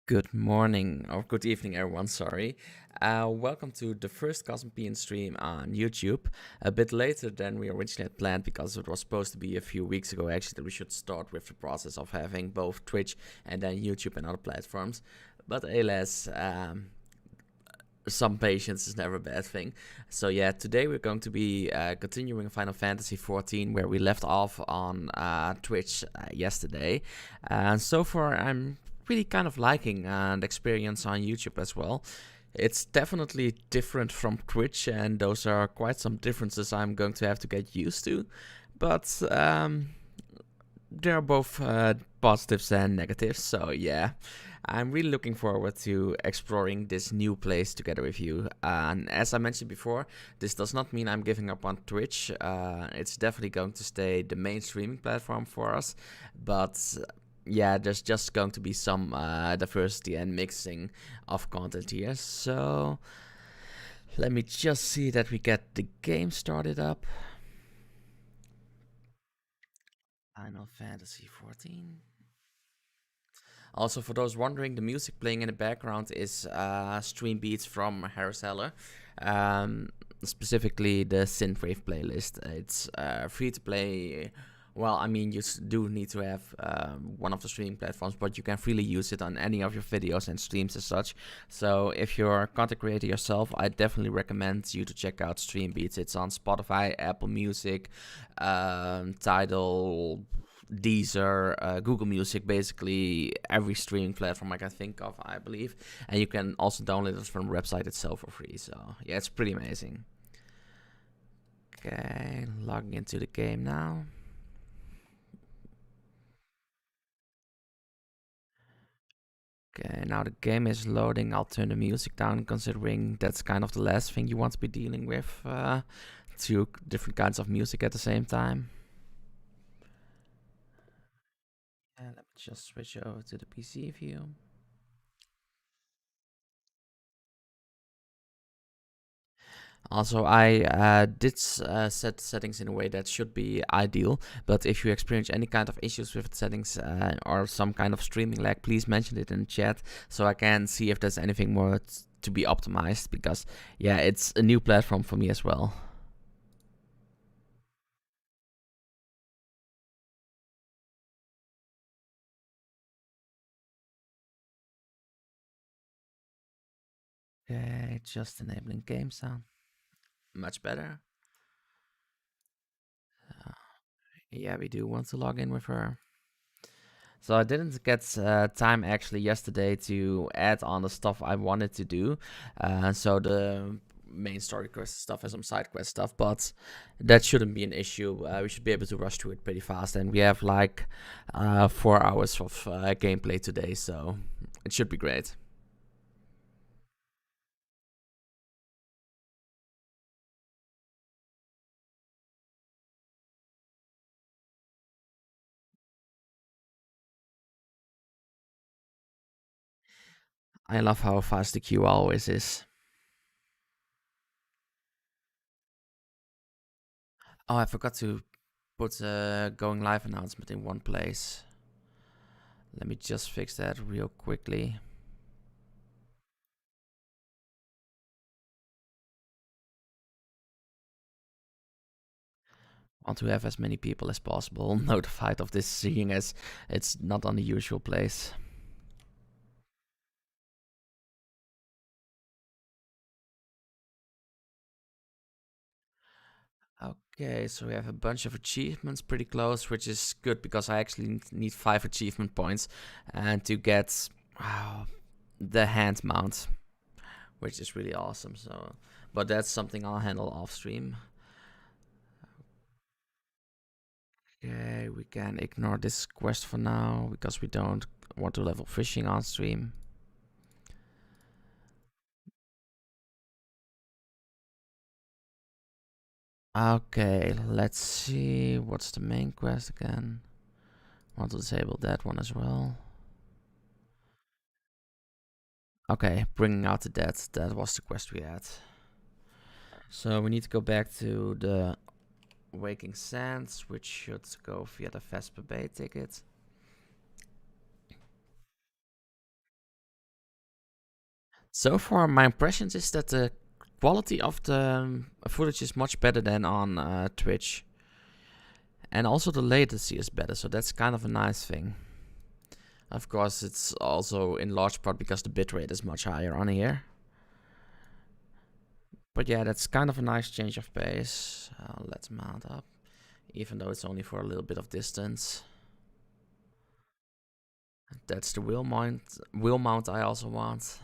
Good morning or good evening, everyone. Sorry. Welcome to the first Cosmopean stream on YouTube. A bit later than we originally had planned because it was supposed to be a few weeks ago actually that we should start with the process of having both Twitch and then YouTube and other platforms. But alas, some patience is never a bad thing. So yeah, today we're going to be continuing Final Fantasy XIV where we left off on Twitch yesterday. And so far I'm really kind of liking the experience on YouTube as well. It's definitely different from Twitch, and those are quite some differences I'm going to have to get used to. But there are both positives and negatives, so yeah. I'm really looking forward to exploring this new place together with you. And as I mentioned before, this does not mean I'm giving up on Twitch. It's definitely going to stay the main streaming platform for us. But yeah, there's just going to be some diversity and mixing of content here. So let me just see that we get the game started up. Final Fantasy 14. Also, for those wondering, the music playing in the background is stream beats from Harris Heller. Specifically the synthwave playlist. It's free to play. Well, I mean, you do need to have one of the streaming platforms, but you can freely use it on any of your videos and streams as such. So if you're a content creator yourself, I definitely recommend you to check out Stream Beats. It's on Spotify, Apple Music, Tidal, Deezer, Google Music, basically every streaming platform I can think of, I believe. And you can also download it from the website itself for free. So yeah, it's pretty amazing. Okay, logging into the game now. Okay, now the game is loading. I'll turn the music down, considering that's kind of the last thing you want to be dealing with. Two different kinds of music at the same time. And let me just switch over to the PC view. Also, I did set settings in a way that should be ideal, but if you experience any kind of issues with the settings or some kind of streaming lag, please mention it in the chat so I can see if there's anything more to be optimized, because yeah, it's a new platform for me as well. Okay, just enabling game sound. Much better. Uh, yeah, we do want to log in with her. So I didn't get time actually yesterday to add on the stuff I wanted to do. So the main story quest stuff and some side quest stuff, but that shouldn't be an issue. We should be able to rush through it pretty fast, and we have like 4 hours of gameplay today, so it should be great. I love how fast the queue always is. Oh, I forgot to put going live announcement in one place. Let me just fix that real quickly. Want to have as many people as possible notified of this, seeing as it's not on the usual place. Okay, so we have a bunch of achievements pretty close, which is good because I actually need 5 achievement points and to get the hand mount, which is really awesome. So, but that's something I'll handle off stream. Okay, we can ignore this quest for now because we don't want to level fishing on stream. Okay, let's see. What's the main quest again? Want to disable that one as well. Okay, bringing out the dead. That was the quest we had. So we need to go back to the Waking Sands, which should go via the Vesper Bay ticket. So far, my impressions is that the quality of the footage is much better than on Twitch. And also the latency is better, so that's kind of a nice thing. Of course, it's also in large part because the bitrate is much higher on here. But yeah, that's kind of a nice change of pace. Let's mount up, even though it's only for a little bit of distance. That's the wheel mount I also want.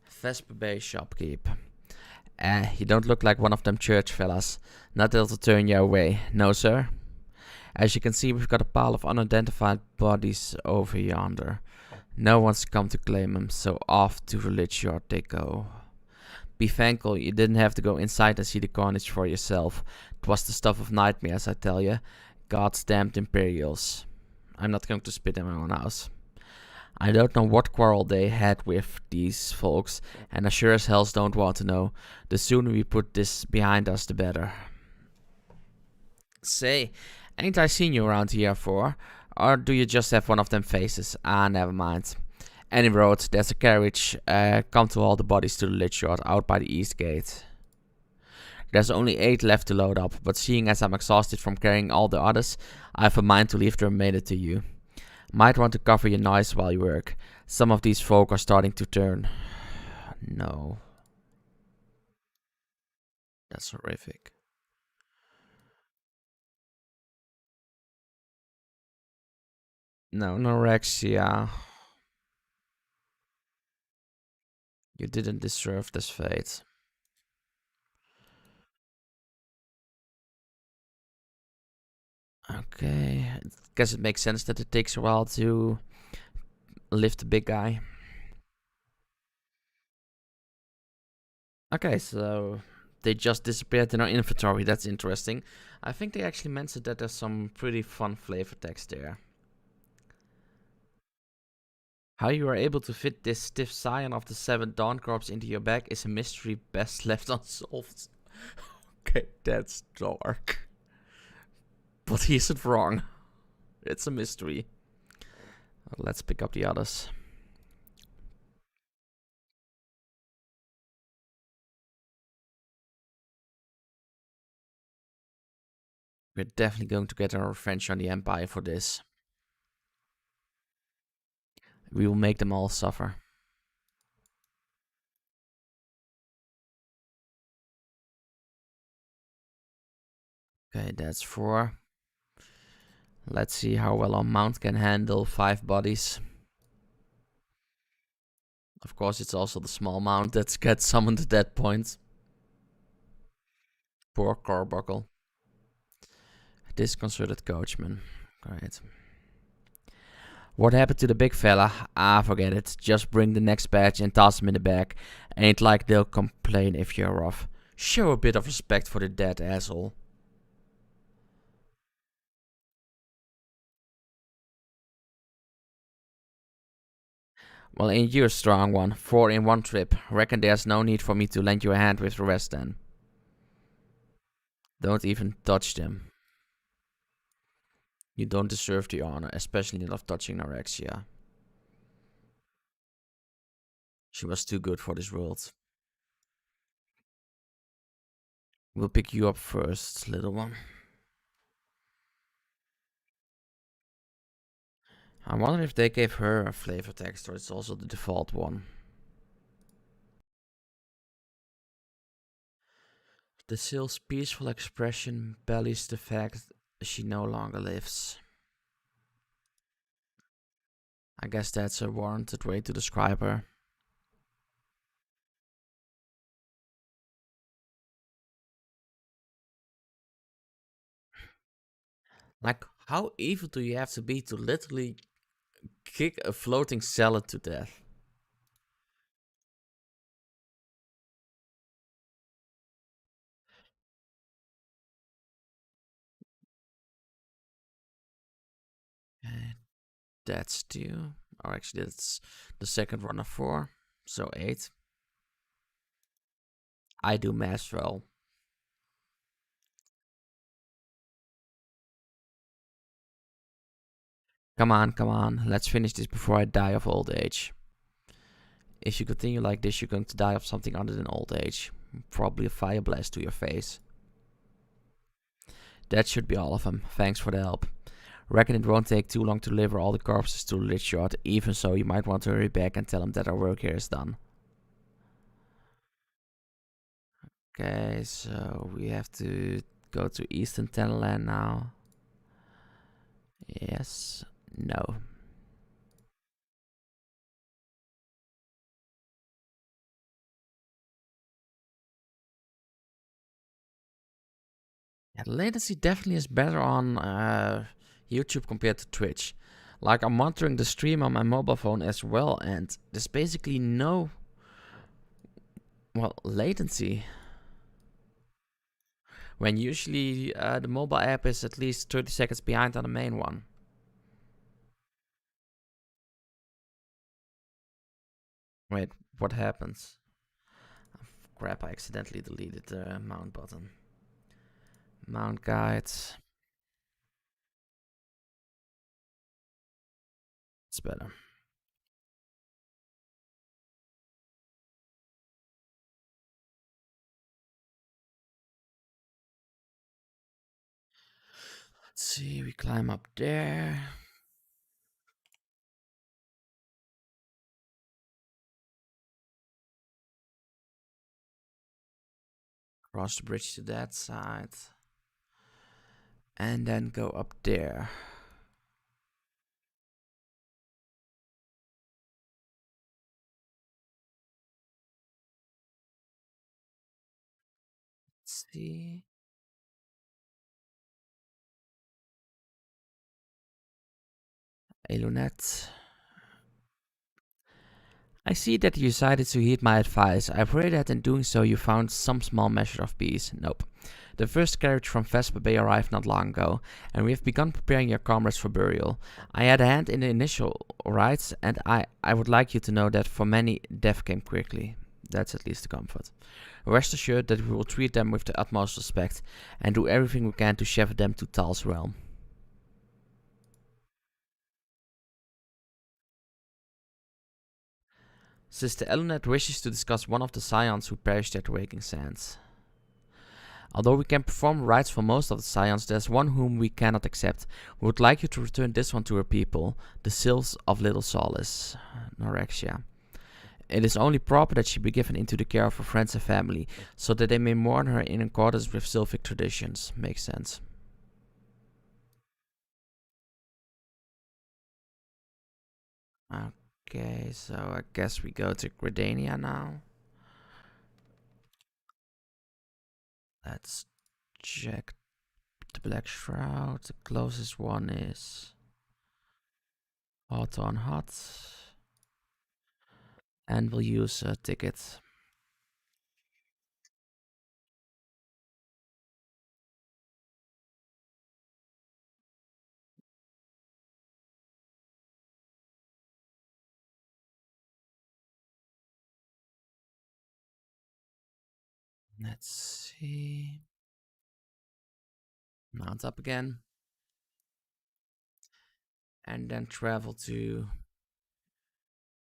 Vesper Bay Shopkeep. You don't look like one of them church fellas. Not able to turn you away. No, sir. As you can see, we've got a pile of unidentified bodies over yonder. No one's come to claim them, so off to the lich yard they go. Be thankful you didn't have to go inside and see the carnage for yourself. It was the stuff of nightmares, I tell you. God's damned Imperials. I'm not going to spit in my own house. I don't know what quarrel they had with these folks, and I sure as hell don't want to know. The sooner we put this behind us, the better. Say, ain't I seen you around here for? Or do you just have one of them faces? Ah, never mind. Any road, there's a carriage. Come to haul the bodies to the lich yard out by the east gate. There's only 8 left to load up, but seeing as I'm exhausted from carrying all the others, I have a mind to leave the remainder to you. Might want to cover your noise while you work. Some of these folk are starting to turn. No. That's horrific. No, anorexia. You didn't deserve this fate. Okay. I guess it makes sense that it takes a while to lift the big guy. Okay, so they just disappeared in our inventory. That's interesting. I think they actually mentioned that there's some pretty fun flavor text there. How you are able to fit this stiff scion of the 7 Dawn Corps into your bag is a mystery best left unsolved. Okay, that's dark. But he isn't wrong. It's a mystery. Let's pick up the others. We're definitely going to get our revenge on the Empire for this. We will make them all suffer. Okay, that's 4. Let's see how well our mount can handle 5 bodies. Of course, it's also the small mount that gets summoned at that point. Poor Carbuncle. Disconcerted coachman. Great. What happened to the big fella? Ah, forget it. Just bring the next badge and toss him in the back. Ain't like they'll complain if you're rough. Show a bit of respect for the dead, asshole. Well, ain't you a strong one? 4 in one trip. Reckon there's no need for me to lend you a hand with the rest then. Don't even touch them. You don't deserve the honor, especially not of touching Anorexia. She was too good for this world. We'll pick you up first, little one. I wonder if they gave her a flavor text or it's also the default one. The Sill's peaceful expression belies the fact she no longer lives. I guess that's a warranted way to describe her. Like, how evil do you have to be to literally kick a floating salad to death? Okay, that's 2. Or actually, that's the second one of 4. So 8. I do math well. Come on, come on. Let's finish this before I die of old age. If you continue like this, you're going to die of something other than old age. Probably a fire blast to your face. That should be all of them. Thanks for the help. Reckon it won't take too long to deliver all the corpses to Richard. Even so, you might want to hurry back and tell him that our work here is done. Okay, so we have to go to Eastern Tenderland now. Yes. No. Yeah, the latency definitely is better on YouTube compared to Twitch. Like, I'm monitoring the stream on my mobile phone as well, and there's basically no, well, latency. When usually the mobile app is at least 30 seconds behind on the main one. Wait, what happens? Crap, I accidentally deleted the mount button. Mount guides. It's better. Let's see, we climb up there. Cross the bridge to that side. And then go up there. Let's see. Hey, Lunette. I see that you decided to heed my advice. I pray that in doing so you found some small measure of peace. Nope. The first carriage from Vespa Bay arrived not long ago, and we have begun preparing your comrades for burial. I had a hand in the initial rites, and I would like you to know that for many, death came quickly. That's at least a comfort. Rest assured that we will treat them with the utmost respect, and do everything we can to shepherd them to Tal's realm. Sister Elonet wishes to discuss one of the scions who perished at the Waking Sands. Although we can perform rites for most of the scions, there's one whom we cannot accept. We would like you to return this one to her people, the Sylphs of Little Solace, Norexia. It is only proper that she be given into the care of her friends and family, so that they may mourn her in accordance with Sylphic traditions. Makes sense. Okay, so I guess we go to Gridania now. Let's check the Black Shroud. The closest one is Auto on Hot. And we'll use a ticket. Let's see. Mount up again. And then travel to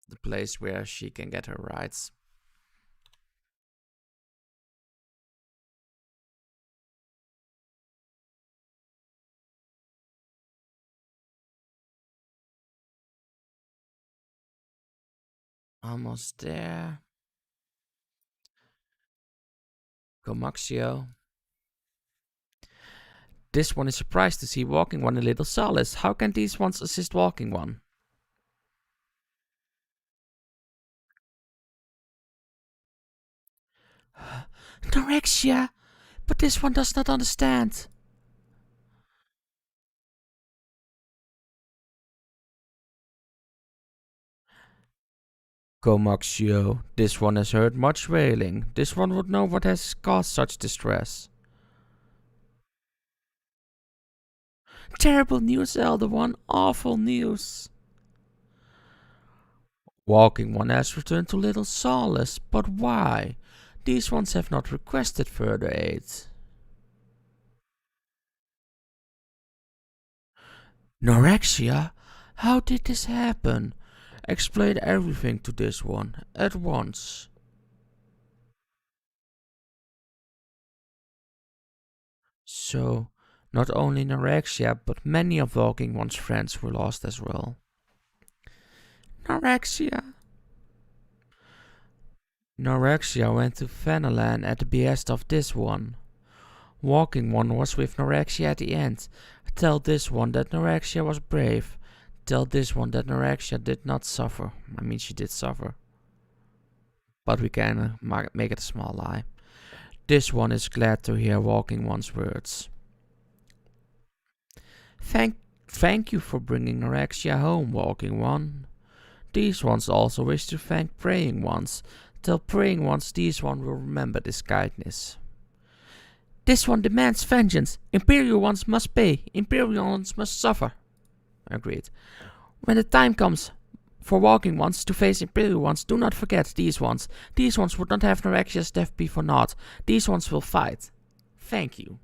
the place where she can get her rides. Almost there. Comoxio. This one is surprised to see Walking One a little solace. How can these ones assist Walking One? Norexia! But this one does not understand. Comoxio, this one has heard much wailing. This one would know what has caused such distress. Terrible news, Elder One. Awful news. Walking One has returned to Little Solace, but why? These ones have not requested further aid. Norexia? How did this happen? Explain everything to this one, at once. So, not only Norexia, but many of Walking One's friends were lost as well. Norexia. Norexia went to Fanalan at the behest of this one. Walking One was with Norexia at the end. Tell this one that Norexia was brave. Tell this one that Norexia did not suffer. I mean, she did suffer. But we can make it a small lie. This one is glad to hear Walking One's words. Thank you for bringing Norexia home, Walking One. These ones also wish to thank Praying Ones. Tell Praying Ones these one will remember this kindness. This one demands vengeance. Imperial ones must pay. Imperial ones must suffer. Agreed. When the time comes for Walking Ones to face Imperial ones, do not forget these ones. These ones would not have Norexia's death be for naught. These ones will fight. Thank you.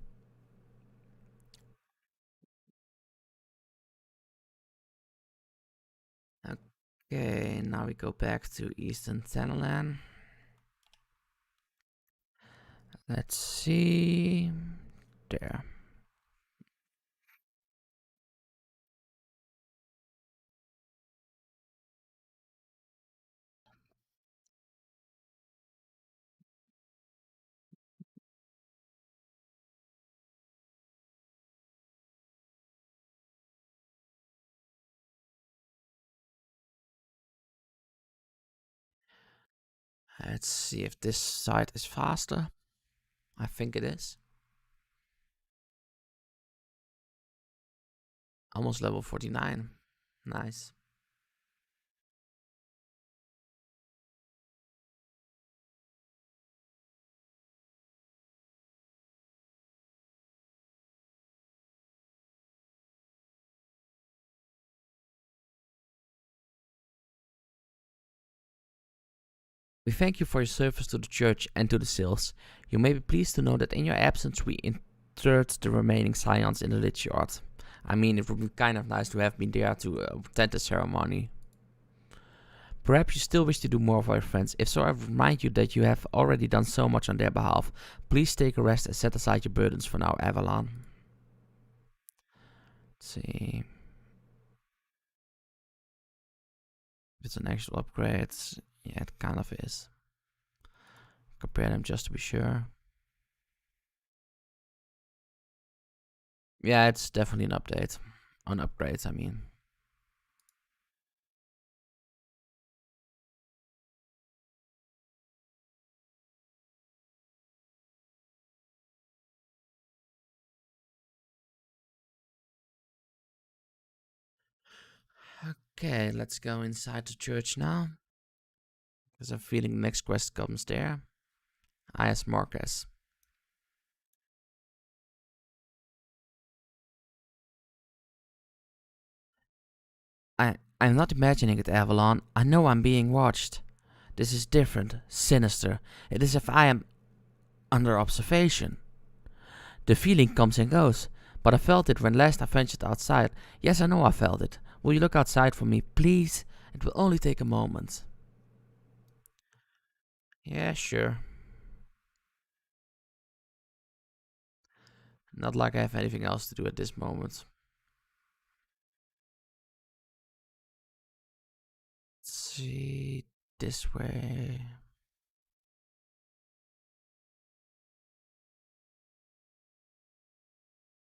Okay, now we go back to Eastern Tenalan. Let's see. There. Let's see if this side is faster. I think it is. Almost level 49. Nice. We thank you for your service to the church and to the Sils. You may be pleased to know that in your absence we interred the remaining scions in the Lich Yard. I mean, it would be kind of nice to have been there to attend the ceremony. Perhaps you still wish to do more for your friends. If so, I remind you that you have already done so much on their behalf. Please take a rest and set aside your burdens for now, Avalon. Let's see. If it's an actual upgrade, yeah, it kind of is. Compare them just to be sure. Yeah, it's definitely an update. On upgrades, I mean. Okay, let's go inside the church now. Because I'm feeling the next quest comes there. I ask Marcus. I'm not imagining it, Avalon. I know I'm being watched. This is different, sinister. It is as if I am under observation. The feeling comes and goes, but I felt it when last I ventured outside. Yes, I know I felt it. Will you look outside for me, please? It will only take a moment. Yeah, sure. Not like I have anything else to do at this moment. Let's see. This way.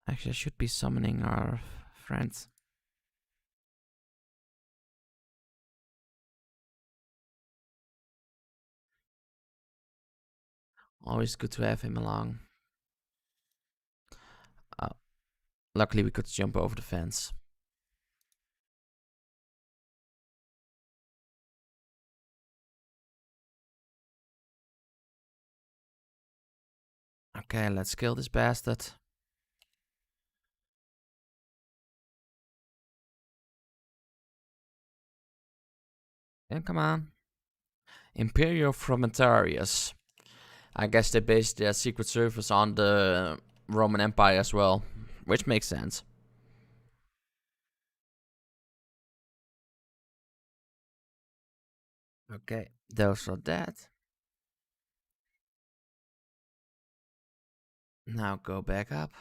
Actually, I should be summoning our friends. Always good to have him along. Uh, Luckily, we could jump over the fence. Okay, let's kill this bastard. And come on. Imperial Frumentarius. I guess they based their secret service on the Roman Empire as well, which makes sense. Okay, those are that. Now go back up.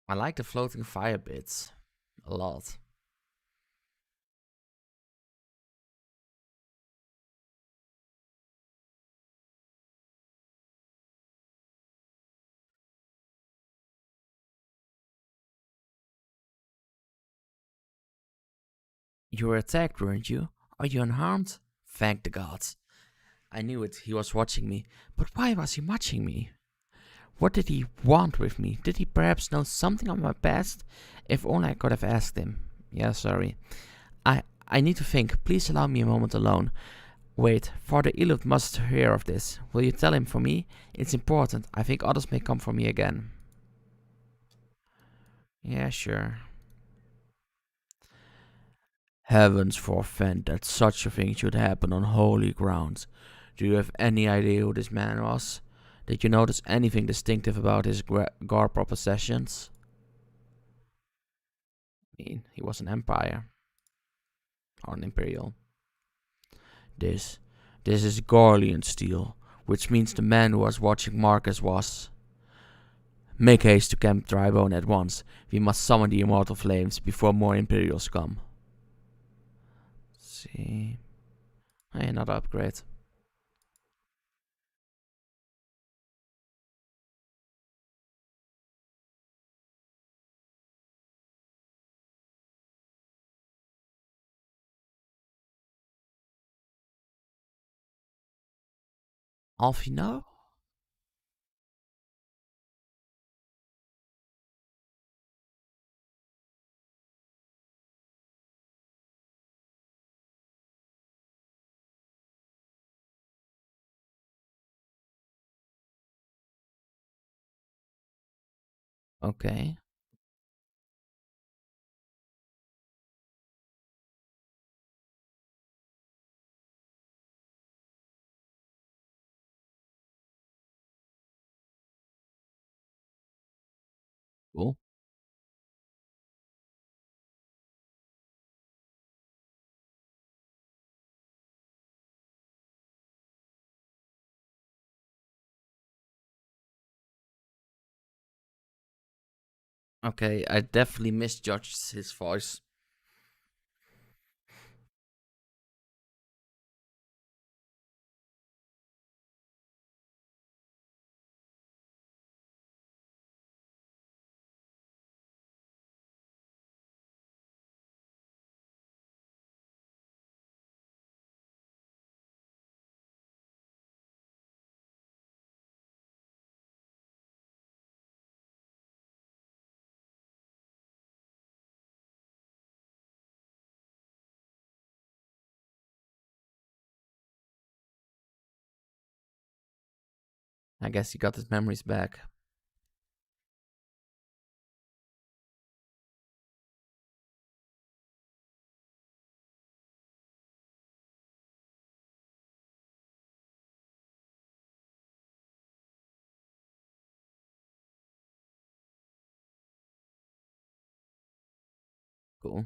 I like the floating fire bits a lot. You were attacked, weren't you? Are you unharmed? Thank the gods. I knew it, he was watching me. But why was he watching me? What did he want with me? Did he perhaps know something of my past? If only I could have asked him. Yeah, sorry. I need to think. Please allow me a moment alone. Wait, Father Elud must hear of this. Will you tell him for me? It's important. I think others may come for me again. Yeah, sure. Heavens forfend that such a thing should happen on holy grounds. Do you have any idea who this man was? Did you notice anything distinctive about his garb or possessions? I mean, he was an empire, or an imperial. This, this is Garlean steel, which means the man who was watching Marcus was. Make haste to Camp Drybone at once. We must summon the immortal flames before more Imperials come. See. Hey, another upgrade. Alfino? Okay. Cool. Okay, I definitely misjudged his voice. I guess he got his memories back. Cool.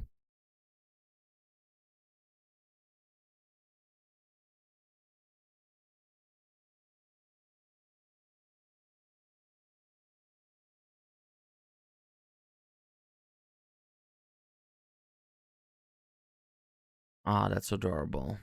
Ah, that's adorable.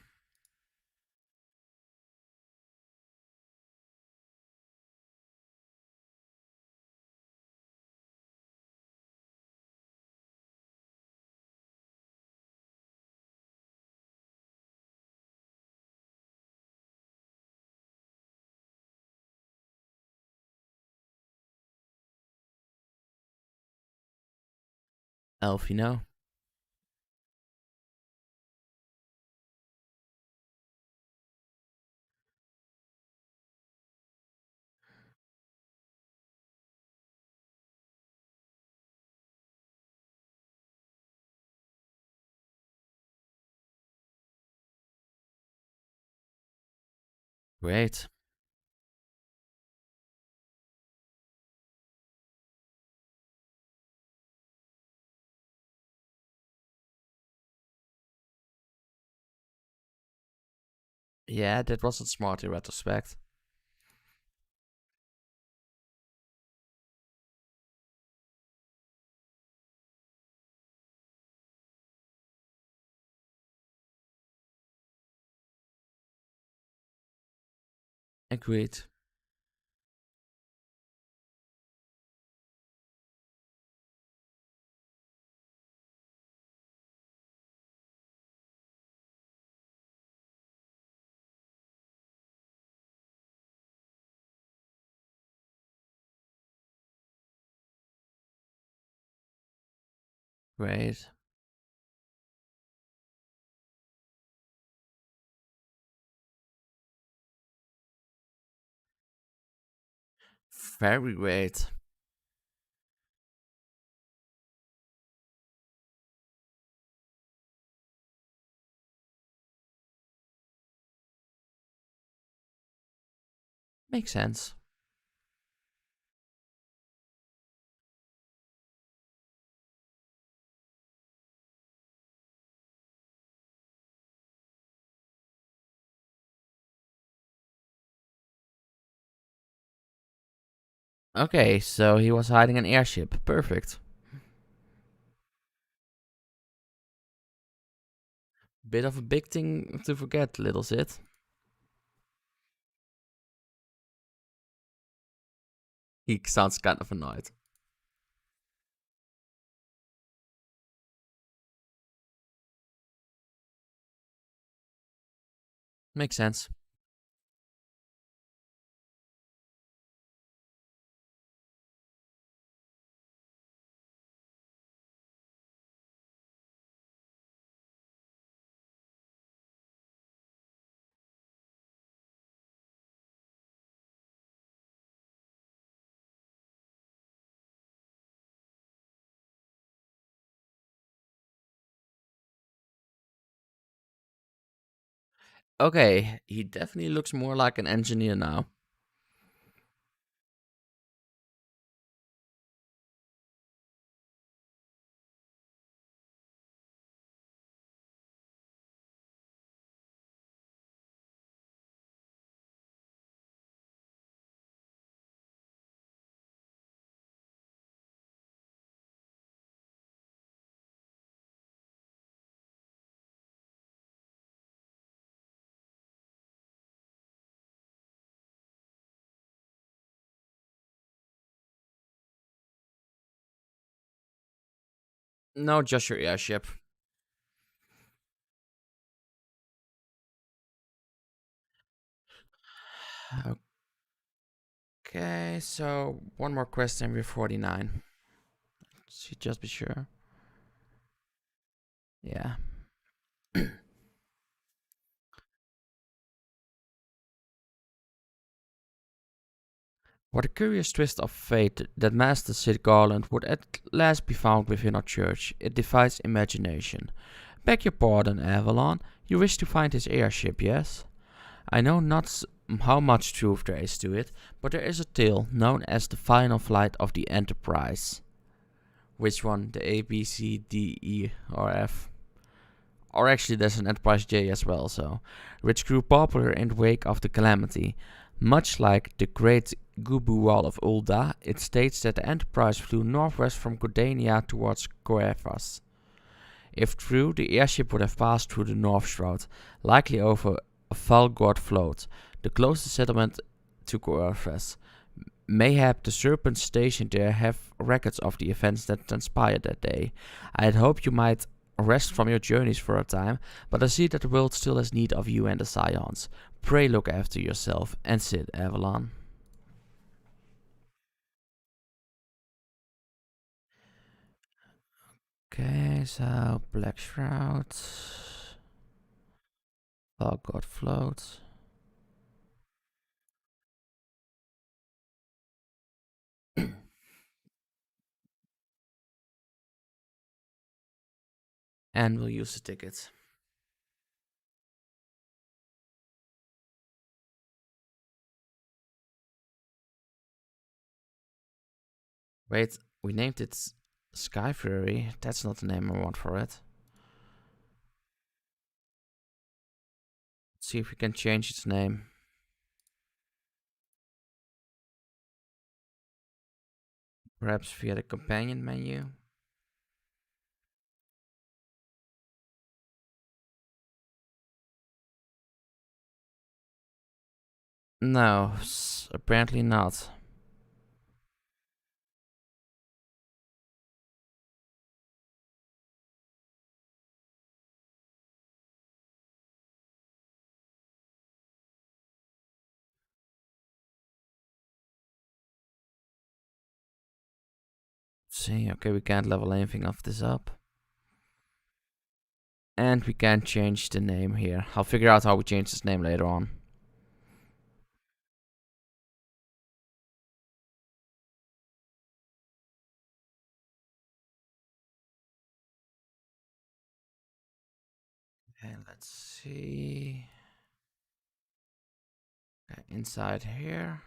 Elfino. Great. Yeah, that wasn't smart in retrospect. Agreed. Great. Very great. Makes sense. Okay, so he was hiding an airship. Perfect. Bit of a big thing to forget, little Sid. He sounds kind of annoyed. Makes sense. Okay, he definitely looks more like an engineer now. No, just your airship. Okay, so one more question. We're 49. Should just be sure. Yeah. What a curious twist of fate that Master Sid Garland would at last be found within our church. It defies imagination. Beg your pardon, Avalon. You wish to find his airship, yes? I know not how much truth there is to it, but there is a tale known as the final flight of the Enterprise. Which one? The A, B, C, D, E, or F? Or actually, there's an Enterprise J as well, so. Which grew popular in the wake of the Calamity. Much like the Great Gubu Wall of Ulda, it states that the Enterprise flew northwest from Gordania towards Coevas. If true, the airship would have passed through the North Shroud, likely over a Falgord float, the closest settlement to Coevas. Mayhap the serpents stationed there have records of the events that transpired that day. I had hoped you might rest from your journeys for a time, but I see that the world still has need of you and the Scions. Pray look after yourself, and sit, Avalon. Okay, so Black Shroud, Falgord float, and we'll use the ticket. Wait, we named it Sky Fury. That's not the name I want for it. See if we can change its name. Perhaps via the companion menu. No, apparently not. See, okay, we can't level anything of this up. And we can change the name here. I'll figure out how we change this name later on. And let's see. Okay, inside here.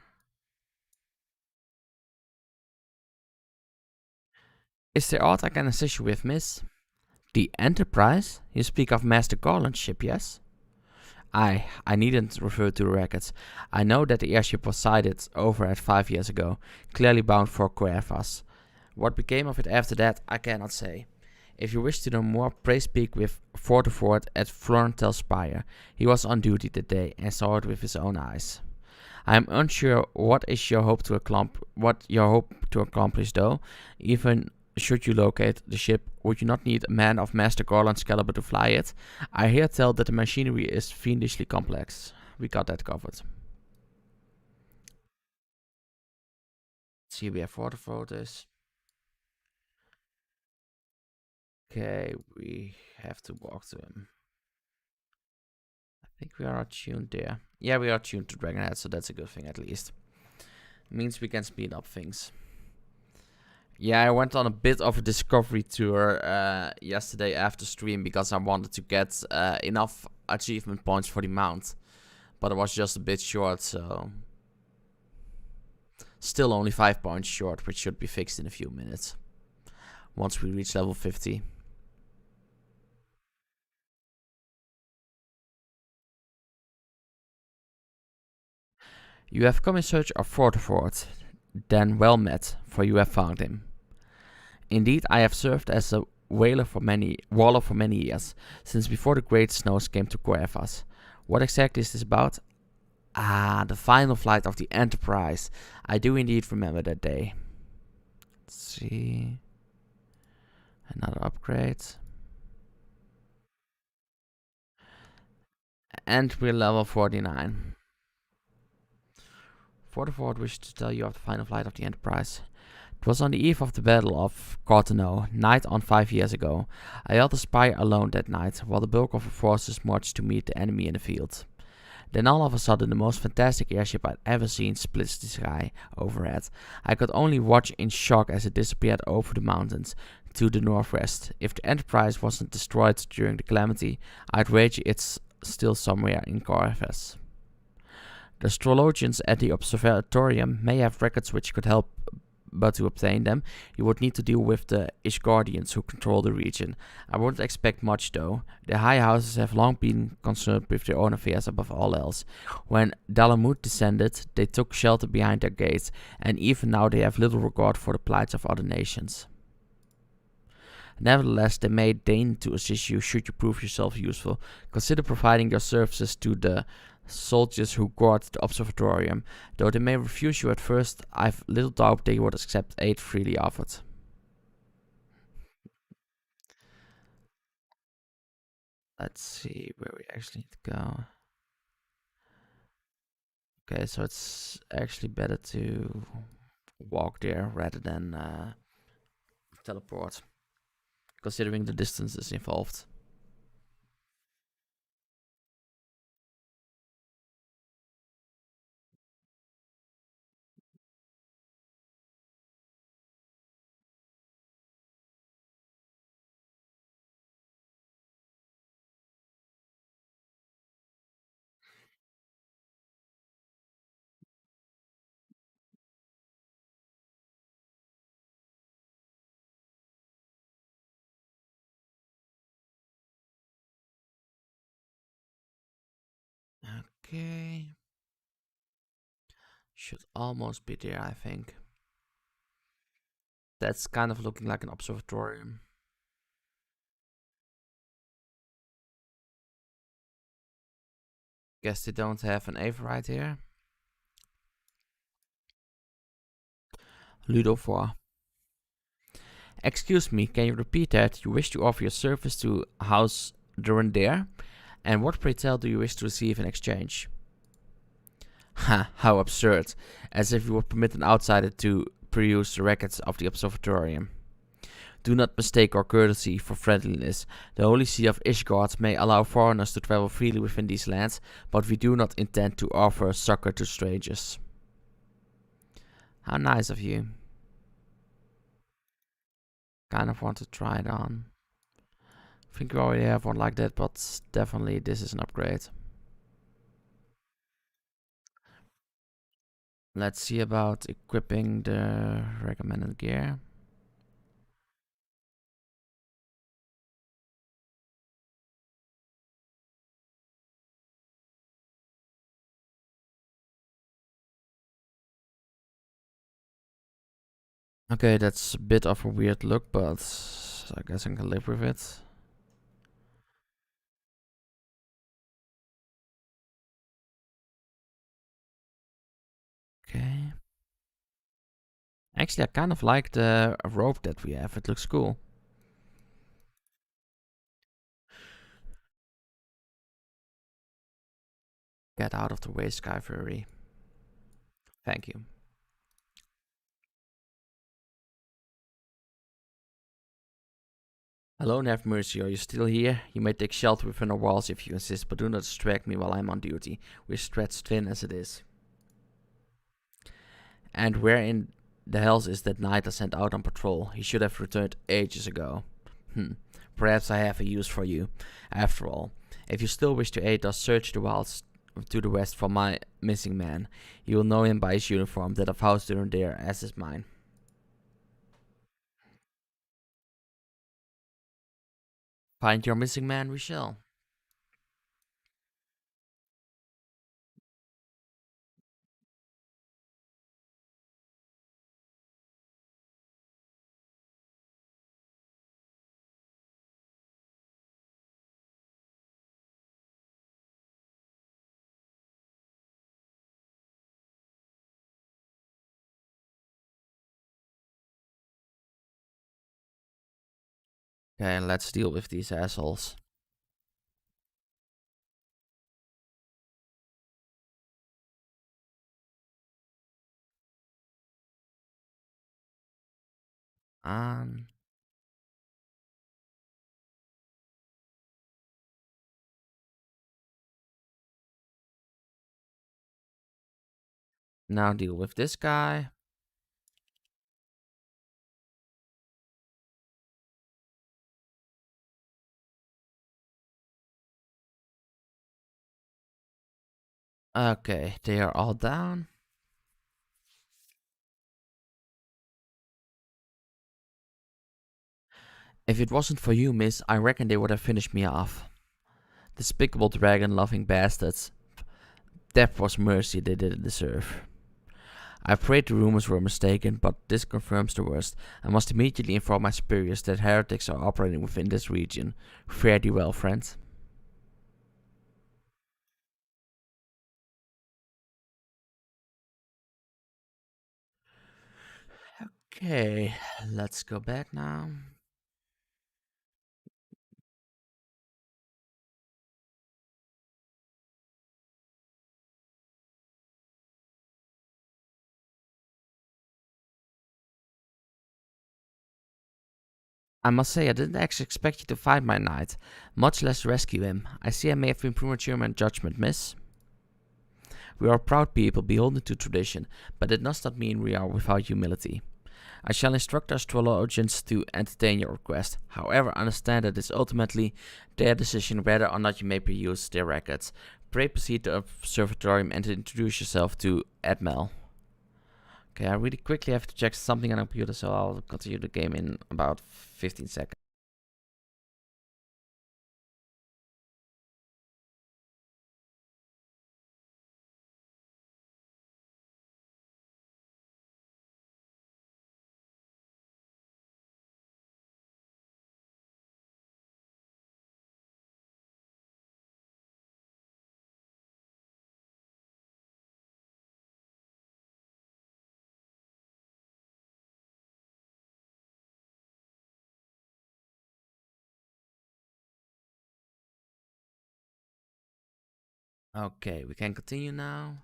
Is there aught I can assist you with, miss? The Enterprise? You speak of Master Garland's ship, yes? I needn't refer to the records. I know that the airship was sighted over at 5 years ago, clearly bound for Cuevas. What became of it after that, I cannot say. If you wish to know more, pray speak with Fortefort at Florentel Spire. He was on duty that day and saw it with his own eyes. I am unsure what your hope to accomplish, though. Even should you locate the ship, would you not need a man of Master Garland's caliber to fly it? I hear tell that the machinery is fiendishly complex. We got that covered. See, we have water photos. Okay, we have to walk to him. I think we are attuned there. Yeah, we are tuned to Dragonhead, so that's a good thing at least. Means we can speed up things. Yeah, I went on a bit of a discovery tour yesterday after stream because I wanted to get enough achievement points for the mount. But it was just a bit short, so... Still only 5 points short, which should be fixed in a few minutes. Once we reach level 50. You have come in search of Fortefort. Then well met, for you have found him. Indeed, I have served as a waller for many years, since before the great snows came to Cuevas. What exactly is this about? Ah, the final flight of the Enterprise. I do indeed remember that day. Let's see. Another upgrade. And we're level 49. Fortefort wished to tell you of the final flight of the Enterprise. It was on the eve of the Battle of Cartano, night on 5 years ago. I held the spire alone that night, while the bulk of the forces marched to meet the enemy in the field. Then all of a sudden, the most fantastic airship I'd ever seen splits the sky overhead. I could only watch in shock as it disappeared over the mountains to the northwest. If the Enterprise wasn't destroyed during the calamity, I'd wager it's still somewhere in Corvus. The astrologians at the observatorium may have records which could help, but to obtain them, you would need to deal with the Ishgardians who control the region. I wouldn't expect much though. The high houses have long been concerned with their own affairs above all else. When Dalamut descended, they took shelter behind their gates, and even now they have little regard for the plights of other nations. Nevertheless, they may deign to assist you should you prove yourself useful. Consider providing your services to the soldiers who guard the observatorium. Though they may refuse you at first, I've little doubt they would accept aid freely offered. Let's see where we actually need to go. Okay, so it's actually better to walk there rather than teleport, considering the distances involved. Okay. Should almost be there, I think. That's kind of looking like an observatorium. Guess they don't have an Ava right here. Ludo 4. Excuse me, can you repeat that? You wish to offer your service to House Durandare? And what, pray tell, do you wish to receive in exchange? Ha, how absurd. As if you would permit an outsider to peruse the records of the observatorium. Do not mistake our courtesy for friendliness. The Holy See of Ishgard may allow foreigners to travel freely within these lands, but we do not intend to offer succor to strangers. How nice of you. Kind of want to try it on. I think we already have one like that, but definitely this is an upgrade. Let's see about equipping the recommended gear. Okay, that's a bit of a weird look, but I guess I can live with it. Okay. Actually, I kind of like the rope that we have. It looks cool. Get out of the way, Sky Fury. Thank you. Alone have mercy, are you still here? You may take shelter within our walls if you insist, but do not distract me while I'm on duty. We're stretched thin as it is. And where in the hells is that knight I sent out on patrol? He should have returned ages ago. Perhaps I have a use for you. After all, if you still wish to aid us, search the wilds to the west for my missing man. You will know him by his uniform, that of House Durandare, as is mine. Find your missing man we shall. Okay, let's deal with these assholes. Um, Now deal with this guy. Okay, they are all down. If it wasn't for you, miss, I reckon they would have finished me off. Despicable dragon-loving bastards. That was mercy they didn't deserve. I prayed the rumors were mistaken, but this confirms the worst. I must immediately inform my superiors that heretics are operating within this region. Fare thee well, friend. Okay, let's go back now. I must say, I didn't actually expect you to find my knight, much less rescue him. I see I may have been premature in my judgment, miss. We are a proud people beholden to tradition, but it does not mean we are without humility. I shall instruct our astrologians to entertain your request. However, understand that it is ultimately their decision whether or not you may peruse their records. Pray proceed to observatorium and introduce yourself to Admel. Okay, I really quickly have to check something on the computer, so I'll continue the game in about 15 seconds. Okay, we can continue now.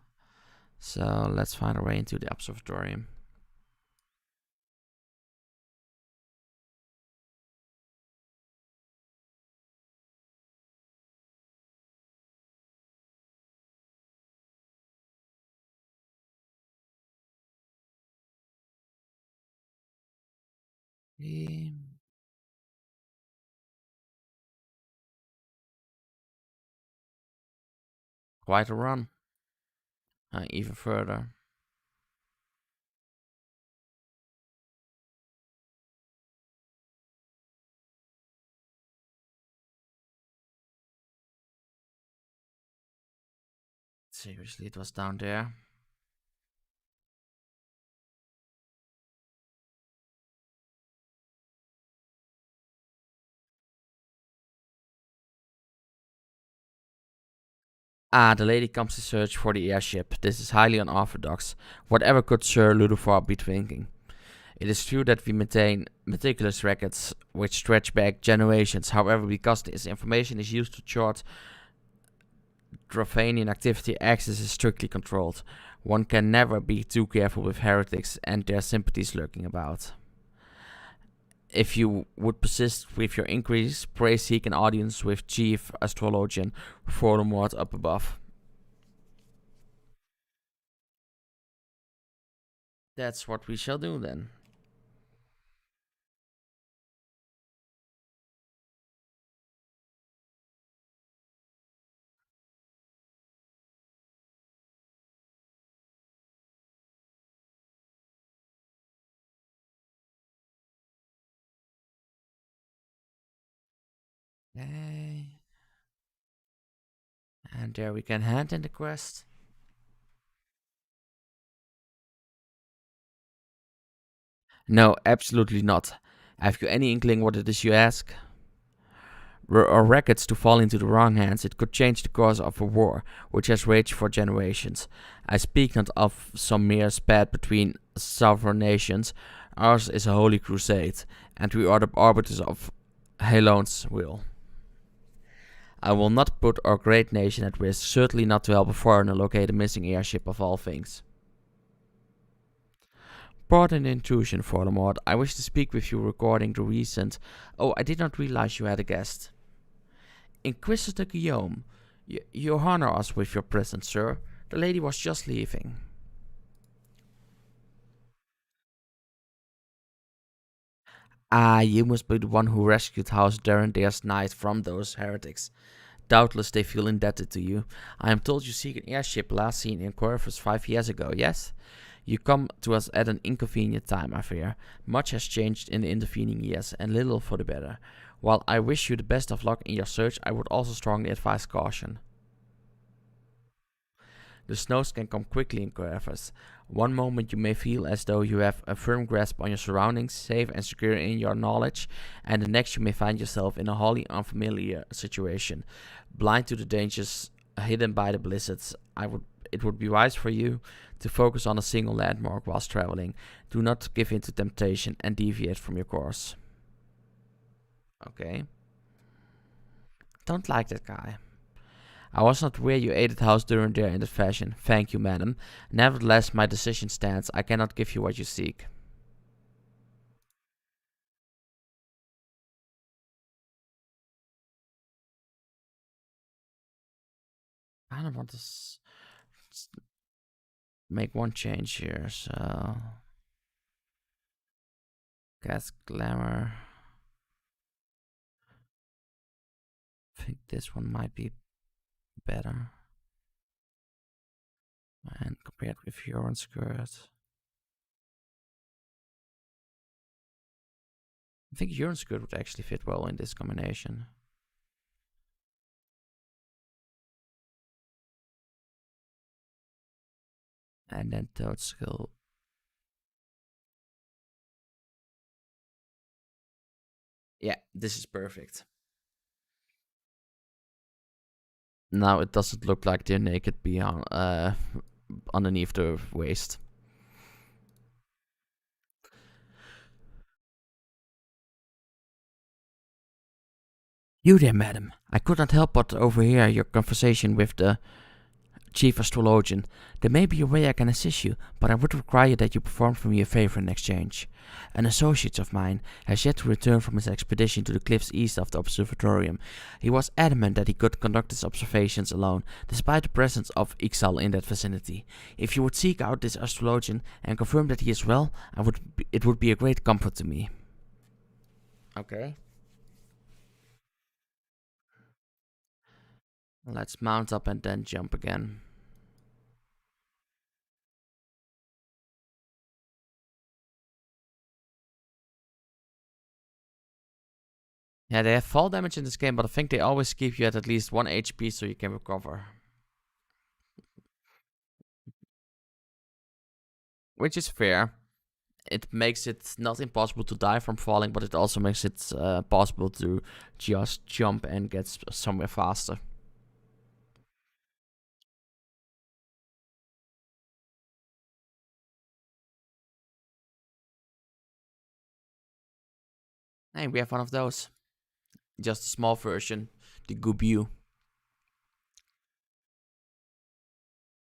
So let's find our way into the observatorium. Quite a run. Even further. Seriously, it was down there. Ah, the lady comes to search for the airship. This is highly unorthodox. Whatever could Sir Ludovic be thinking? It is true that we maintain meticulous records which stretch back generations. However, because this information is used to chart Dravanian activity, access is strictly controlled. One can never be too careful with heretics and their sympathies lurking about. If you would persist with your inquiries, pray seek an audience with Chief Astrologian Voldemort up above. That's what we shall do then. Okay. And there we can hand in the quest. No, absolutely not. Have you any inkling what it is you ask? Were our records to fall into the wrong hands, it could change the course of a war which has raged for generations. I speak not of some mere spat between sovereign nations. Ours is a holy crusade, and we are the arbiters of Halon's will. I will not put our great nation at risk, certainly not to help a foreigner locate a missing airship of all things. Pardon the intrusion, Voldemort. I wish to speak with you regarding the recent. Oh, I did not realize you had a guest. Inquisitor Guillaume, you honor us with your presence, sir. The lady was just leaving. Ah, you must be the one who rescued House Durendare's knight from those heretics. Doubtless they feel indebted to you. I am told you seek an airship last seen in Corvus 5 years ago, yes? You come to us at an inconvenient time, I fear. Much has changed in the intervening years, and little for the better. While I wish you the best of luck in your search, I would also strongly advise caution. The snows can come quickly in Corvus. One moment you may feel as though you have a firm grasp on your surroundings, safe and secure in your knowledge, and the next you may find yourself in a wholly unfamiliar situation, blind to the dangers hidden by the blizzards. It would be wise for you to focus on a single landmark whilst traveling. Do not give in to temptation and deviate from your course. Okay. Don't like that guy. I was not aware you aided House Durandare in that fashion. Thank you, madam. Nevertheless, my decision stands. I cannot give you what you seek. I don't want to make one change here, so... Cast Glamour. I think this one might be better. And compared with Urine Skirt. I think Urine Skirt would actually fit well in this combination. And then Toad Skill. Yeah, this is perfect. Now it doesn't look like they're naked beyond, underneath the waist. You there, madam. I could not help but overhear your conversation with the... Chief Astrologian, there may be a way I can assist you, but I would require that you perform for me a favor in exchange. An associate of mine has yet to return from his expedition to the cliffs east of the observatorium. He was adamant that he could conduct his observations alone, despite the presence of Ixal in that vicinity. If you would seek out this astrologian and confirm that he is well, it would be a great comfort to me. Okay. Let's mount up and then jump again. Yeah, they have fall damage in this game, but I think they always keep you at least 1 HP so you can recover. Which is fair. It makes it not impossible to die from falling, but it also makes it possible to just jump and get somewhere faster. Hey, we have one of those. Just a small version. The Gubu.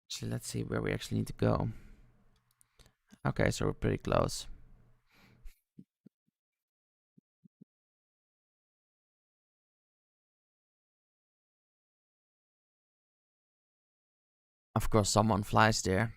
So let's see where we actually need to go. Okay, so we're pretty close. Of course, someone flies there.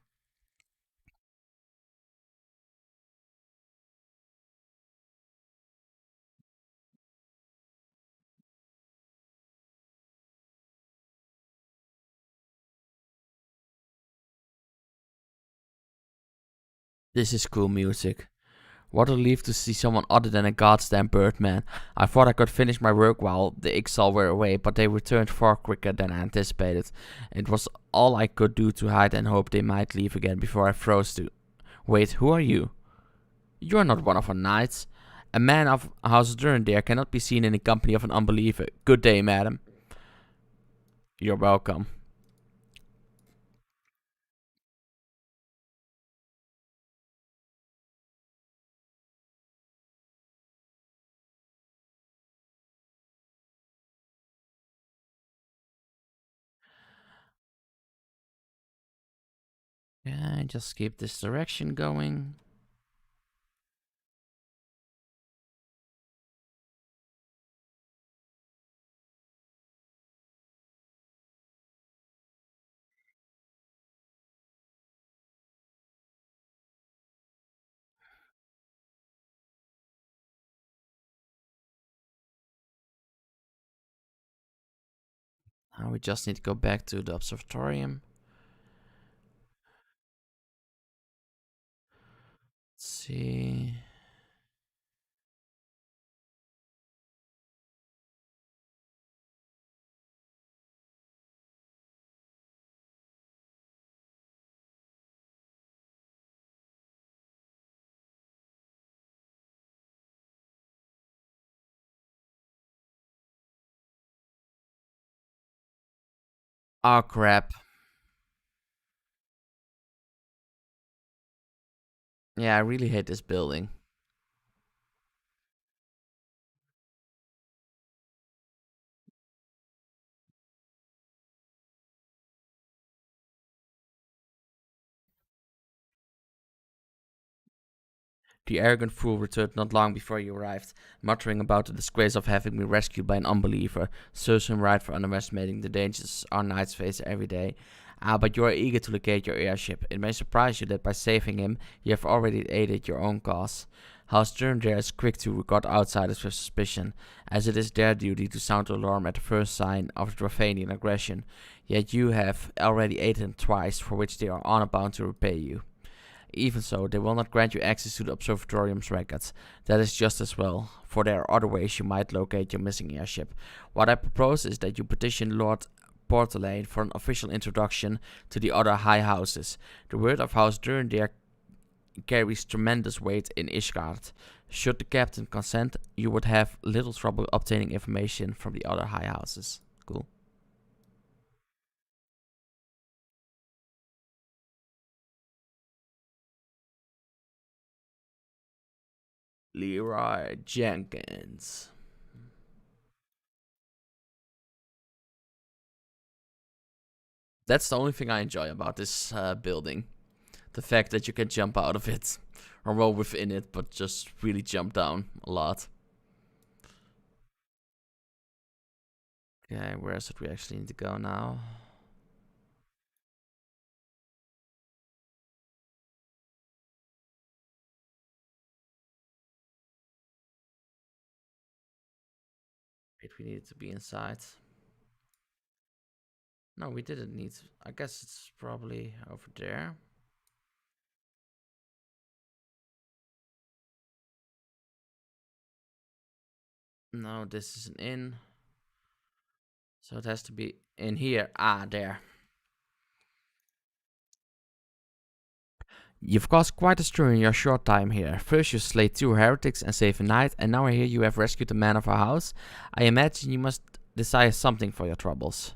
This is cool music. What a relief to see someone other than a goddamn birdman. I thought I could finish my work while the Ixal were away, but they returned far quicker than I anticipated. It was all I could do to hide and hope they might leave again before I froze to. Wait, who are you? You're not one of our knights. A man of House Durandare cannot be seen in the company of an unbeliever. Good day, madam. You're welcome. Yeah, just keep this direction going. Now we just need to go back to the observatorium. Let's see. Oh crap. Yeah, I really hate this building. The arrogant fool returned not long before you arrived, muttering about the disgrace of having been rescued by an unbeliever. Serves him right for underestimating the dangers our knights face every day. But you are eager to locate your airship. It may surprise you that by saving him, you have already aided your own cause. House Durandare is quick to regard outsiders with suspicion, as it is their duty to sound the alarm at the first sign of Dravanian aggression. Yet you have already aided them twice, for which they are honor bound to repay you. Even so, they will not grant you access to the observatorium's records. That is just as well, for there are other ways you might locate your missing airship. What I propose is that you petition Lord Portelaine for an official introduction to the other high houses. The word of House Durandare carries tremendous weight in Ishgard. Should the captain consent, you would have little trouble obtaining information from the other high houses. Cool. Leroy Jenkins. That's the only thing I enjoy about this building. The fact that you can jump out of it. Or roll within it, but just really jump down a lot. Okay, where is it we actually need to go now? Wait, we needed to be inside. No, we didn't need to. I guess it's probably over there. No, this is an inn. So it has to be in here. Ah, there. You've caused quite a stir in your short time here. First you slayed 2 heretics and saved a knight, and now I hear you have rescued a man of our house. I imagine you must desire something for your troubles.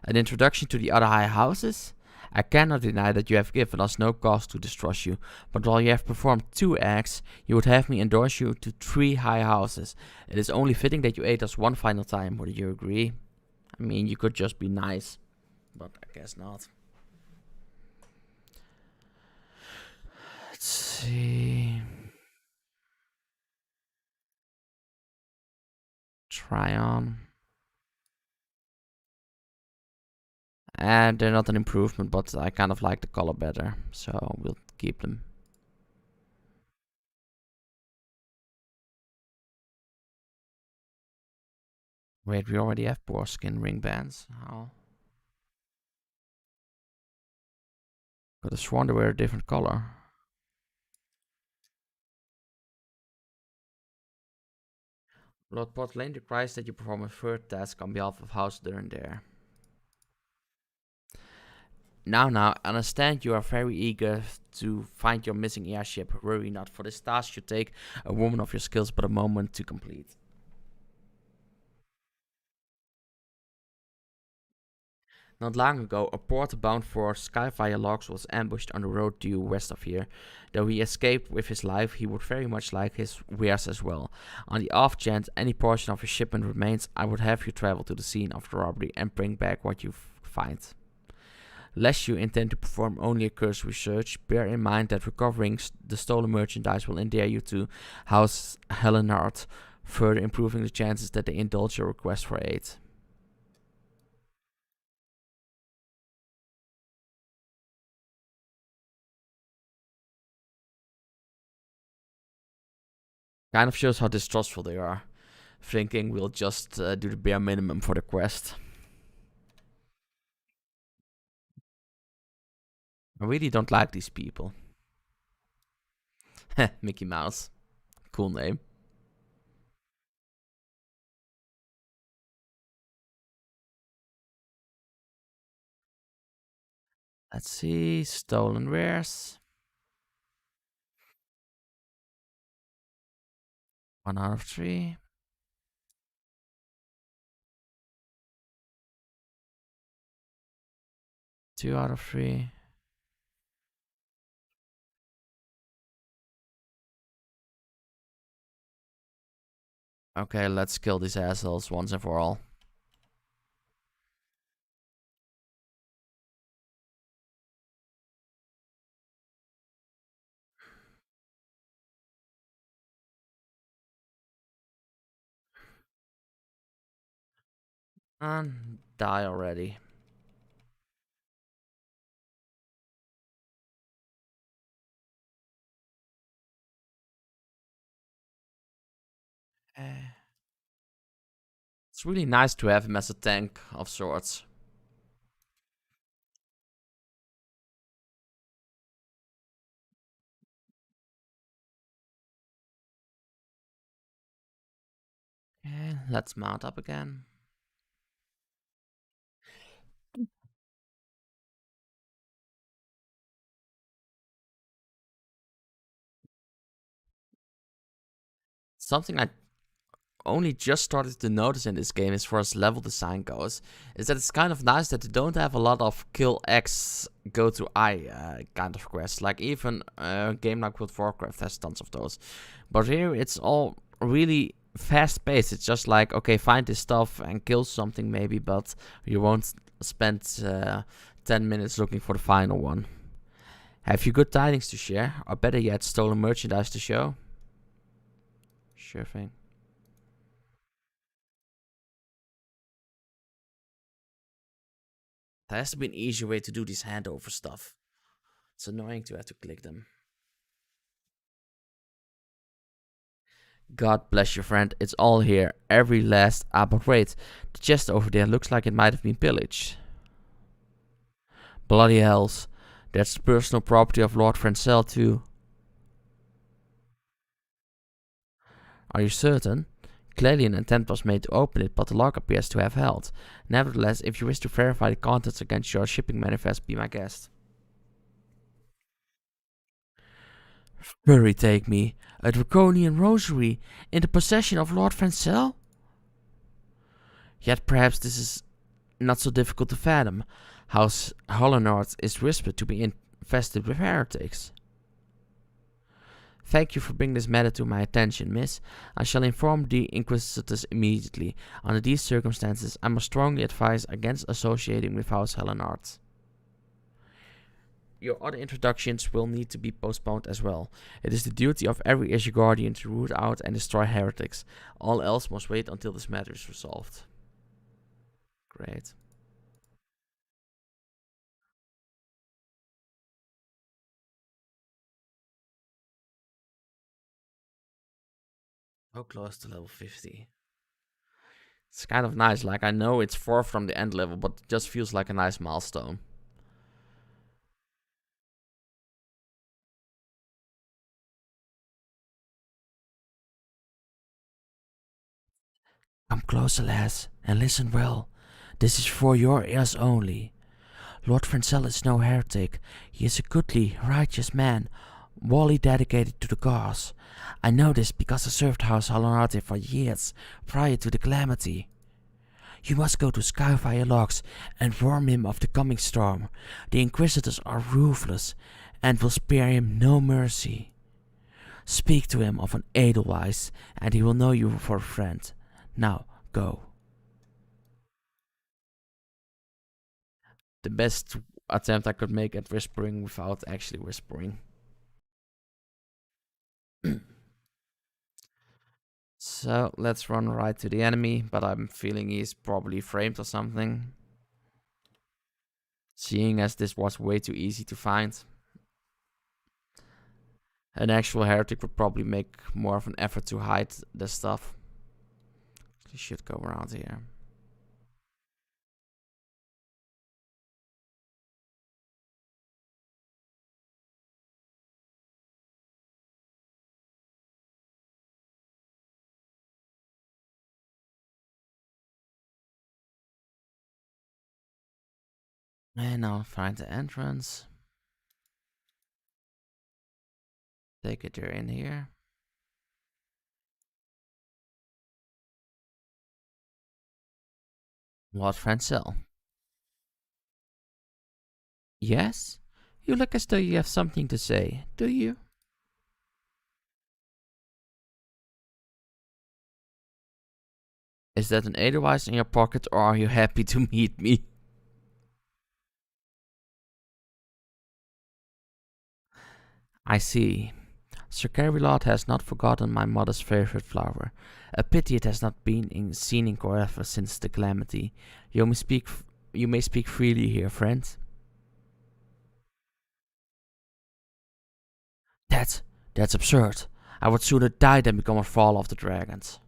An introduction to the other high houses? I cannot deny that you have given us no cause to distrust you, but while you have performed 2 acts, you would have me endorse you to 3 high houses. It is only fitting that you aid us one final time, would you agree? I mean, you could just be nice, but I guess not. Let's see. Try on. And they're not an improvement, but I kind of like the color better, so we'll keep them. Wait, we already have poor skin ring bands. How? Could have sworn they were a different color. Lord Portland requires that you perform a third task on behalf of House Durandare. Now, I understand you are very eager to find your missing airship. Worry not, for this task should take a woman of your skills but a moment to complete. Not long ago, a porter bound for Skyfire logs was ambushed on the road due west of here. Though he escaped with his life, he would very much like his wares as well. On the off chance any portion of his shipment remains, I would have you travel to the scene of the robbery and bring back what you find. Lest you intend to perform only a cursory search, bear in mind that recovering the stolen merchandise will endear you to House Helenard, further improving the chances that they indulge your request for aid. Kind of shows how distrustful they are, thinking we'll just do the bare minimum for the quest. I really don't like these people. Mickey Mouse. Cool name. Let's see. Stolen wares. 1 out of 3. 2 out of 3. Okay, let's kill these assholes once and for all. And die already. It's really nice to have him as a tank of sorts. Okay, let's mount up again. Something I only just started to notice in this game as far as level design goes is that it's kind of nice that they don't have a lot of kill X go to I kind of quests. Like even a game like World of Warcraft has tons of those, but here it's all really fast paced. It's just like, okay, find this stuff and kill something maybe, but you won't spend 10 minutes looking for the final one. Have you good tidings to share? Or better yet, stolen merchandise to show? Sure thing. There has to be an easier way to do this handover stuff. It's annoying to have to click them. God bless you, friend. It's all here. Every last... but wait. The chest over there looks like it might have been pillaged. Bloody hells. That's personal property of Lord Francel too. Are you certain? Clearly an attempt was made to open it, but the lock appears to have held. Nevertheless, if you wish to verify the contents against your shipping manifest, be my guest. Hurry, take me. A draconian rosary in the possession of Lord Francel? Yet perhaps this is not so difficult to fathom. House Hollenard is whispered to be infested with heretics. Thank you for bringing this matter to my attention, miss. I shall inform the Inquisitors immediately. Under these circumstances, I must strongly advise against associating with House Hollenard. Your other introductions will need to be postponed as well. It is the duty of every Isher Guardian to root out and destroy heretics. All else must wait until this matter is resolved. Great. How close to level 50? It's kind of nice. Like, I know it's far from the end level, but it just feels like a nice milestone. Come closer, lass, and listen well. This is for your ears only. Lord Francel is no heretic. He is a goodly, righteous man, wholly dedicated to the cause. I know this because I served House Hollenard for years, prior to the calamity. You must go to Skyfire Locks and warn him of the coming storm. The Inquisitors are ruthless, and will spare him no mercy. Speak to him of an Edelweiss, and he will know you for a friend. Now, go. The best attempt I could make at whispering without actually whispering. So, let's run right to the enemy, but I'm feeling he's probably framed or something. Seeing as this was way too easy to find. An actual heretic would probably make more of an effort to hide this stuff. You should go around here. And now find the entrance. Take it in here. Lord Francel. Yes? You look as though you have something to say, do you? Is that an Edelweiss in your pocket, or are you happy to meet me? I see. Sir Carilot has not forgotten my mother's favorite flower. A pity it has not been seen in Coever since the calamity. You may speak freely here, friend. That's absurd. I would sooner die than become a follower of the dragons.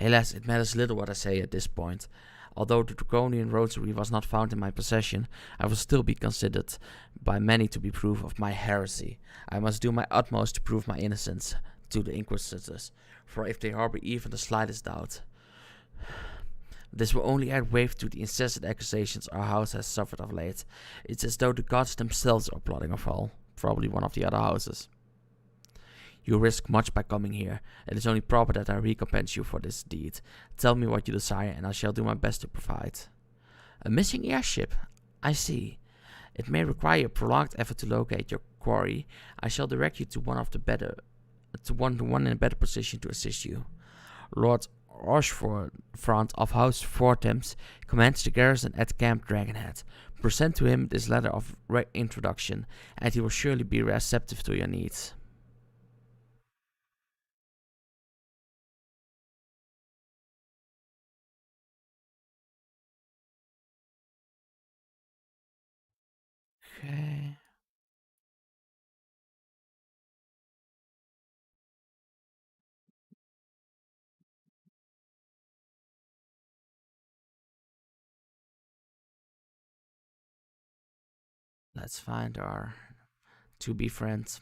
Alas, it matters little what I say at this point. Although the draconian rosary was not found in my possession, I will still be considered by many to be proof of my heresy. I must do my utmost to prove my innocence to the Inquisitors, for if they harbor even the slightest doubt, this will only add weight to the incessant accusations our house has suffered of late. It's as though the gods themselves are plotting a fall, probably one of the other houses. You risk much by coming here. It is only proper that I recompense you for this deed. Tell me what you desire, and I shall do my best to provide. A missing airship? I see. It may require a prolonged effort to locate your quarry. I shall direct you to one in a better position to assist you. Lord Front of House Fortemps commands the garrison at Camp Dragonhead. Present to him this letter of introduction, and he will surely be receptive to your needs. Okay, let's find our to be friends.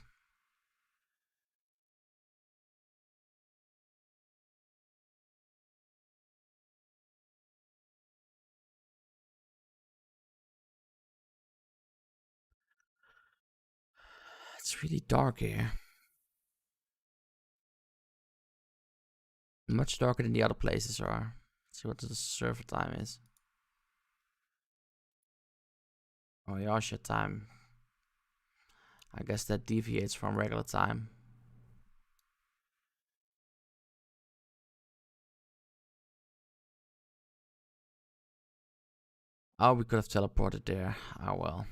It's really dark here. Much darker than the other places are. Let's see what the server time is. Oh, Yasha time. I guess that deviates from regular time. Oh, we could have teleported there. Oh well.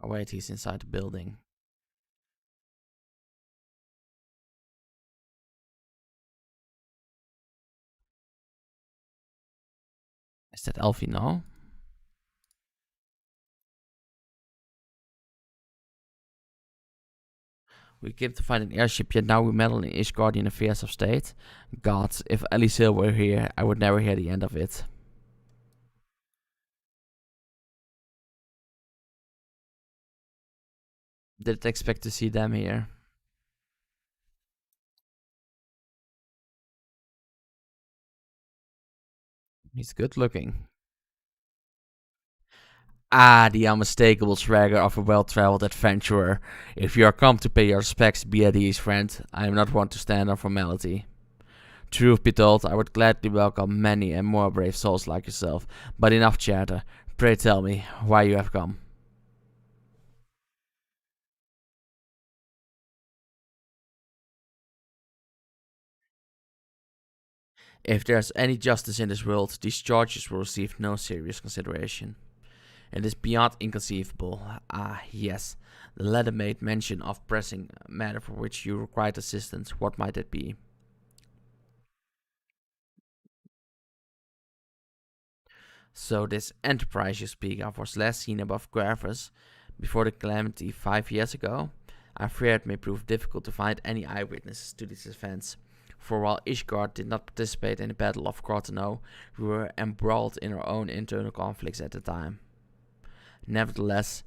Oh wait, he's inside the building. Is that Elfie? No. We came to find an airship, yet now we meddle in Ishgardian affairs of state. God, if Elisil were here, I would never hear the end of it. Didn't expect to see them here. He's good looking. Ah, the unmistakable swagger of a well-traveled adventurer. If you are come to pay your respects, be at ease, friend. I am not one to stand on formality. Truth be told, I would gladly welcome many and more brave souls like yourself. But enough chatter. Pray tell me why you have come. If there is any justice in this world, these charges will receive no serious consideration. It is beyond inconceivable. Ah, yes. The letter made mention of pressing matter for which you required assistance. What might it be? So this enterprise you speak of was last seen above Gravis before the calamity 5 years ago. I fear it may prove difficult to find any eyewitnesses to these events. For while Ishgard did not participate in the Battle of Cortano, we were embroiled in our own internal conflicts at the time. Nevertheless,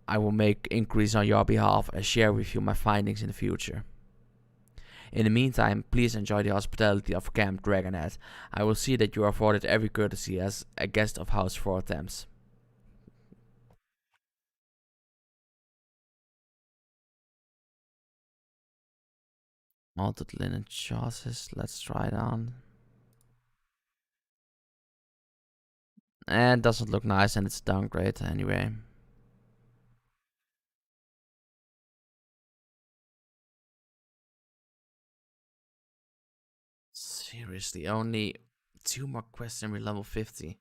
I will make inquiries on your behalf and share with you my findings in the future. In the meantime, please enjoy the hospitality of Camp Dragonhead. I will see that you are afforded every courtesy as a guest of House Fortemps. Malted linen chassis, let's try it on. And it doesn't look nice and it's downgrade anyway. Seriously, only 2 more quests and we're level 50.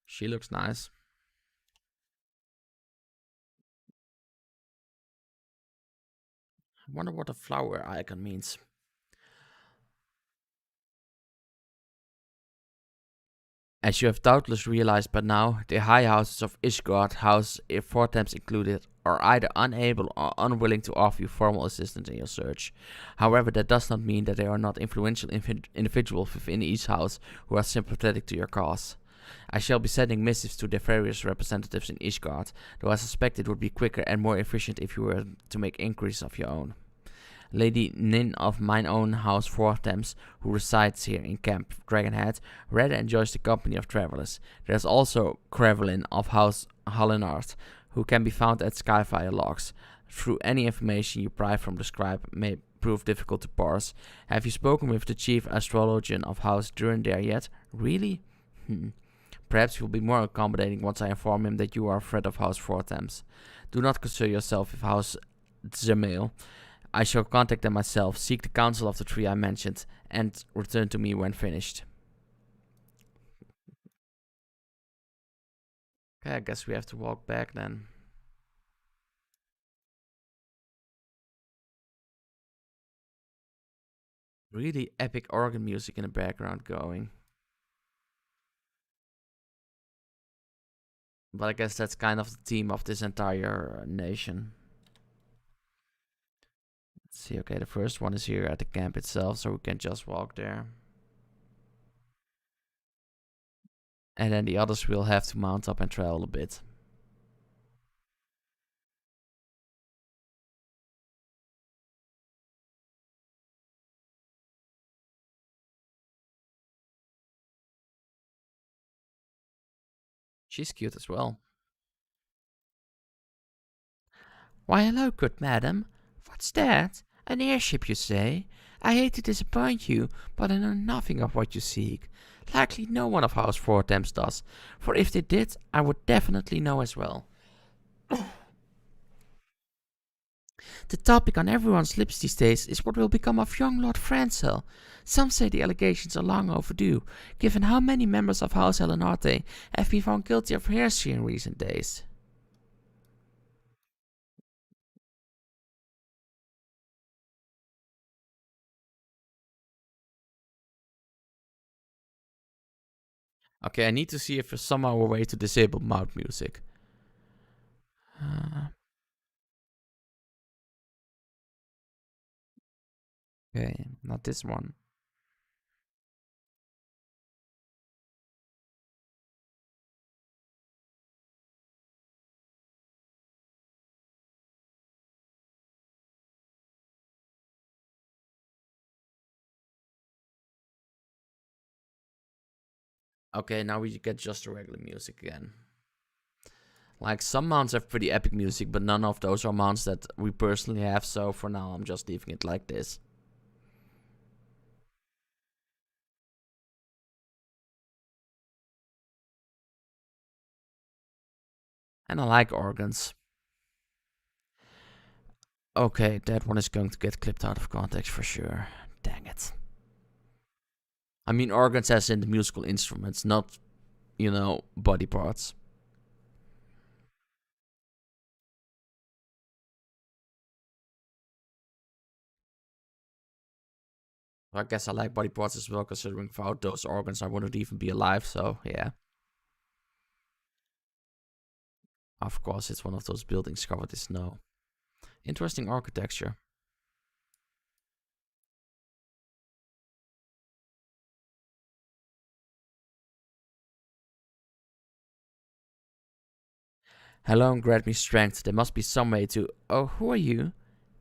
She looks nice. I wonder what the flower icon means. As you have doubtless realized by now, the high houses of Ishgard, House Fortemps included, are either unable or unwilling to offer you formal assistance in your search. However, that does not mean that there are not influential individuals within each house who are sympathetic to your cause. I shall be sending missives to their various representatives in Ishgard, though I suspect it would be quicker and more efficient if you were to make inquiries of your own. Lady Nin of mine own house Fortemps, who resides here in Camp Dragonhead, rather enjoys the company of travelers. There is also Crevelin of house Hallinard, who can be found at Skyfire logs. Through any information you pry from the scribe may prove difficult to parse. Have you spoken with the chief astrologian of House Durandare yet? Really? Hmm. Perhaps he will be more accommodating once I inform him that you are a friend of House Fortham's. Do not concern yourself with House Zemail. I shall contact them myself, seek the counsel of the three I mentioned, and return to me when finished. Okay, I guess we have to walk back then. Really epic organ music in the background going. But I guess that's kind of the theme of this entire nation. Let's see, okay, the first one is here at the camp itself, so we can just walk there. And then the others will have to mount up and travel a bit. She's cute as well. Why, hello, good madam. What's that? An airship, you say? I hate to disappoint you, but I know nothing of what you seek. Likely no one of House Fortham's does, for if they did, I would definitely know as well. The topic on everyone's lips these days is what will become of young Lord Francel. Some say the allegations are long overdue, given how many members of House Elenarte have been found guilty of heresy in recent days. Okay, I need to see if there's somehow a way to disable mouth music. Uh, okay, not this one. Okay, now we get just the regular music again. Like, some mounts have pretty epic music, but none of those are mounts that we personally have, so for now I'm just leaving it like this. And I like organs. Okay, that one is going to get clipped out of context for sure. Dang it. I mean organs as in the musical instruments, not, body parts. I guess I like body parts as well, considering without those organs I wouldn't even be alive, so yeah. Of course, it's one of those buildings covered in snow. Interesting architecture. Hello and grant me strength. There must be some way to. Oh, who are you?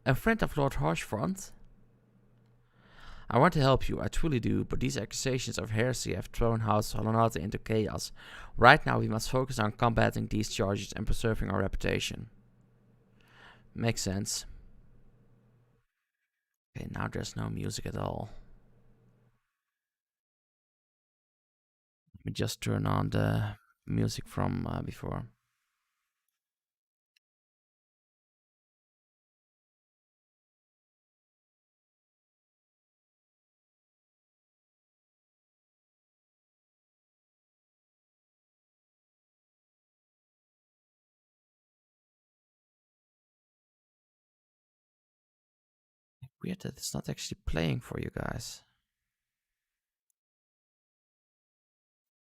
A friend of Lord Harshfront? I want to help you, I truly do, but these accusations of heresy have thrown House Holonata into chaos. Right now, we must focus on combating these charges and preserving our reputation. Makes sense. Okay, now there's no music at all. Let me just turn on the music from before. Weird that it's not actually playing for you guys.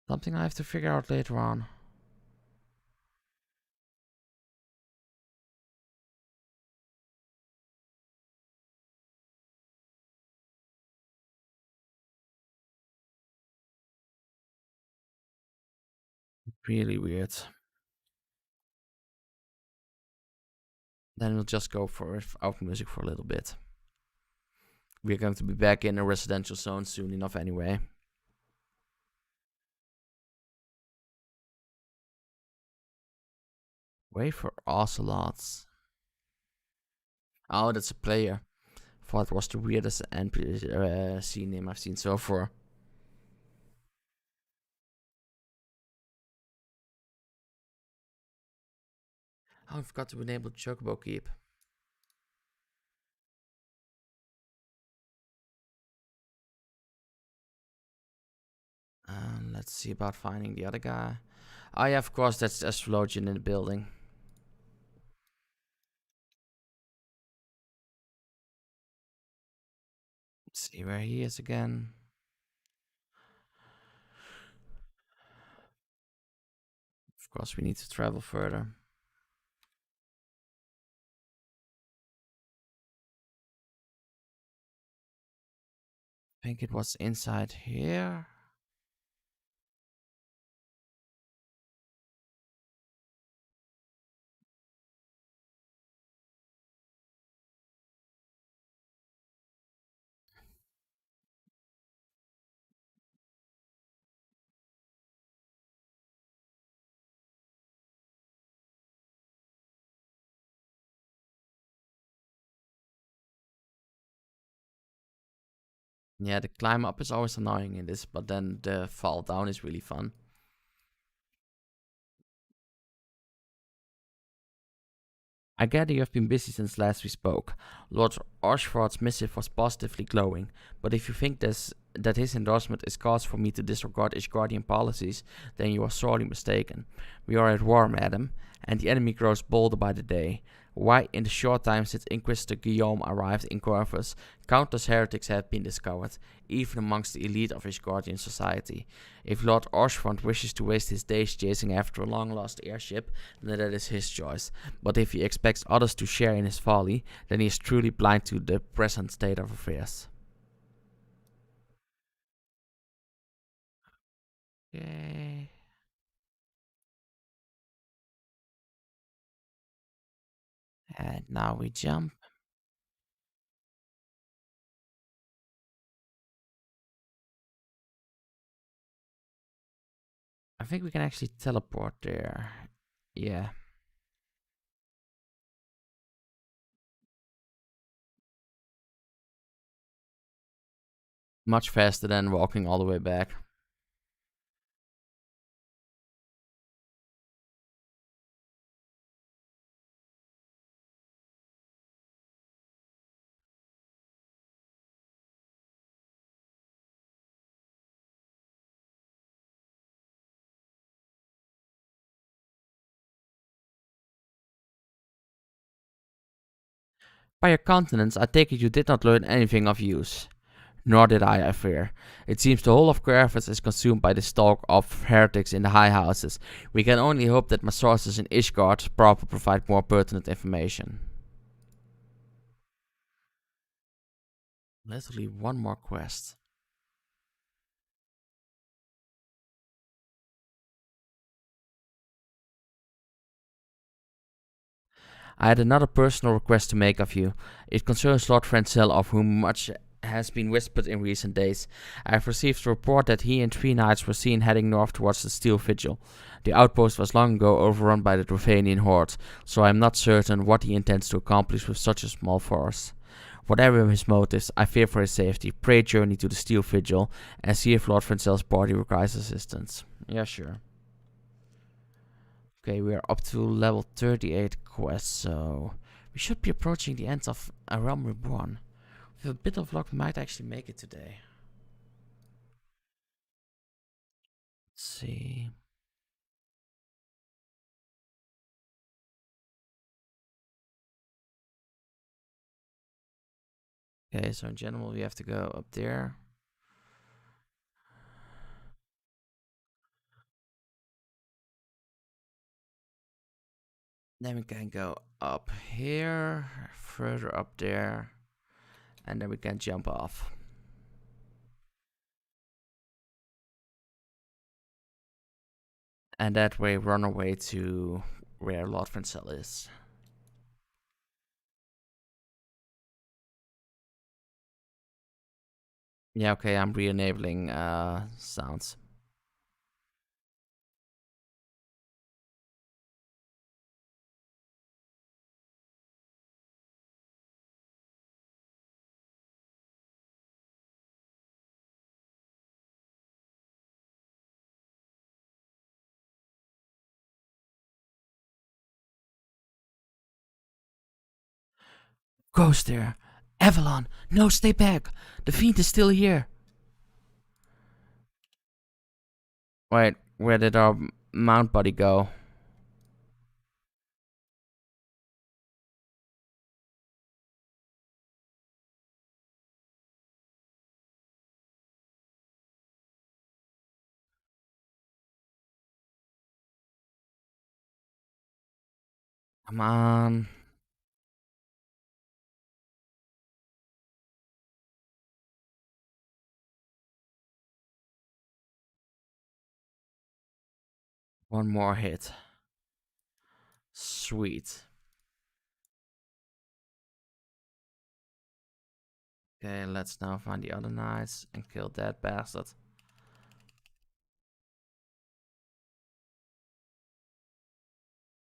Something I have to figure out later on. Really weird. Then we'll just go for out music for a little bit. We're going to be back in a residential zone soon enough anyway. Wait for ocelots. Oh, that's a player. What was the weirdest NPC name I've seen so far? Oh, I forgot to enable Chocobo Keep. Let's see about finding the other guy. Oh yeah, of course, that's the astrologian in the building. Let's see where he is again. Of course, we need to travel further. I think it was inside here. Yeah, the climb up is always annoying in this, but then the fall down is really fun. I gather you have been busy since last we spoke. Lord Oshford's missive was positively glowing, but if you think that his endorsement is cause for me to disregard Ishgardian policies, then you are sorely mistaken. We are at war, madam, and the enemy grows bolder by the day. Why, in the short time since Inquisitor Guillaume arrived in Corvus, countless heretics have been discovered, even amongst the elite of Ishgardian society. If Lord Oshford wishes to waste his days chasing after a long-lost airship, then that is his choice. But if he expects others to share in his folly, then he is truly blind to the present state of affairs. Okay. And now we jump. I think we can actually teleport there. Yeah. Much faster than walking all the way back. By your countenance, I take it you did not learn anything of use. Nor did I fear. It seems the whole of Corvus is consumed by this talk of heretics in the high houses. We can only hope that my sources in Ishgard proper provide more pertinent information. Literally one more quest. I had another personal request to make of you. It concerns Lord Francel, of whom much has been whispered in recent days. I have received a report that he and 3 knights were seen heading north towards the Steel Vigil. The outpost was long ago overrun by the Drovanian horde, so I am not certain what he intends to accomplish with such a small force. Whatever his motives, I fear for his safety. Pray journey to the Steel Vigil and see if Lord Francel's party requires assistance. Yeah, sure. Okay, we are up to level 38 quest, so we should be approaching the end of A Realm Reborn. With a bit of luck, we might actually make it today. Let's see. Okay, so in general, we have to go up there. Then we can go up here, further up there, and then we can jump off. And that way run away to where Lord Francel is. Yeah, okay, I'm re-enabling sounds. Ghost there. Avalon, no, stay back. The fiend is still here. Wait, where did our mount buddy go? Come on. One more hit. Sweet. Okay, let's now find the other knights and kill that bastard.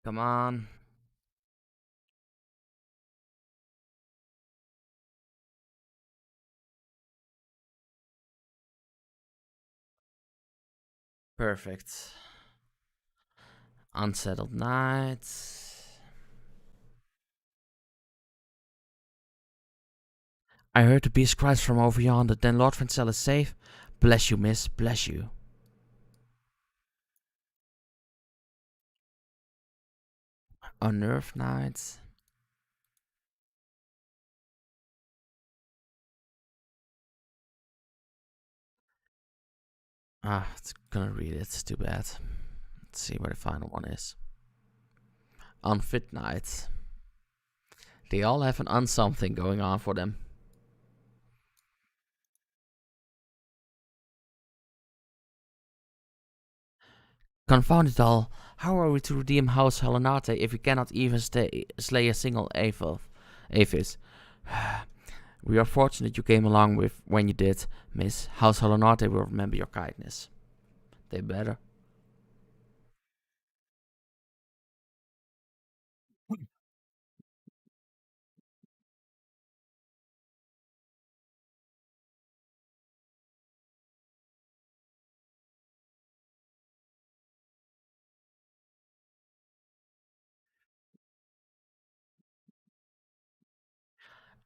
Come on. Perfect. Unsettled knight. I heard the beast cries from over yonder. Then Lord Francel is safe. Bless you, miss. Bless you. Unnerved knight. Ah, it's gonna read it. It's too bad. Let's see where the final one is. Unfit knight. They all have an unsomething going on for them. Confound it all. How are we to redeem House Helenate if we cannot even slay a single Aphis? We are fortunate you came along with when you did, miss. House Helenate will remember your kindness. They better.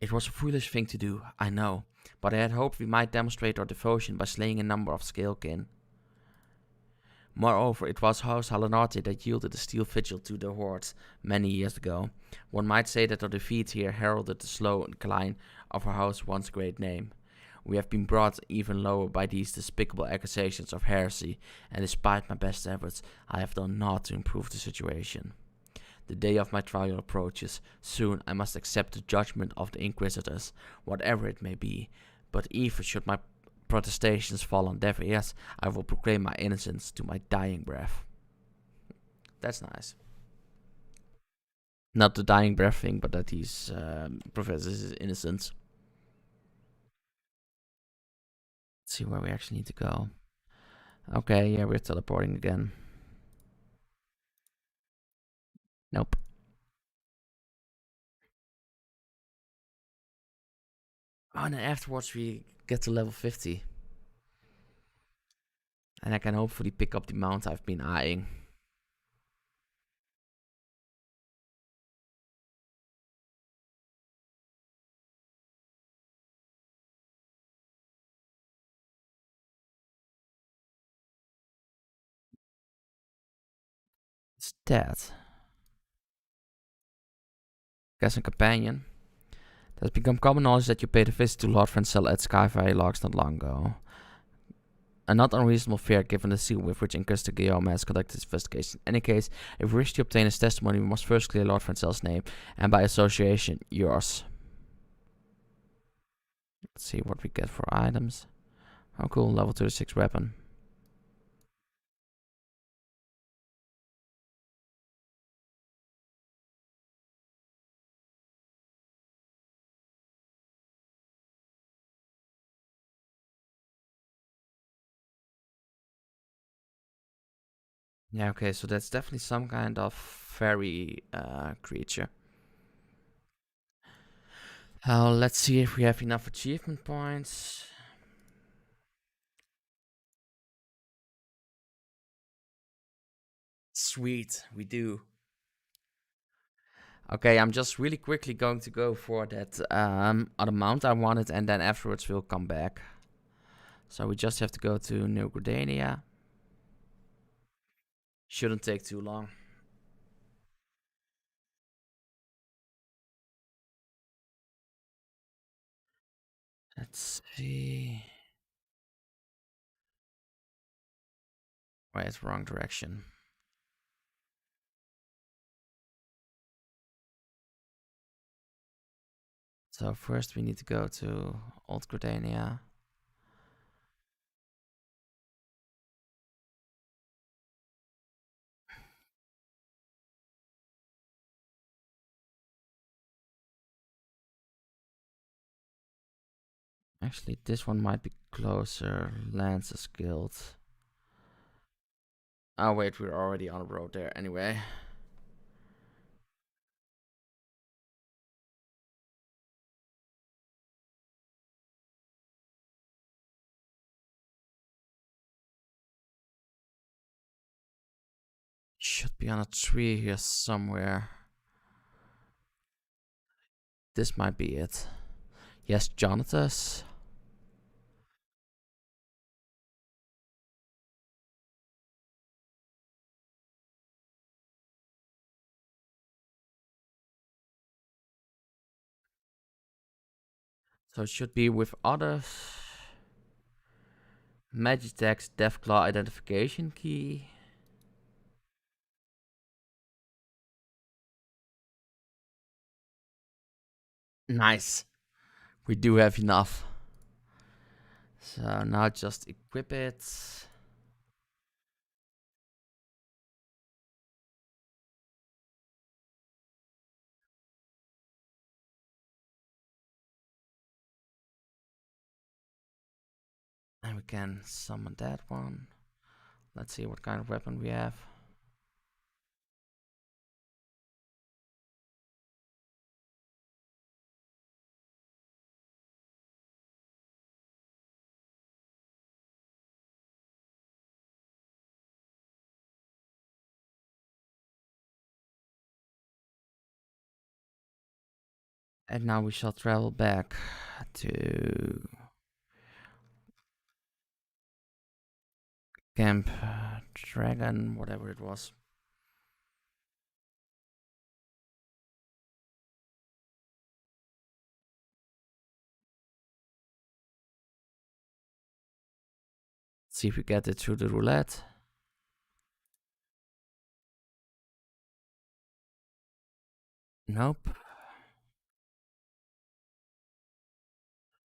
It was a foolish thing to do, I know, but I had hoped we might demonstrate our devotion by slaying a number of Scalekin. Moreover, it was House Halanarte that yielded the steel vigil to the hordes many years ago. One might say that our defeat here heralded the slow decline of our house's once great name. We have been brought even lower by these despicable accusations of heresy, and despite my best efforts, I have done naught to improve the situation. The day of my trial approaches. Soon I must accept the judgment of the Inquisitors, whatever it may be. But even should my protestations fall on deaf ears, I will proclaim my innocence to my dying breath. That's nice. Not the dying breath thing, but that he's professes his innocence. Let's see where we actually need to go. Okay, yeah, we're teleporting again. Nope. Oh, and then afterwards we get to level 50. And I can hopefully pick up the mount I've been eyeing. It's that. As a companion. It has become common knowledge that you paid a visit to Lord Francel at XIV logs not long ago. A not unreasonable fear given the zeal with which Inquisitor Guillaume has conducted his investigation. In any case, if we wish to obtain his testimony, we must first clear Lord Francel's name, and by association, yours. Let's see what we get for items. Oh cool, level 36 weapon. Yeah, okay, so that's definitely some kind of fairy creature. Let's see if we have enough achievement points. Sweet, we do. Okay, I'm just really quickly going to go for that other mount I wanted, and then afterwards we'll come back. So we just have to go to New Gardania. Shouldn't take too long. Let's see. Wait, wrong direction. So first we need to go to Old Gardania. Actually, this one might be closer. Lance's Guild. Oh wait, we're already on the road there anyway. Should be on a tree here somewhere. This might be it. Yes, Jonathan's. So it should be with others. Magitex Deathclaw identification key. Nice. We do have enough. So now just equip it. And we can summon that one. Let's see what kind of weapon we have. And now we shall travel back to Camp Dragon, whatever it was. See if we get it through the roulette. Nope.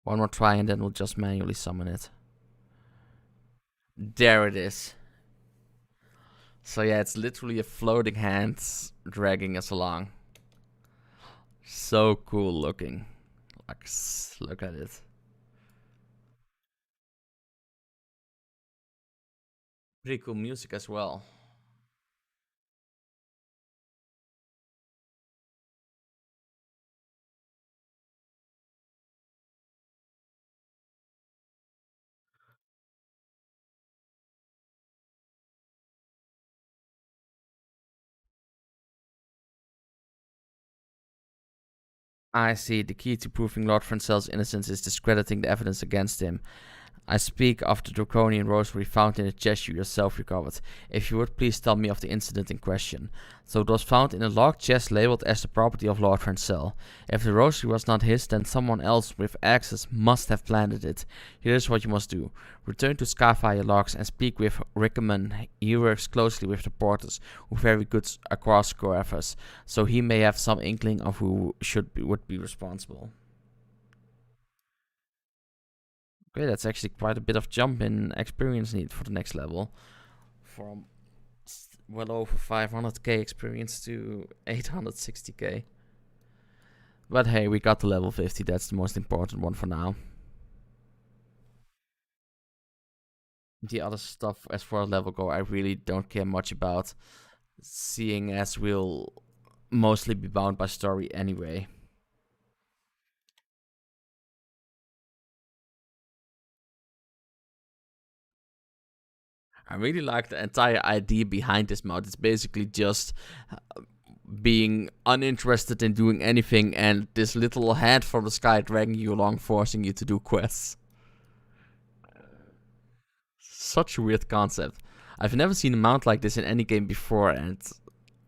One more try and then we'll just manually summon it. There it is. So yeah, it's literally a floating hand dragging us along. So cool looking. Like, look at it. Pretty cool music as well. I see. The key to proving Lord Francel's innocence is discrediting the evidence against him. I speak of the draconian rosary found in the chest you yourself recovered. If you would please tell me of the incident in question. So it was found in a locked chest labeled as the property of Lord Francel. If the rosary was not his, then someone else with access must have planted it. Here's what you must do. Return to Scarfire Locks and speak with Rickman. He works closely with the porters, who very good across Coevas, so he may have some inkling of who would be responsible. Okay, that's actually quite a bit of jump in experience need for the next level. From well over 500k experience to 860k. But hey, we got to level 50. That's the most important one for now. The other stuff, as far as level go, I really don't care much about, seeing as we'll mostly be bound by story anyway. I really like the entire idea behind this mod. It's basically just being uninterested in doing anything, and this little hand from the sky dragging you along, forcing you to do quests. Such a weird concept. I've never seen a mount like this in any game before, and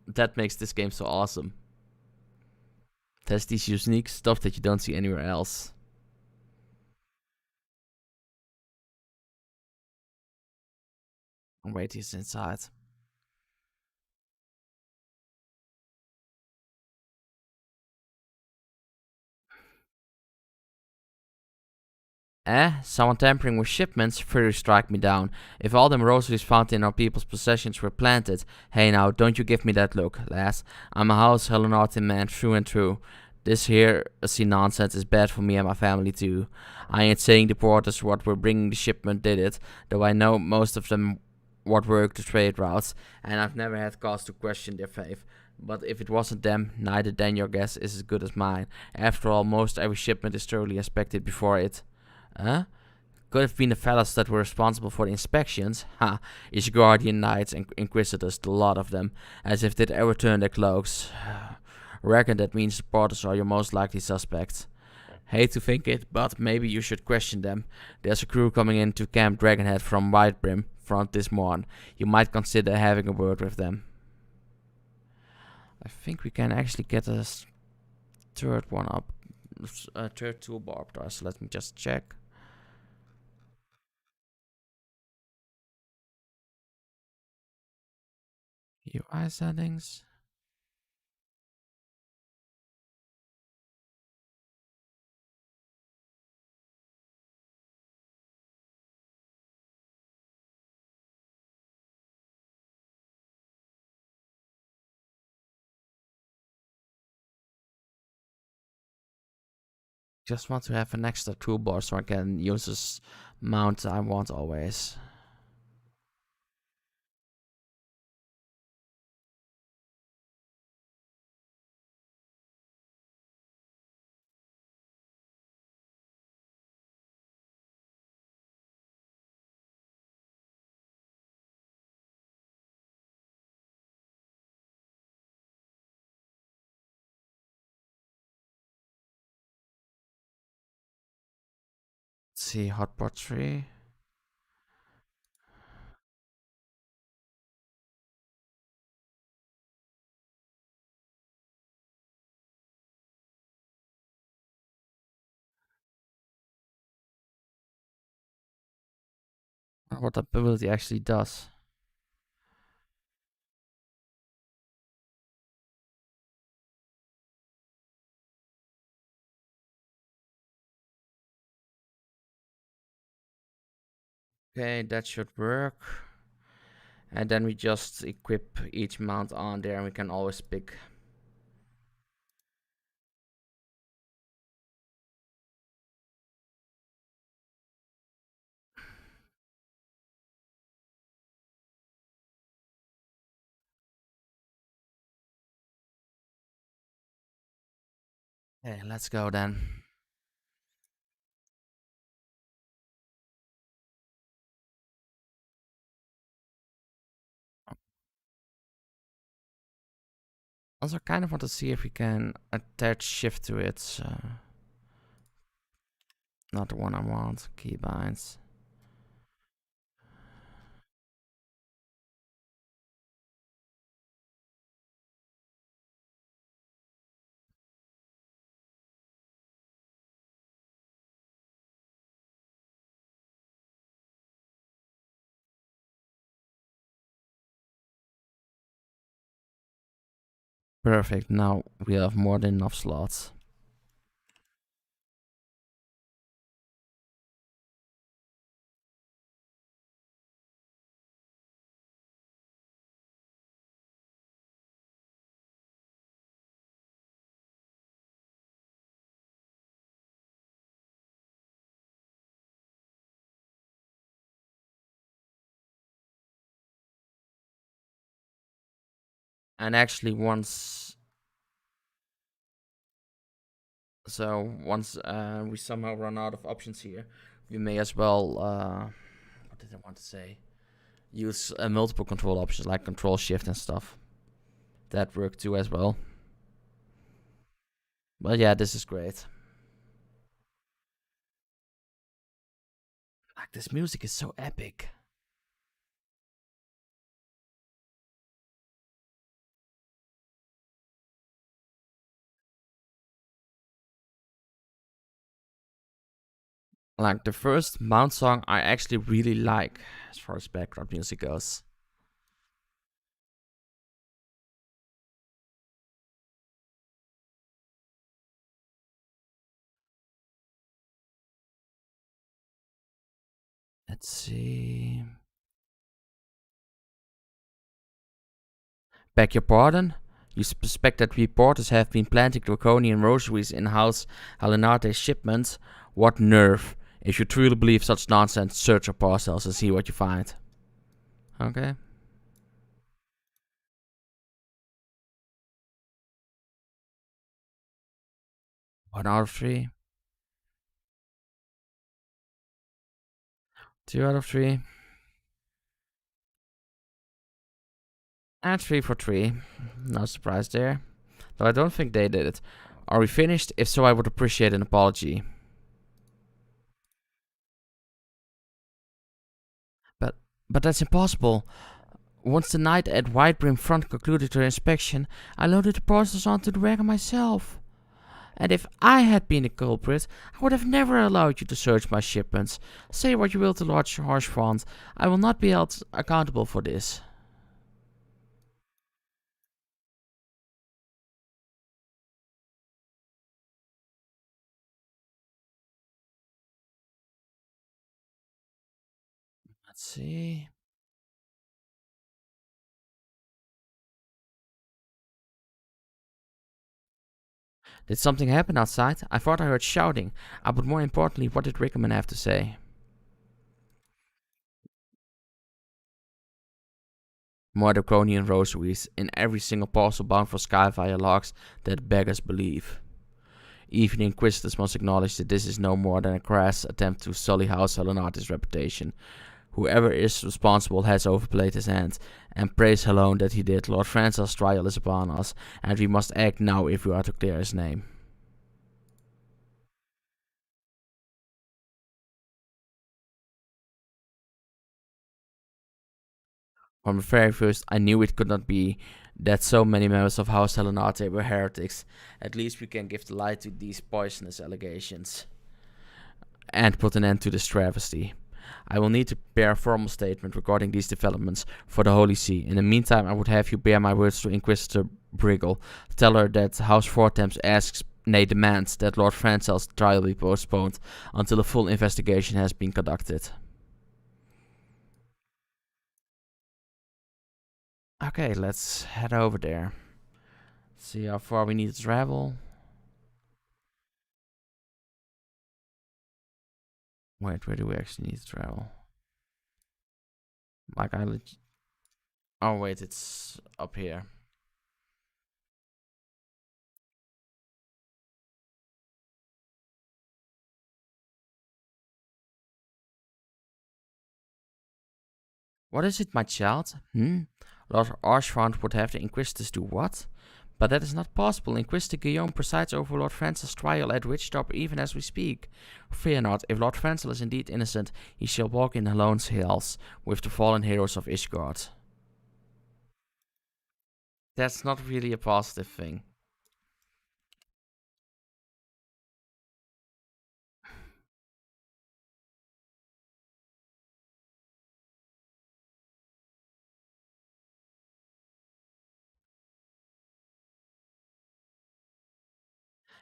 that makes this game so awesome. There's these unique stuff that you don't see anywhere else. Oh, wait, he's inside. Someone tampering with shipments further strike me down. If all them rosaries found in our people's possessions were planted, hey now, don't you give me that look, lass. I'm a house Hellenartin man through and through. This here see nonsense is bad for me and my family too. I ain't saying the porters what were bringing the shipment did it, though I know most of them what work the trade routes, and I've never had cause to question their faith. But if it wasn't them, neither then your guess is as good as mine. After all, most every shipment is thoroughly inspected before it. Huh? Could have been the fellas that were responsible for the inspections. Ha! His guardian knights and inquisitors, the lot of them, as if they'd ever turn their cloaks. Reckon that means the porters are your most likely suspects. Hate to think it, but maybe you should question them. There's a crew coming into Camp Dragonhead from Whitebrim front this morn. You might consider having a word with them. I think we can actually get a third one up. A third toolbar up there, so let me just check. UI settings. Just want to have an extra toolbar so I can use this mount I want always. Let's see, hotbar 3. What that ability actually does. Okay, that should work. And then we just equip each mount on there and we can always pick. Okay, let's go then. Also, kind of want to see if we can attach shift to it. So not the one I want. Keybinds. Perfect. Now we have more than enough slots. And actually, once we somehow run out of options here, we may as well. What did I want to say? Use multiple control options like Control Shift and stuff. That worked too as well. But yeah, this is great. Like, this music is so epic. Like, the first Mount song I actually really like as far as background music goes. Let's see. Beg your pardon? You suspect that reporters have been planting draconian rosaries in House Helenate's shipments? What nerve! If you truly believe such nonsense, search your parcels and see what you find. Okay. 1 out of 3. 2 out of 3. And 3 for 3. No surprise there. Though I don't think they did it. Are we finished? If so, I would appreciate an apology. But but that's impossible. Once the knight at White Brim Front concluded her inspection, I loaded the parcels onto the wagon myself. And if I had been the culprit, I would have never allowed you to search my shipments. Say what you will to Lord Harshfront, I will not be held accountable for this. Let's see. Did something happen outside? I thought I heard shouting. But more importantly, what did Rickman have to say? More draconian rosaries in every single parcel bound for Sky via locks that beggars believe. Even the Inquisitors must acknowledge that this is no more than a crass attempt to sully House Helenate's reputation. Whoever is responsible has overplayed his hand, and praise alone that he did. Lord Francis' trial is upon us, and we must act now if we are to clear his name. From the very first, I knew it could not be that so many members of House Helenate were heretics. At least we can give the light to these poisonous allegations and put an end to this travesty. I will need to prepare a formal statement regarding these developments for the Holy See. In the meantime, I would have you bear my words to Inquisitor Briggle. Tell her that House Fortemps asks, nay demands, that Lord Francel's trial be postponed until a full investigation has been conducted. Okay, let's head over there. See how far we need to travel. Wait, where do we actually need to travel? Like oh wait, it's up here. What is it, my child? Lord Archfront would have the Inquisitors do what? But that is not possible. Inquisitor Guillaume presides over Lord Francis' trial at Witchdorp even as we speak. Fear not, if Lord Francis is indeed innocent, he shall walk in Alone's hills with the fallen heroes of Ishgard. That's not really a positive thing.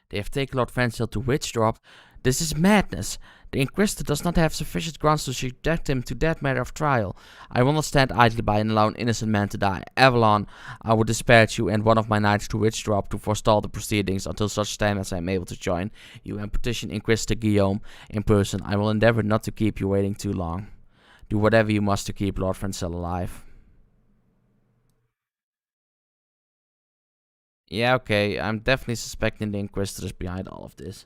They have taken Lord Francis to Witchdrop. This is madness. The Inquisitor does not have sufficient grounds to subject him to that matter of trial. I will not stand idly by and allow an innocent man to die. Avalon, I will dispatch you and one of my knights to Witchdrop to forestall the proceedings until such time as I am able to join you and petition Inquisitor Guillaume in person. I will endeavor not to keep you waiting too long. Do whatever you must to keep Lord Francis alive. Yeah, okay, I'm definitely suspecting the Inquisitors behind all of this.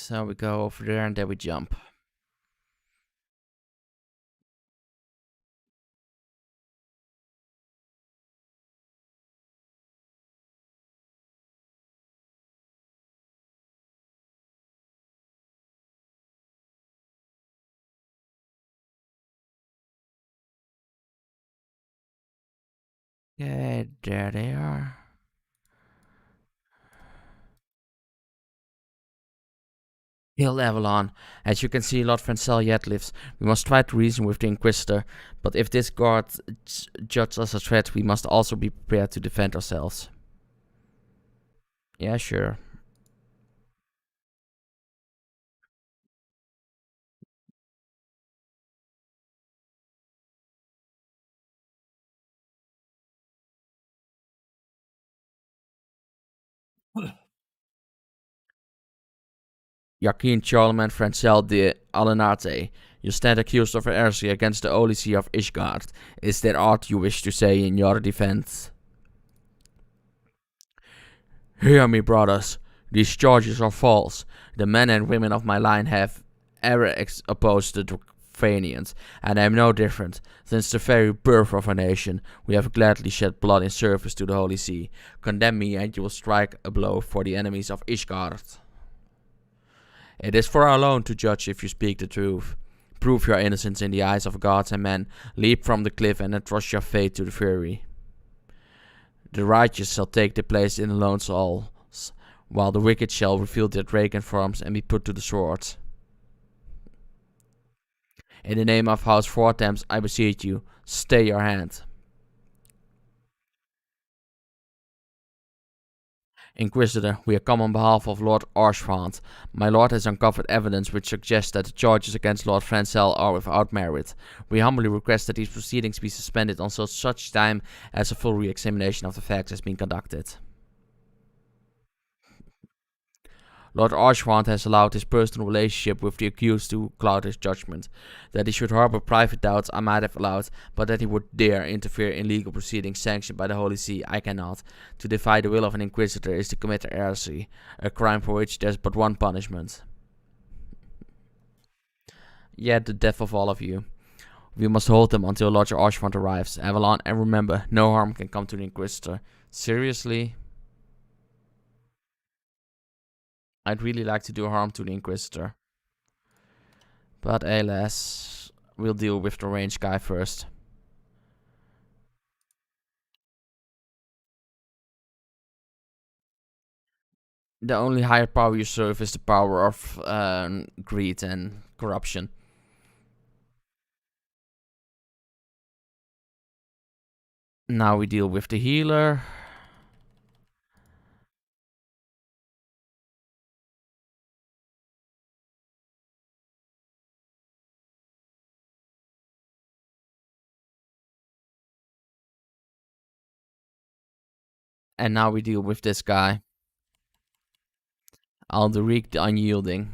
So we go over there and then we jump. Okay, there they are. Hail Avalon. As you can see, Lord Francel yet lives. We must try to reason with the Inquisitor, but if this guard judges us a threat, we must also be prepared to defend ourselves. Yeah, sure. Joaquin Charlemagne Francel de Alenate, you stand accused of heresy against the Holy See of Ishgard. Is there aught you wish to say in your defense? Hear me, brothers. These charges are false. The men and women of my line have ever opposed the Dracanians, and I am no different. Since the very birth of our nation, we have gladly shed blood in service to the Holy See. Condemn me, and you will strike a blow for the enemies of Ishgard. It is for our alone to judge if you speak the truth. Prove your innocence in the eyes of gods and men. Leap from the cliff and entrust your fate to the fury. The righteous shall take their place in the lone souls, while the wicked shall reveal their dragon forms and be put to the sword. In the name of House Fortams, I beseech you, stay your hand. Inquisitor, we have come on behalf of Lord Archfront. My lord has uncovered evidence which suggests that the charges against Lord Francel are without merit. We humbly request that these proceedings be suspended until such time as a full re-examination of the facts has been conducted. Lord Archfront has allowed his personal relationship with the accused to cloud his judgment. That he should harbor private doubts I might have allowed, but that he would dare interfere in legal proceedings sanctioned by the Holy See I cannot. To defy the will of an inquisitor is to commit heresy, a crime for which there is but one punishment. Yet the death of all of you. We must hold them until Lord Archfront arrives, Avalon, and remember, no harm can come to the Inquisitor. Seriously? I'd really like to do harm to the Inquisitor. But alas, we'll deal with the range guy first. The only higher power you serve is the power of greed and corruption. Now we deal with the healer. And now we deal with this guy. Alderic the Unyielding.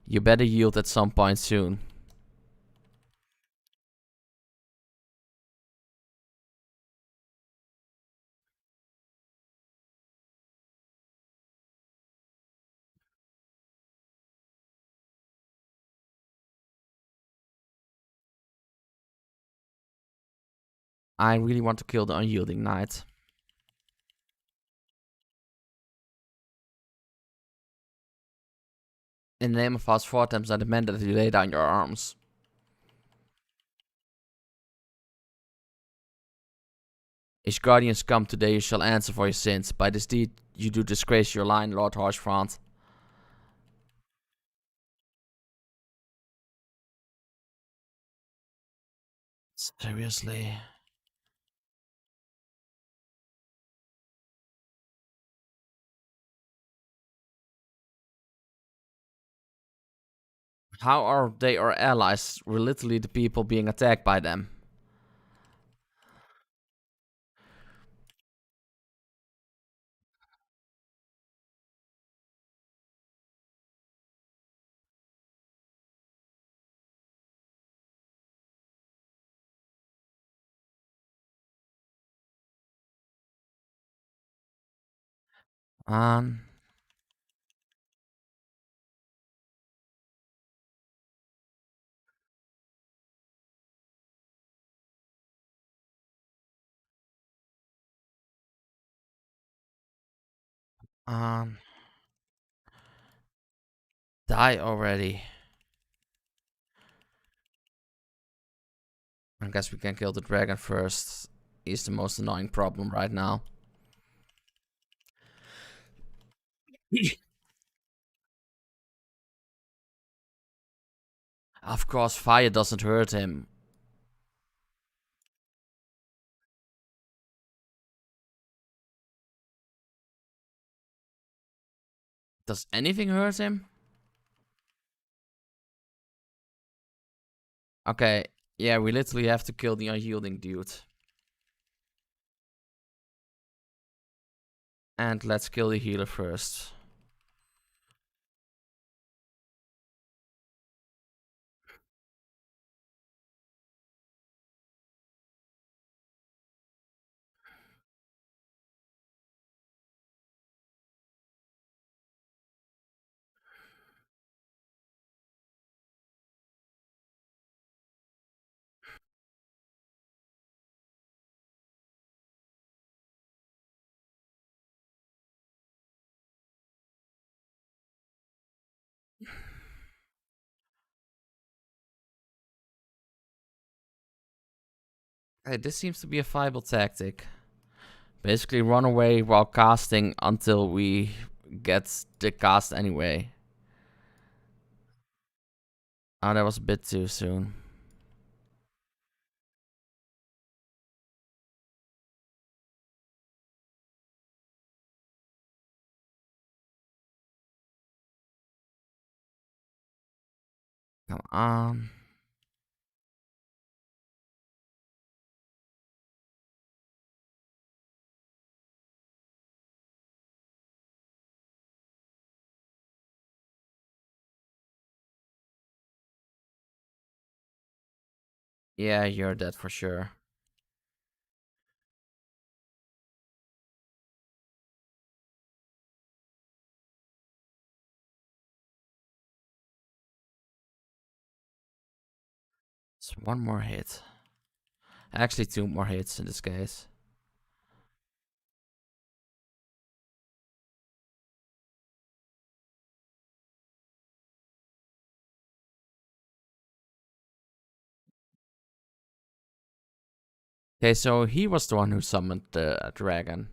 You better yield at some point soon. I really want to kill the Unyielding Knight. In the name of House Fortams, I demand that you lay down your arms. If guardians come today, you shall answer for your sins. By this deed, you do disgrace your line, Lord Harshfront. Seriously? How are they our allies? We're literally the people being attacked by them. Um, Um, Die already. I guess we can kill the dragon first. He's the most annoying problem right now. Of course, fire doesn't hurt him. Does anything hurt him? Okay, yeah, we literally have to kill the unyielding dude. And let's kill the healer first. Hey, this seems to be a viable tactic. Basically, run away while casting until we get the cast anyway. Oh, that was a bit too soon. Come on. Yeah, you're dead for sure. It's one more hit. Actually, two more hits in this case. Okay, so he was the one who summoned the dragon.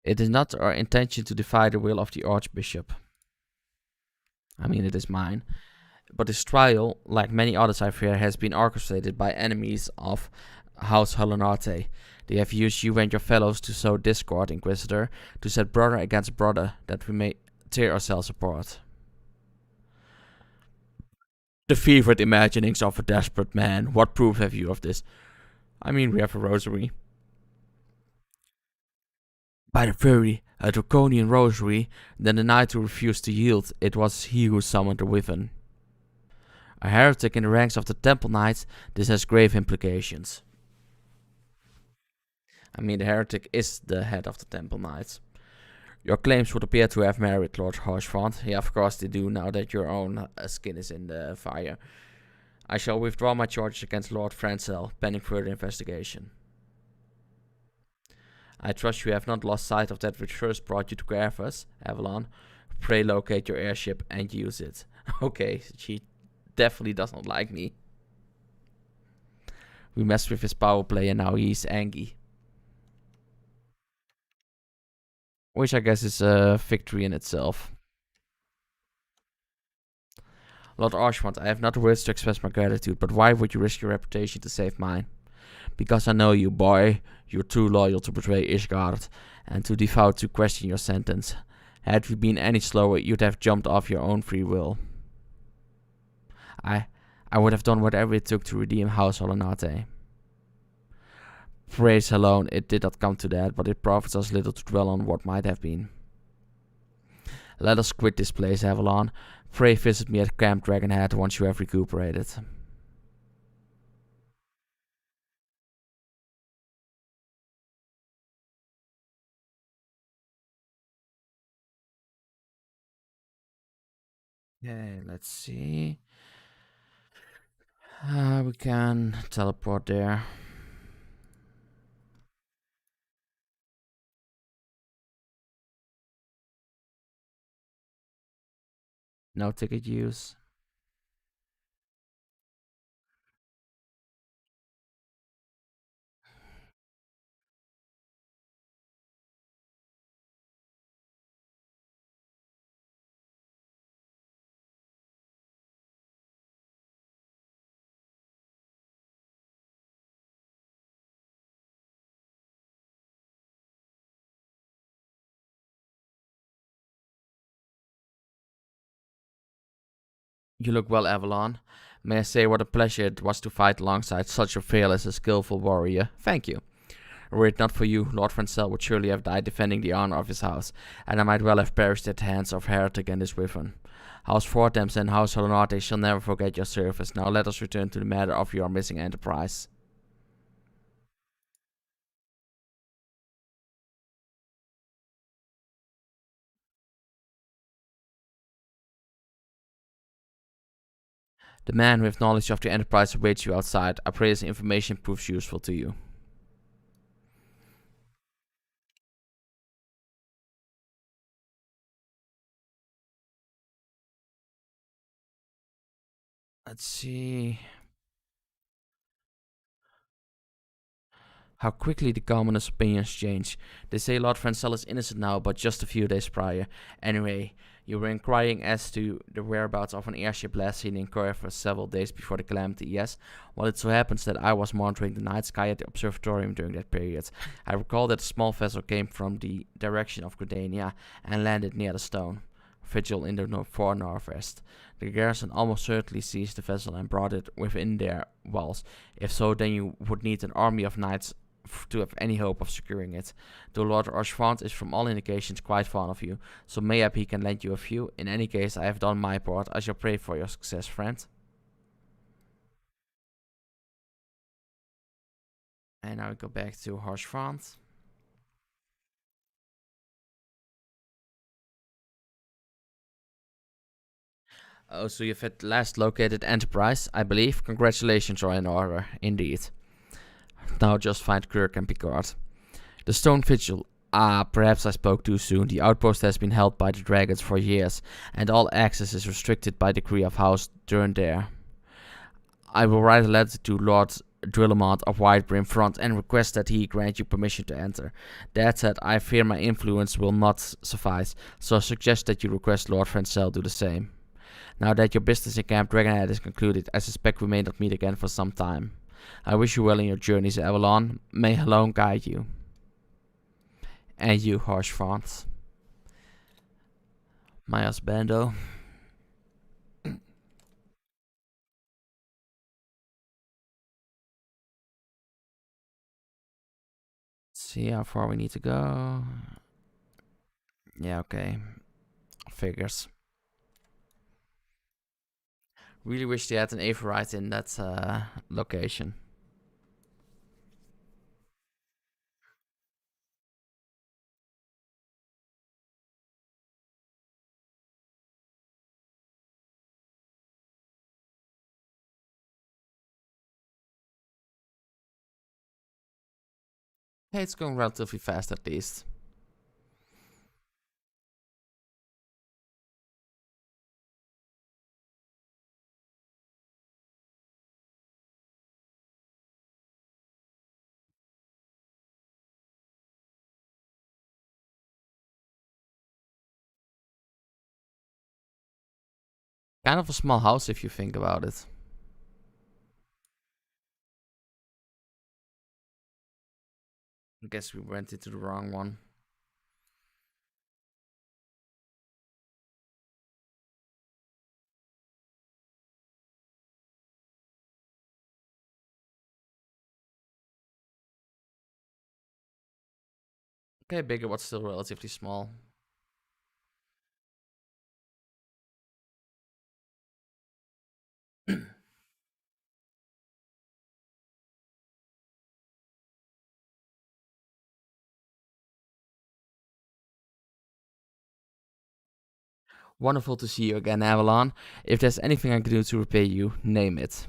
It is not our intention to defy the will of the Archbishop. I mean, it is mine. But this trial, like many others I fear, has been orchestrated by enemies of House Halonate. They have used you and your fellows to sow discord, Inquisitor, to set brother against brother, that we may tear ourselves apart. The fevered imaginings of a desperate man. What proof have you of this? I mean, we have a rosary. By the fury, a draconian rosary. Then the knight who refused to yield, it was he who summoned the wyvern. A heretic in the ranks of the Temple Knights, this has grave implications. I mean, the heretic is the head of the Temple Knights. Your claims would appear to have merit, Lord Harshfront. Yeah, of course they do, now that your own skin is in the fire. I shall withdraw my charges against Lord Francel, pending further investigation. I trust you have not lost sight of that which first brought you to Garthus, Avalon. Pray locate your airship and use it. Okay, she definitely does not like me. We messed with his power play and now he's angry. Which I guess is a victory in itself. Lord Archmont, I have not words to express my gratitude, but why would you risk your reputation to save mine? Because I know you, boy. You're too loyal to betray Ishgard, and too devout to question your sentence. Had we been any slower, you'd have jumped off your own free will. I I would have done whatever it took to redeem House Holonate. Praise alone, it did not come to that, but it profits us little to dwell on what might have been. Let us quit this place, Avalon. Pray visit me at Camp Dragonhead once you have recuperated. Okay, let's see. We can teleport there. No ticket use. You look well, Avalon. May I say what a pleasure it was to fight alongside such a fearless and skillful warrior. Thank you. Were it not for you, Lord Francel would surely have died defending the honor of his house, and I might well have perished at the hands of heretic and his wyvern. House Fortemps and House Holonate shall never forget your service. Now let us return to the matter of your missing enterprise. The man with knowledge of the enterprise awaits you outside. I pray this information proves useful to you. Let's see. How quickly the commoners' opinions change. They say Lord Francel is innocent now, but just a few days prior. Anyway, you were inquiring as to the whereabouts of an airship last seen in Korea for several days before the calamity, yes? Well, it so happens that I was monitoring the night sky at the observatorium during that period. I recall that a small vessel came from the direction of Gridania and landed near the stone, vigil in the far northwest. The garrison almost certainly seized the vessel and brought it within their walls. If so, then you would need an army of knights to have any hope of securing it. The Lord Orchevant is from all indications quite fond of you, so mayhap he can lend you a few. In any case, I have done my part. I shall pray for your success, friend. And now we go back to Orchevant. Oh, so you've at last located Enterprise, I believe. Congratulations are in order, indeed. Now just find Kirk and Picard. The Stone Vigil. Ah, perhaps I spoke too soon. The outpost has been held by the dragons for years, and all access is restricted by decree of House Durandare. I will write a letter to Lord Drillamont of Whitebrim Front and request that he grant you permission to enter. That said, I fear my influence will not suffice, so I suggest that you request Lord Francel do the same. Now that your business in Camp Dragonhead is concluded, I suspect we may not meet again for some time. I wish you well in your journeys, Avalon. May alone guide you. And you, Harsh Font. My husbando. See how far we need to go. Yeah, okay. Figures. Really wish they had an Averite in that location. Hey, it's going relatively fast at least. Kind of a small house if you think about it. I guess we went into the wrong one. Okay, bigger but still relatively small. Wonderful to see you again, Avalon. If there's anything I can do to repay you, name it.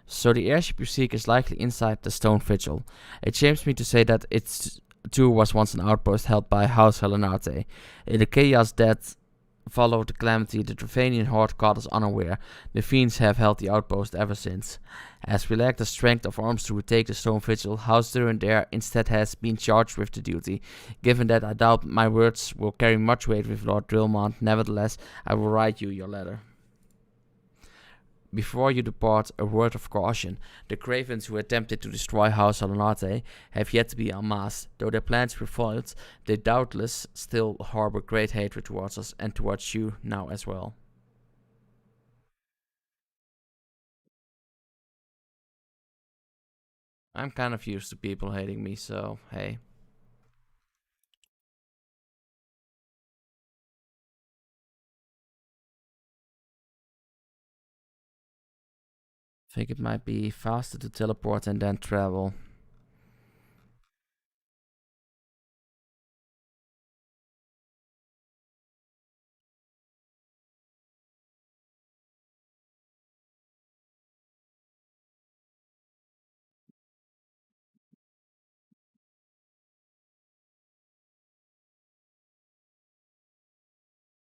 So the airship you seek is likely inside the stone vigil. It shames me to say that it too was once an outpost held by House Helenate. In the chaos that followed the calamity, the Dravanian horde caught us unaware. The fiends have held the outpost ever since. As we lack the strength of arms to retake the stone vigil, House Durandare instead has been charged with the duty. Given that I doubt my words will carry much weight with Lord Drillmont, nevertheless, I will write you your letter. Before you depart, a word of caution. The cravens who attempted to destroy House Alanate have yet to be unmasked. Though their plans were foiled, they doubtless still harbor great hatred towards us and towards you now as well. I'm kind of used to people hating me, so hey. Think it might be faster to teleport and then travel.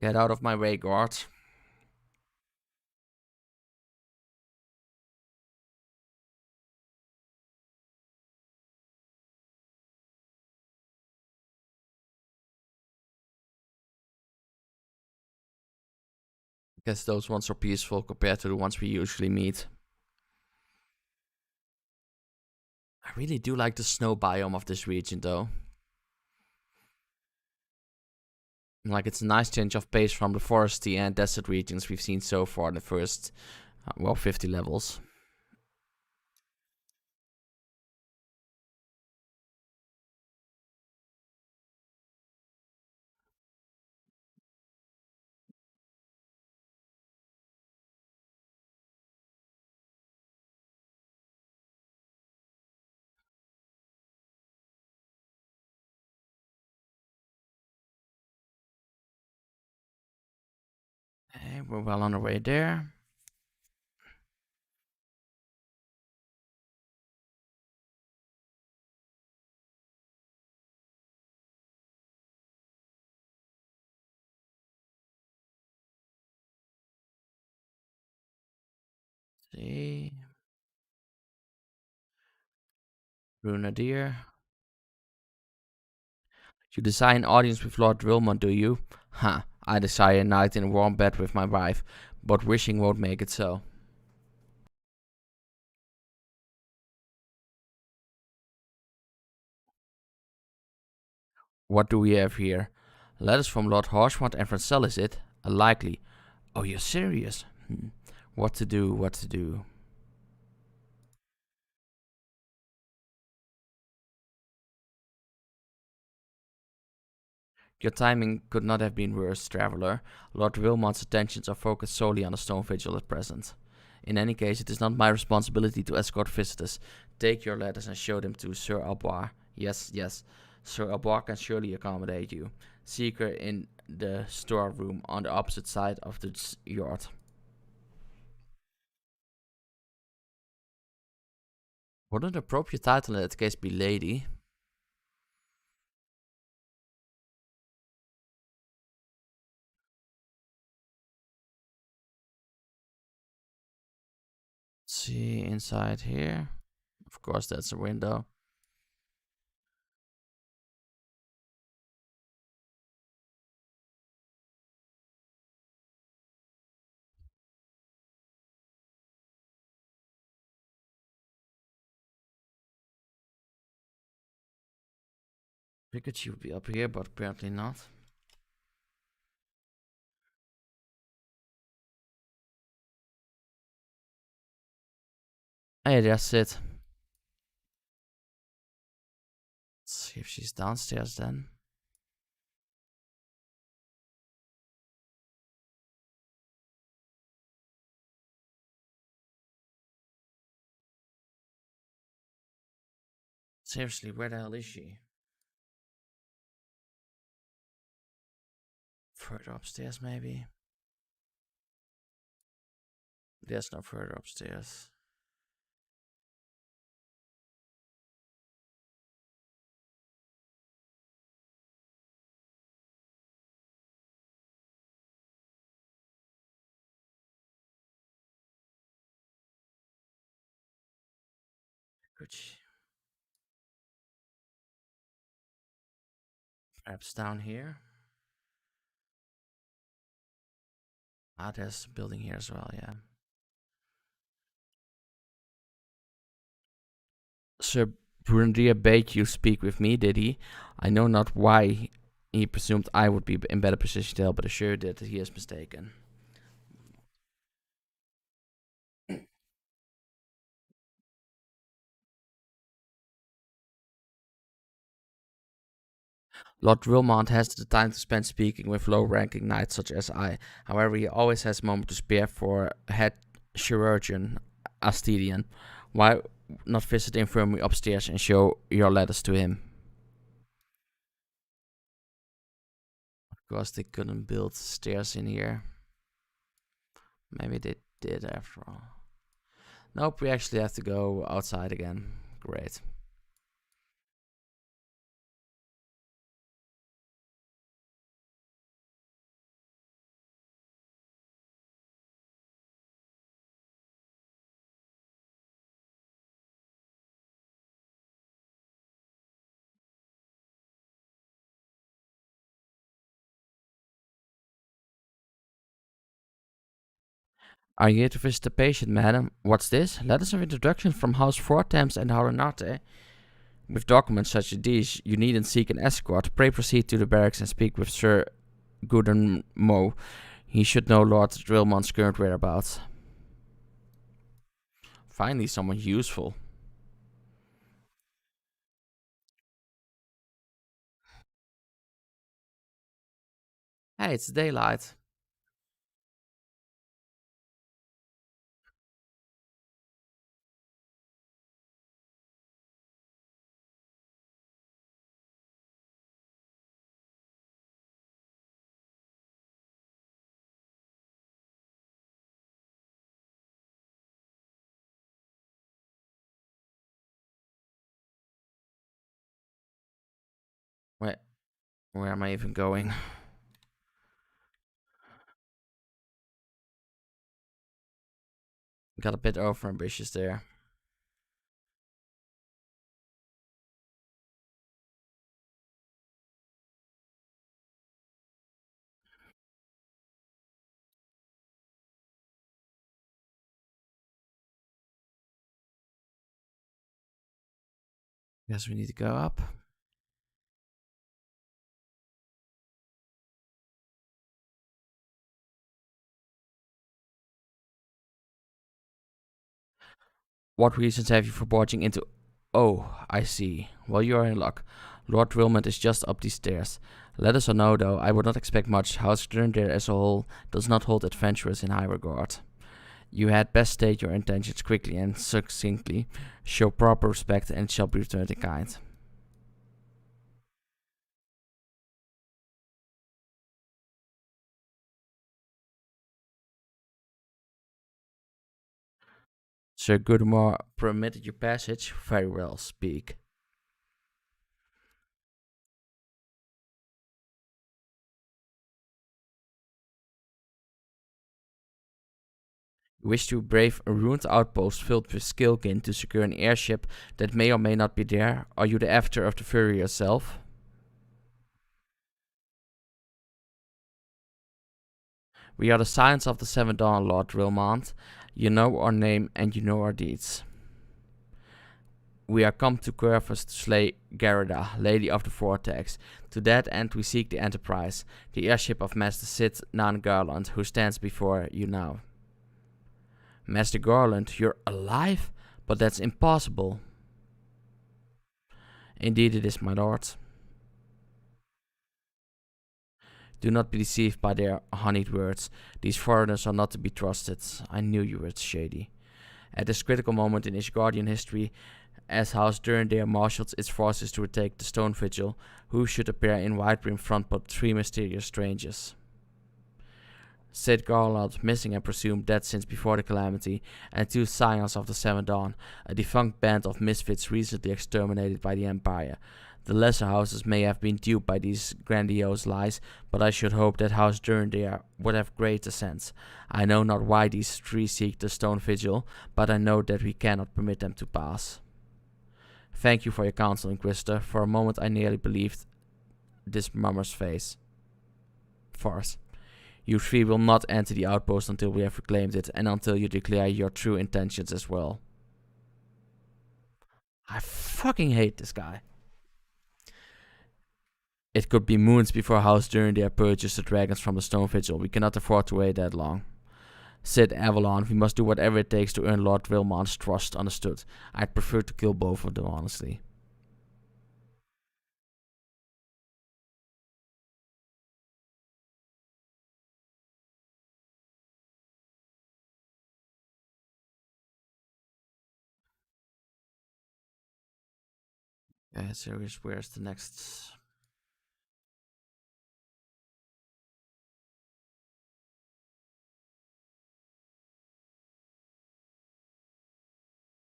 Get out of my way, guard. Guess those ones are peaceful compared to the ones we usually meet. I really do like the snow biome of this region though. Like, it's a nice change of pace from the foresty and desert regions we've seen so far in the first, 50 levels. Okay, we're well on our way there. See, Brunadier. You desire an audience with Lord Wilmot, do you? Ha, I desire a night in a warm bed with my wife, but wishing won't make it so. What do we have here? Letters from Lord Horsemont and Francel, is it? Likely. Oh, you're serious? What to do, what to do? Your timing could not have been worse, traveler. Lord Wilmot's attentions are focused solely on the stone vigil at present. In any case, it is not my responsibility to escort visitors. Take your letters and show them to Sir Albois. Yes, yes. Sir Albois can surely accommodate you. Seek her in the storeroom on the opposite side of the yard. Wouldn't an appropriate title in that case be lady? Let's see inside here. Of course, that's a window. Figured she would be up here, but apparently not. Hey, that's it. Let's see if she's downstairs then. Seriously, where the hell is she? Further upstairs, maybe? There's no further upstairs. Good. Perhaps down here. Ah, there's a building here as well, yeah. Sir Brundia bade you speak with me, did he? I know not why he presumed I would be in better position to help, but assure that he is mistaken. Lord Wilmont has the time to spend speaking with low-ranking knights such as I. However, he always has a moment to spare for head chirurgeon Astidian. Why not visit the infirmary upstairs and show your letters to him? Because they couldn't build stairs in here. Maybe they did after all. Nope, we actually have to go outside again. Great. Are you here to visit the patient, madam? What's this? Letters of introduction from House Fortams and Harinate. With documents such as these, you needn't seek an escort. Pray proceed to the barracks and speak with Sir Gordon Moe. He should know Lord Drillmont's current whereabouts. Finally, someone useful. Hey, it's daylight. Wait, where am I even going? Got a bit over ambitious there. Guess we need to go up. What reasons have you for barging into... Oh, I see. Well, you are in luck. Lord Wilmot is just up these stairs. Let us know, though, I would not expect much. House Sterndale as a whole does not hold adventurers in high regard. You had best state your intentions quickly and succinctly. Show proper respect and it shall be returned in kind. Sir Goodmore permitted your passage. Very well, speak. You wish to brave a ruined outpost filled with skillkin to secure an airship that may or may not be there? Are you the avatar of the Fury yourself? We are the Scions of the Seven Dawn, Lord Wilmont. You know our name and you know our deeds. We are come to Corvus to slay Garida, Lady of the Vortex. To that end we seek the Enterprise, the airship of Master Sid Nan Garland, who stands before you now. Master Garland, you're alive? But that's impossible. Indeed it is, my lord. Do not be deceived by their honeyed words. These foreigners are not to be trusted. I knew you were shady. At this critical moment in Ishgardian history, as House Durndale marshals its forces to retake the Stone Vigil, who should appear in Whitebrim front but three mysterious strangers? Sid Garland, missing and presumed dead since before the calamity, and 2 Scions of the Seventh Dawn, a defunct band of misfits recently exterminated by the Empire. The lesser houses may have been duped by these grandiose lies, but I should hope that House Durandere would have greater sense. I know not why these 3 seek the stone vigil, but I know that we cannot permit them to pass. Thank you for your counsel, Inquisitor. For a moment I nearly believed this mummer's farce. You 3 will not enter the outpost until we have reclaimed it, and until you declare your true intentions as well. I fucking hate this guy. It could be moons before House Durandere purges the dragons from the Stone Vigil. We cannot afford to wait that long. Sid, Avalon, we must do whatever it takes to earn Lord Wilmot's trust, understood. I'd prefer to kill both of them, honestly. Okay, serious, where's the next?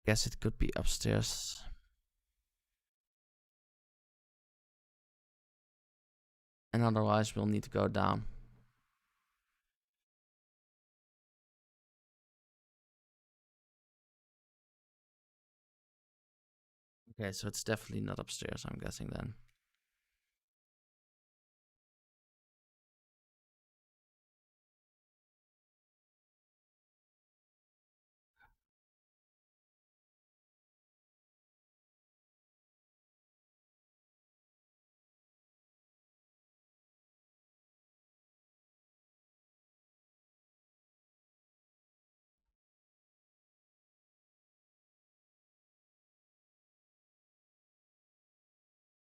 Guess it could be upstairs. And otherwise we'll need to go down. Okay, so it's definitely not upstairs, I'm guessing then.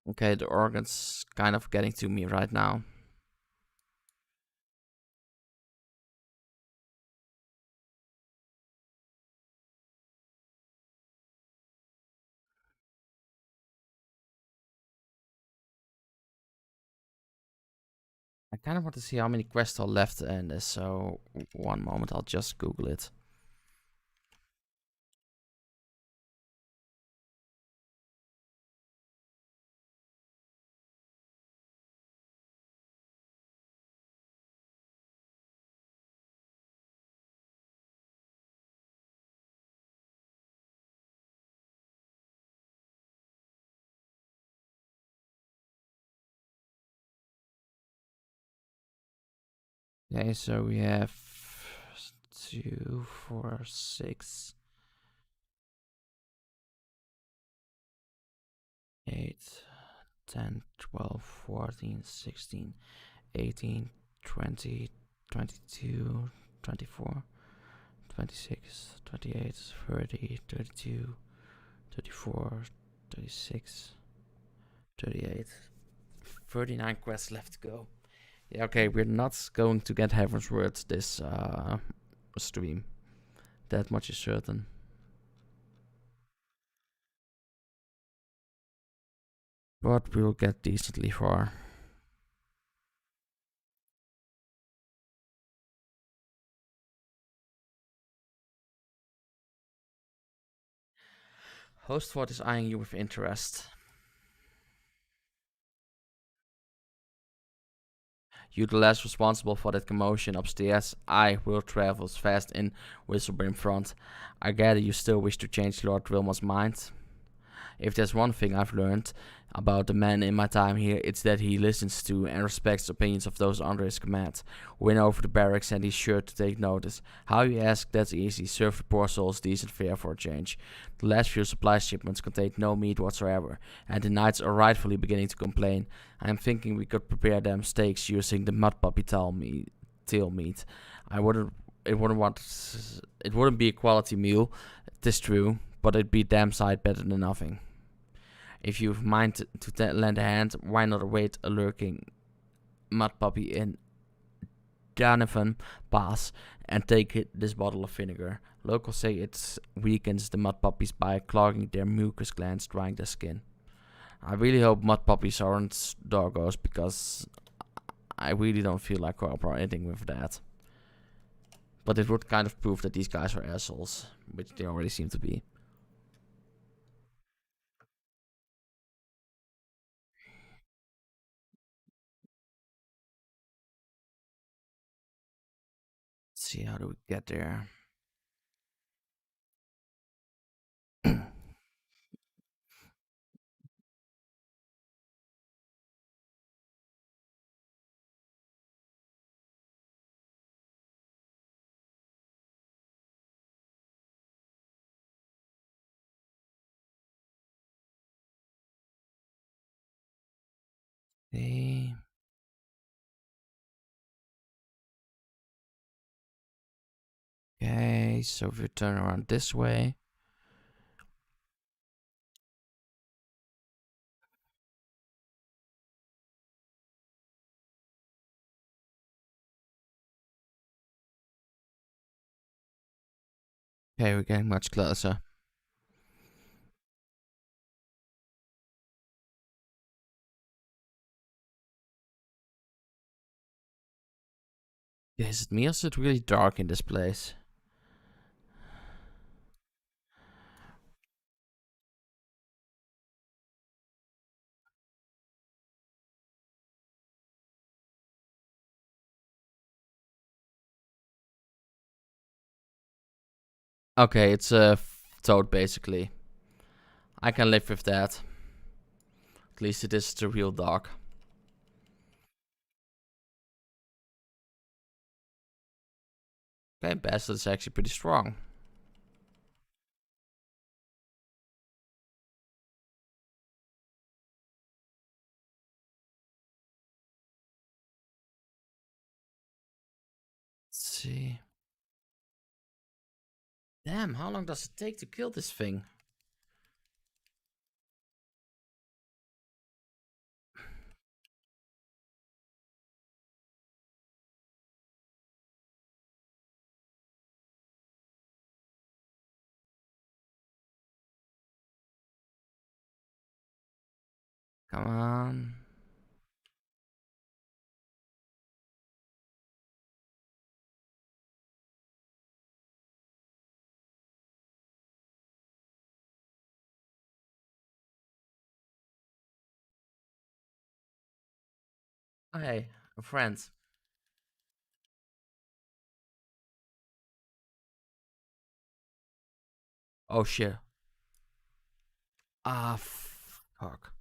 Okay, the organ's kind of getting to me right now. I kind of want to see how many quests are left in this, so one moment, I'll just Google it. Okay, so we have 2, 4, 6, 8, 10, 12, 14, 16, 18, 20, 22, 24, 26, 28, 30, 32, 34, 36, 38, 39 quests left to go. Yeah, okay, we're not going to get Heaven's Word this stream. That much is certain. But we'll get decently far. Hostford is eyeing you with interest. You the less responsible for that commotion upstairs. I will travel fast in Whistleburn front. I gather you still wish to change Lord Wilmot's mind. If there's one thing I've learned about the man in my time here, it's that he listens to and respects the opinions of those under his command. Win over the barracks and he's sure to take notice. How, you ask? That's easy. Serve the poor souls decent fare for a change. The last few supply shipments contained no meat whatsoever, and the knights are rightfully beginning to complain. I'm thinking we could prepare them steaks using the mud puppy tail meat. It wouldn't be a quality meal, 'tis true, but it'd be damn sight better than nothing. If you've mind to lend a hand, why not await a lurking mud puppy in Donovan Pass and take this bottle of vinegar. Locals say it weakens the mud puppies by clogging their mucus glands, drying their skin. I really hope mud puppies aren't doggos, because I really don't feel like cooperating with that. But it would kind of prove that these guys are assholes, which they already seem to be. Let's see, how do we get there? Okay. Okay, so if we turn around this way. Okay, we're getting much closer. Yeah, is it me or is it really dark in this place? Okay, it's a toad basically. I can live with that. At least it is the real dog. Okay, Bastard is actually pretty strong. Let's see. Damn, how long does it take to kill this thing? Come on. Hey, a friend. Oh shit. Ah, fuck.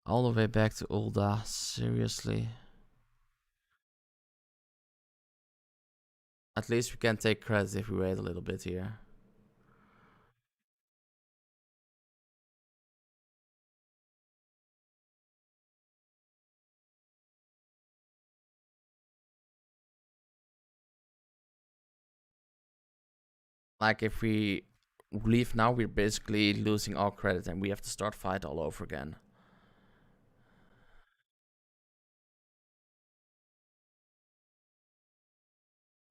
All the way back to Ulda. Seriously. At least we can take credit if we wait a little bit here. Like, if we leave now, we're basically losing all credit and we have to start fight all over again.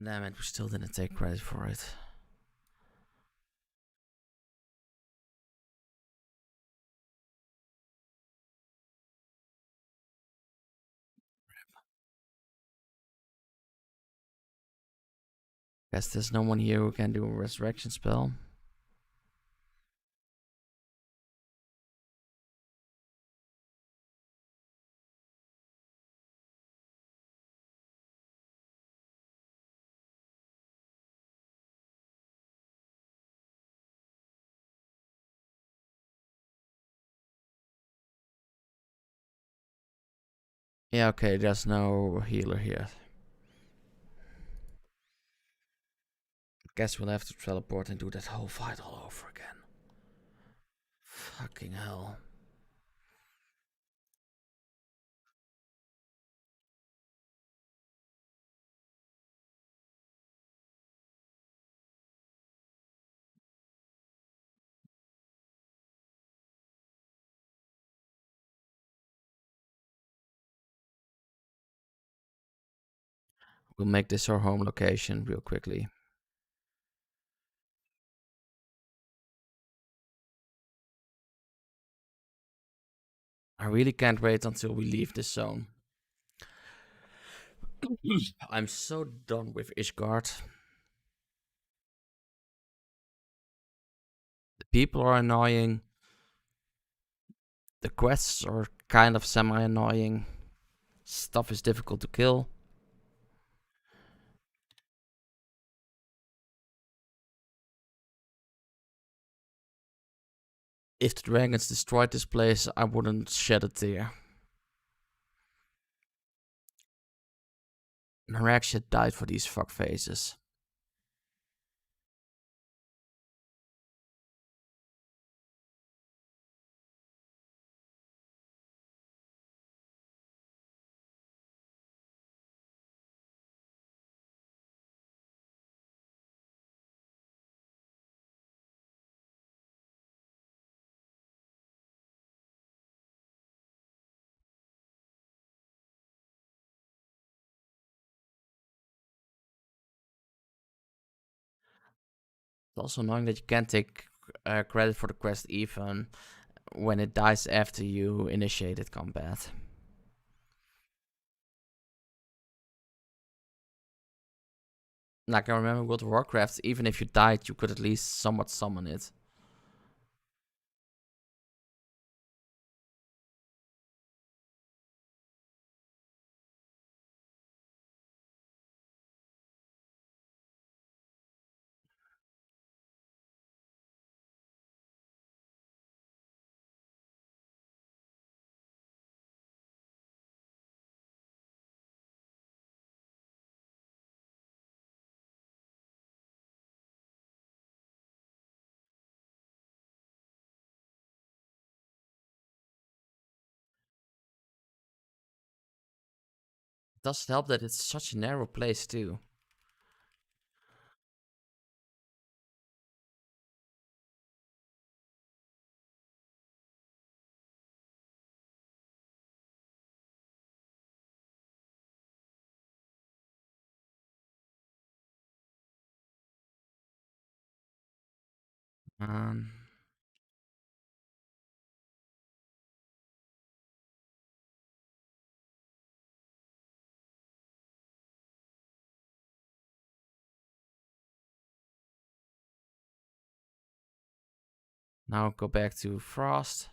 Damn it, we still didn't take credit for it. Guess there's no one here who can do a resurrection spell. Yeah, okay, there's no healer here. Guess we'll have to teleport and do that whole fight all over again. Fucking hell. We'll make this our home location real quickly. I really can't wait until we leave this zone. I'm so done with Ishgard. The people are annoying. The quests are kind of semi-annoying. Stuff is difficult to kill. If the dragons destroyed this place, I wouldn't shed a tear. Narek died for these fuckfaces. It's also annoying that you can't take credit for the quest even when it dies after you initiated combat. Like I remember World of Warcraft, even if you died, you could at least somewhat summon it. It doesn't help that it's such a narrow place too. Um, Now go back to Frost.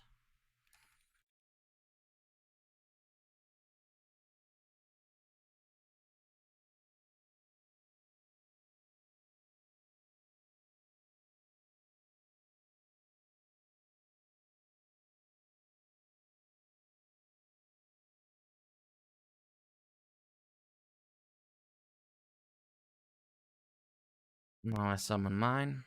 Now I summon mine.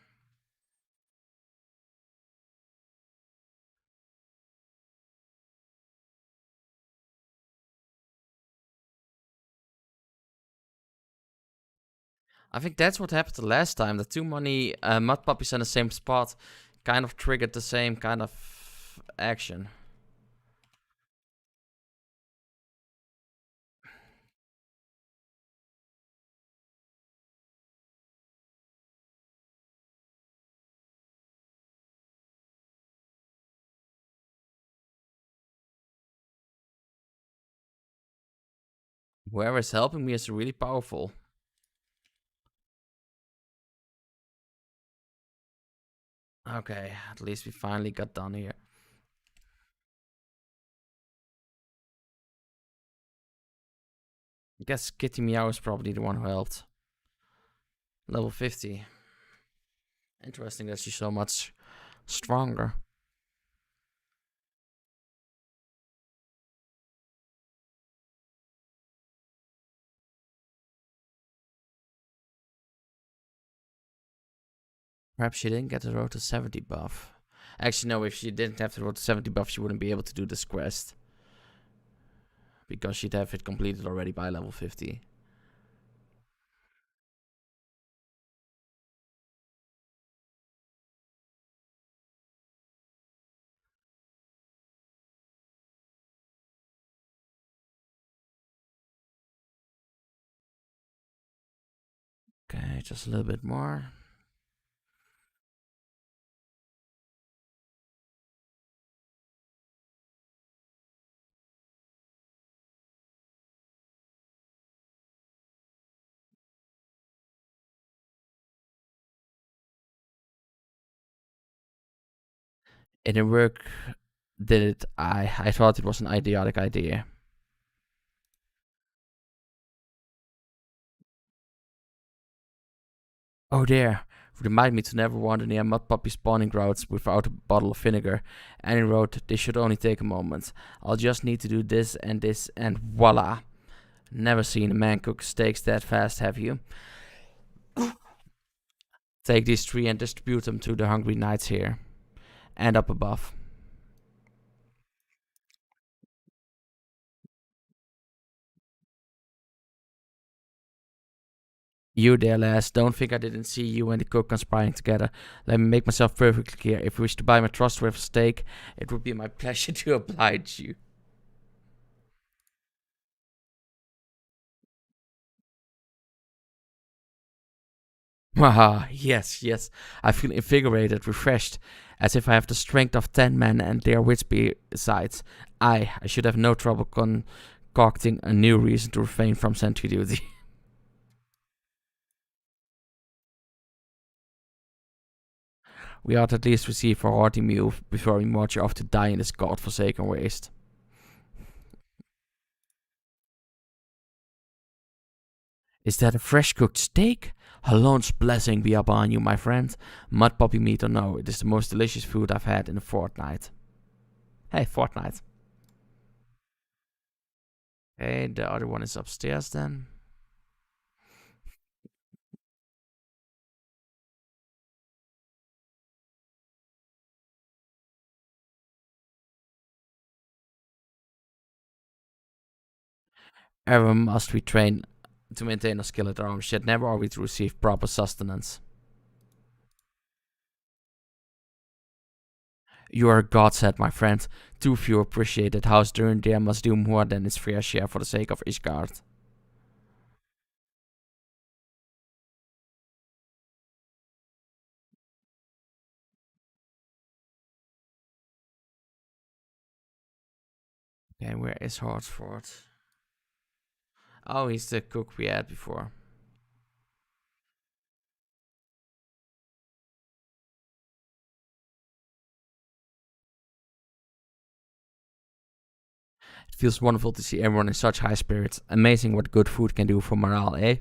I think that's what happened the last time. The too many mud puppies in the same spot kind of triggered the same kind of action. Whoever is helping me is really powerful. Okay, at least we finally got done here. I guess Kitty Meow is probably the one who helped. Level 50. Interesting that she's so much stronger. Perhaps she didn't get the road to 70 buff. Actually, no, if she didn't have the road to 70 buff, she wouldn't be able to do this quest. Because she'd have it completed already by level 50. Okay, just a little bit more. It didn't work, did it? I thought it was an idiotic idea. Oh dear, remind me to never wander near mud puppy spawning grounds without a bottle of vinegar. Annie wrote, this should only take a moment. I'll just need to do this, and voila. Never seen a man cook steaks that fast, have you? Take these three and distribute them to the hungry knights here. And up above. You there, lass. Don't think I didn't see you and the cook conspiring together. Let me make myself perfectly clear. If you wish to buy my trust with a steak, it would be my pleasure to oblige you. Ah, yes, yes. I feel invigorated, refreshed, as if I have the strength of 10 men and their wits besides. I should have no trouble concocting a new reason to refrain from sentry duty. We ought at least receive a hearty meal before we march you off to die in this god-forsaken waste. Is that a fresh cooked steak? Halon's blessing be upon you, my friend. Mud puppy meat or no, it is the most delicious food I've had in a fortnight. Hey, fortnight. Okay, the other one is upstairs then. Everyone must be trained to maintain a skill at arms, yet never are we to receive proper sustenance. You are a godsend, my friend. Too few appreciate that House Durandere must do more than its fair share for the sake of Ishgard. Okay, where is Hartsford? Oh, he's the cook we had before. It feels wonderful to see everyone in such high spirits. Amazing what good food can do for morale, eh?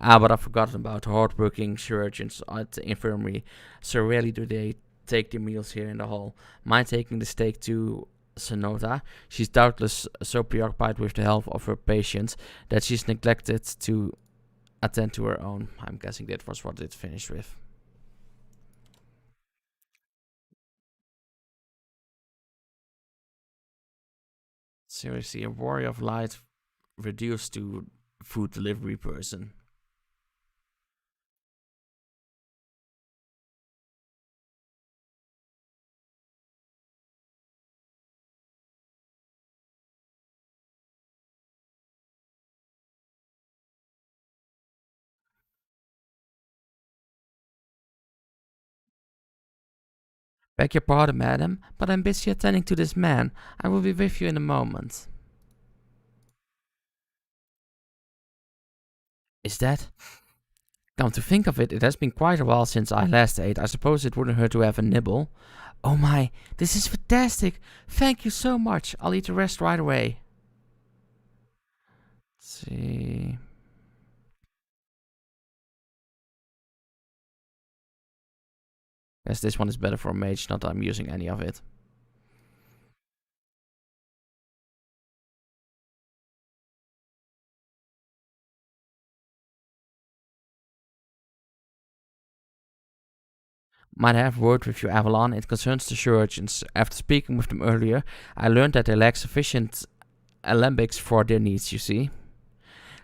Ah, but I've forgotten about the hardworking surgeons at the infirmary. So rarely do they take their meals here in the hall. Mind taking the steak to Sonota? She's doubtless so preoccupied with the health of her patients that she's neglected to attend to her own. I'm guessing that was what it finished with. Seriously, a warrior of light reduced to food delivery person. Beg your pardon, madam, but I'm busy attending to this man. I will be with you in a moment. Is that? Come to think of it, it has been quite a while since I last ate. I suppose it wouldn't hurt to have a nibble. Oh my, this is fantastic. Thank you so much. I'll eat the rest right away. Let's see. Guess this one is better for a mage, not that I'm using any of it. Might I have a word with you, Avalon? It concerns the surgeons. After speaking with them earlier, I learned that they lack sufficient alembics for their needs, you see.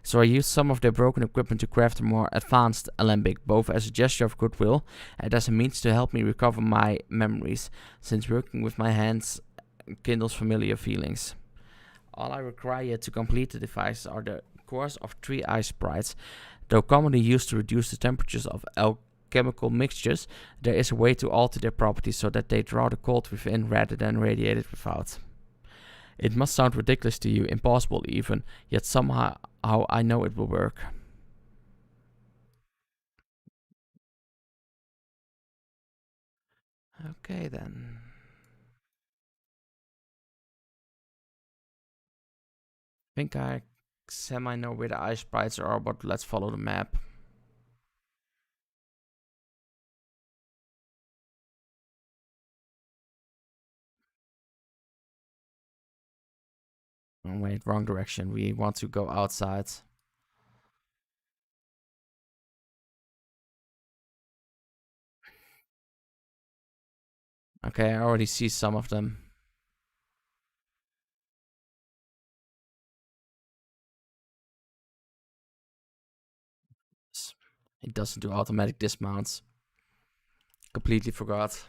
So I used some of their broken equipment to craft a more advanced alembic, both as a gesture of goodwill and as a means to help me recover my memories, since working with my hands kindles familiar feelings. All I require to complete the device are the cores of three ice sprites. Though commonly used to reduce the temperatures of alchemical mixtures, there is a way to alter their properties so that they draw the cold within rather than radiate it without. It must sound ridiculous to you, impossible even, yet somehow I know it will work. Okay then. I think I semi know where the ice sprites are, but let's follow the map. Oh, wait, wrong direction. We want to go outside. Okay, I already see some of them. It doesn't do automatic dismounts. Completely forgot.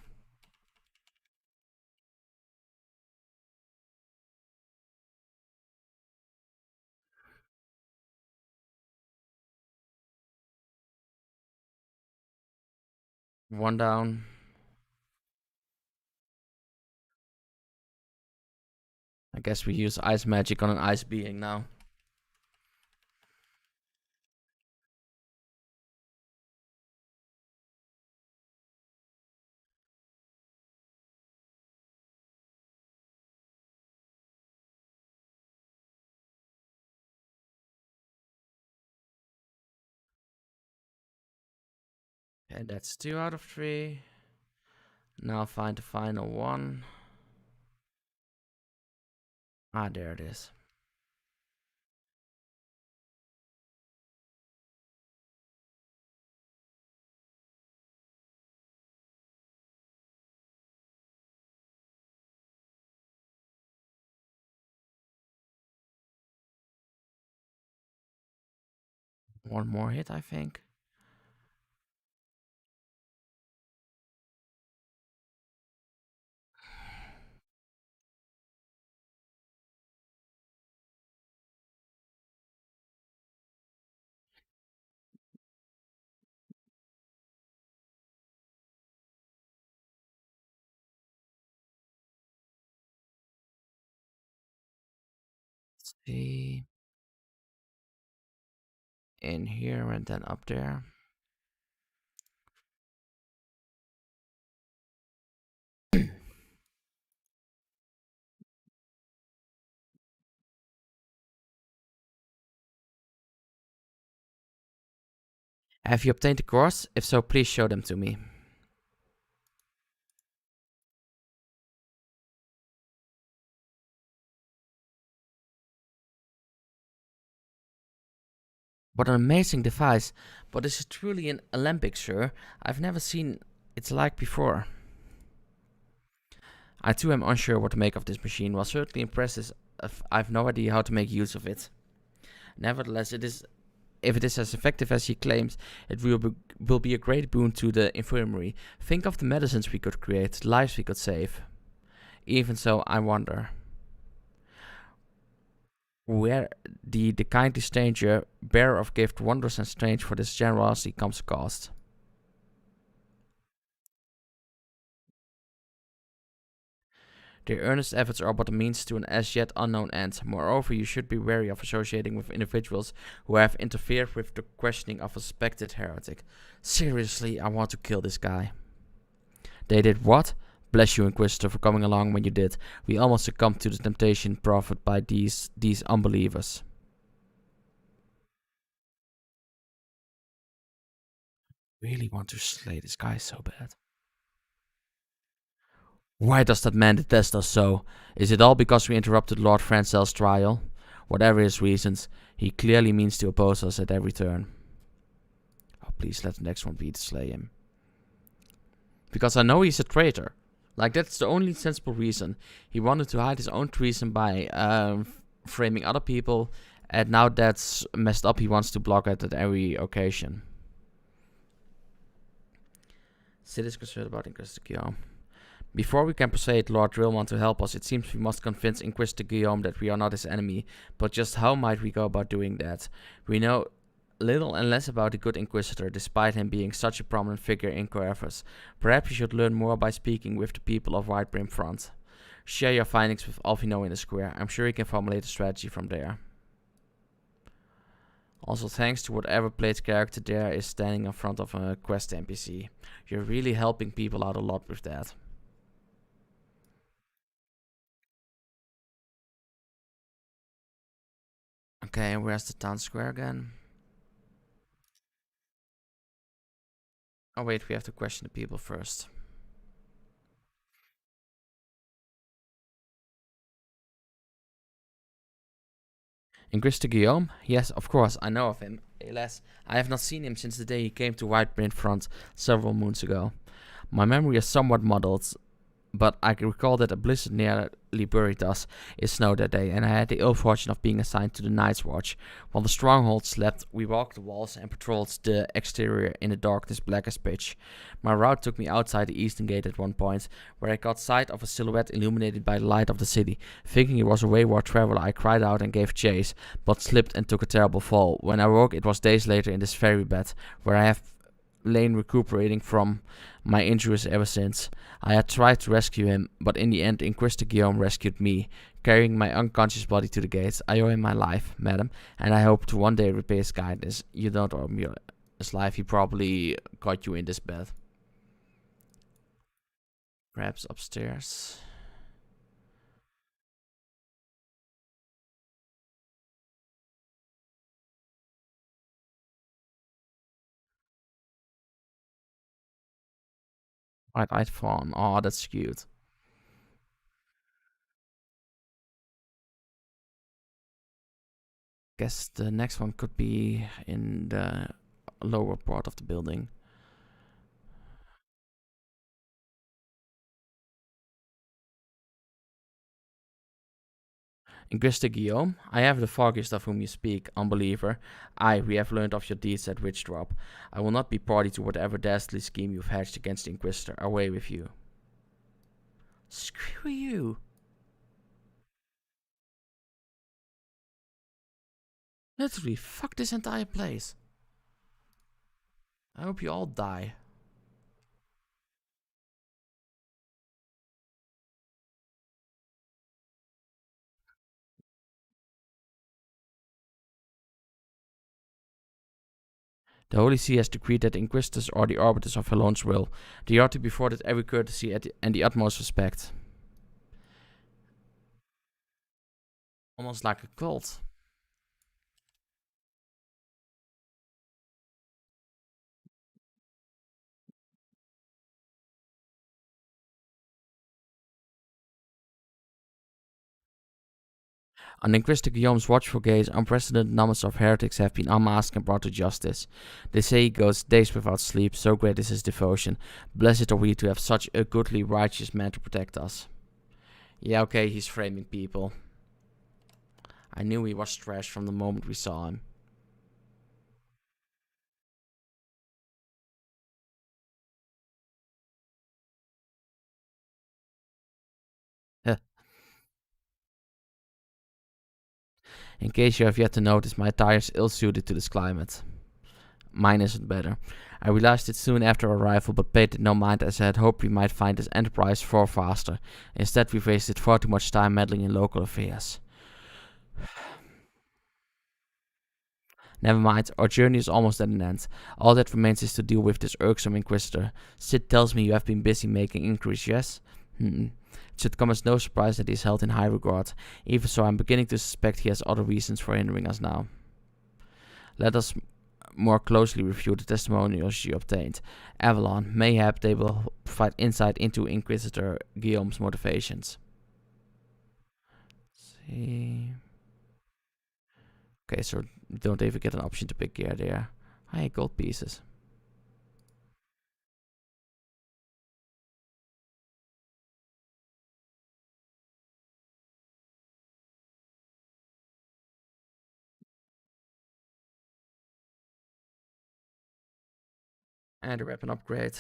One down. I guess we use ice magic on an ice being now. Okay, that's 2 out of 3. Now find the final one. Ah, there it is. One more hit, I think. Let's see. In here and then up there. Have you obtained the cores? If so, please show them to me. What an amazing device. But this is truly an Olympic, sir. I've never seen its like before. I too am unsure what to make of this machine. While certainly impressive, I've no idea how to make use of it. Nevertheless, if it is as effective as he claims, it will be a great boon to the infirmary. Think of the medicines we could create, lives we could save. Even so, I wonder where the kindly stranger, bearer of gift, wondrous and strange for this generosity comes cost. Their earnest efforts are but a means to an as yet unknown end. Moreover, you should be wary of associating with individuals who have interfered with the questioning of a suspected heretic. Seriously, I want to kill this guy. They did what? Bless you, Inquisitor, for coming along when you did. We almost succumbed to the temptation proffered by these unbelievers. Really want to slay this guy so bad. Why does that man detest us so? Is it all because we interrupted Lord Francel's trial? Whatever his reasons, he clearly means to oppose us at every turn. Oh, please let the next one be to slay him. Because I know he's a traitor. Like, that's the only sensible reason. He wanted to hide his own treason by framing other people, and now that's messed up, he wants to block it at every occasion. Sid is concerned about Inquisitor Guillaume. Before we can persuade Lord Drillman to help us, it seems we must convince Inquisitor Guillaume that we are not his enemy. But just how might we go about doing that? We know little and less about the good Inquisitor, despite him being such a prominent figure in Coerthas. Perhaps you should learn more by speaking with the people of Whitebrim Front. Share your findings with Alvino in the square. I'm sure he can formulate a strategy from there. Also, thanks to whatever played character there is standing in front of a quest NPC. You're really helping people out a lot with that. Okay, and where's the town square again? Oh wait, we have to question the people first. Ingrista Guillaume? Yes, of course, I know of him. Alas, I have not seen him since the day he came to Whiteprint Front several moons ago. My memory is somewhat muddled, but I can recall that a blizzard nearly buried us in snow that day, and I had the ill fortune of being assigned to the Night's Watch. While the stronghold slept, we walked the walls and patrolled the exterior in the darkness black as pitch. My route took me outside the eastern gate at one point, where I caught sight of a silhouette illuminated by the light of the city. Thinking it was a wayward traveler, I cried out and gave chase, but slipped and took a terrible fall. When I woke, it was days later in this very bed, where I have lain recuperating from my injuries ever since. I had tried to rescue him, but in the end, Inquisitor Guillaume rescued me, carrying my unconscious body to the gates. I owe him my life, madam, and I hope to one day repay his kindness. You don't owe me his life. He probably got you in this bed. Perhaps upstairs. White-eyed fawn. Oh, that's cute. Guess the next one could be in the lower part of the building. Inquisitor Guillaume, I have the foggiest of whom you speak, unbeliever. We have learned of your deeds at Witchdrop. I will not be party to whatever dastardly scheme you've hatched against the Inquisitor. Away with you. Screw you. Literally, fuck this entire place. I hope you all die. The Holy See has decreed that the Inquisitors are the arbiters of Helone's will. They are to be afforded every courtesy and the utmost respect. Almost like a cult. On Inquisitor Guillaume's watchful gaze, unprecedented numbers of heretics have been unmasked and brought to justice. They say he goes days without sleep, so great is his devotion. Blessed are we to have such a goodly, righteous man to protect us. Yeah, okay, he's framing people. I knew he was trash from the moment we saw him. In case you have yet to notice, my attire is ill-suited to this climate. Mine isn't better. I realized it soon after arrival, but paid it no mind as I had hoped we might find this enterprise far faster. Instead, we've wasted far too much time meddling in local affairs. Never mind, our journey is almost at an end. All that remains is to deal with this irksome Inquisitor. Sid tells me you have been busy making inquiries, yes? It should come as no surprise that he is held in high regard. Even so, I'm beginning to suspect he has other reasons for hindering us now. Let us more closely review the testimonials you obtained. Avalon, mayhap they will provide insight into Inquisitor Guillaume's motivations. Let's see. Okay, so don't even get an option to pick gear there. Hi, gold pieces. And a weapon upgrade.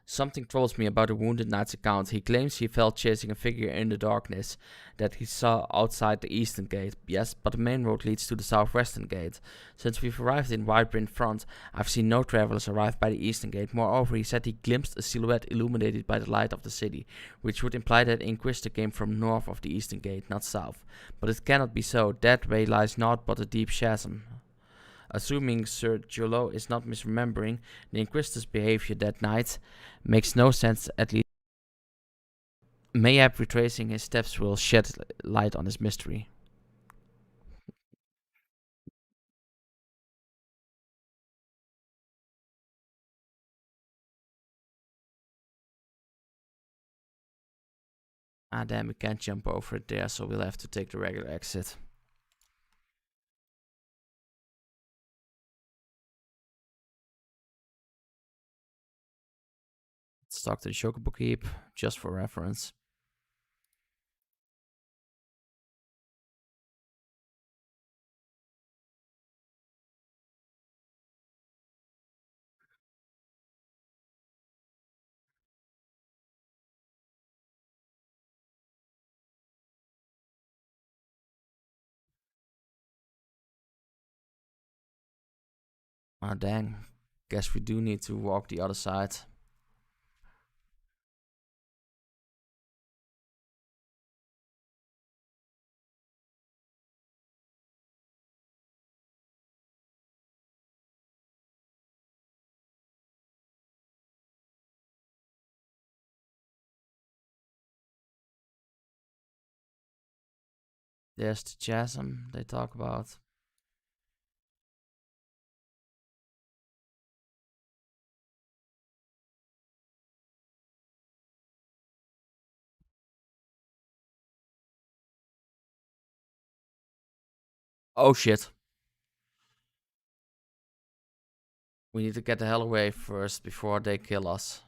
Something troubles me about the wounded knight's account. He claims he felt chasing a figure in the darkness that he saw outside the eastern gate. Yes, but the main road leads to the southwestern gate. Since we've arrived in Whitebryn Front, I've seen no travelers arrive by the eastern gate. Moreover, he said he glimpsed a silhouette illuminated by the light of the city, which would imply that the Inquisitor came from north of the eastern gate, not south. But it cannot be so. That way lies naught but a deep chasm. Assuming Sir Jolo is not misremembering, the Inquisitor's behavior that night makes no sense, at least. Mayhap retracing his steps will shed light on this mystery. Ah, damn, we can't jump over it there, so we'll have to take the regular exit. Let's talk to the Chocobo Keep, just for reference. Ah, dang. Guess we do need to walk the other side. There's the chasm they talk about. Oh shit. We need to get the hell away first before they kill us.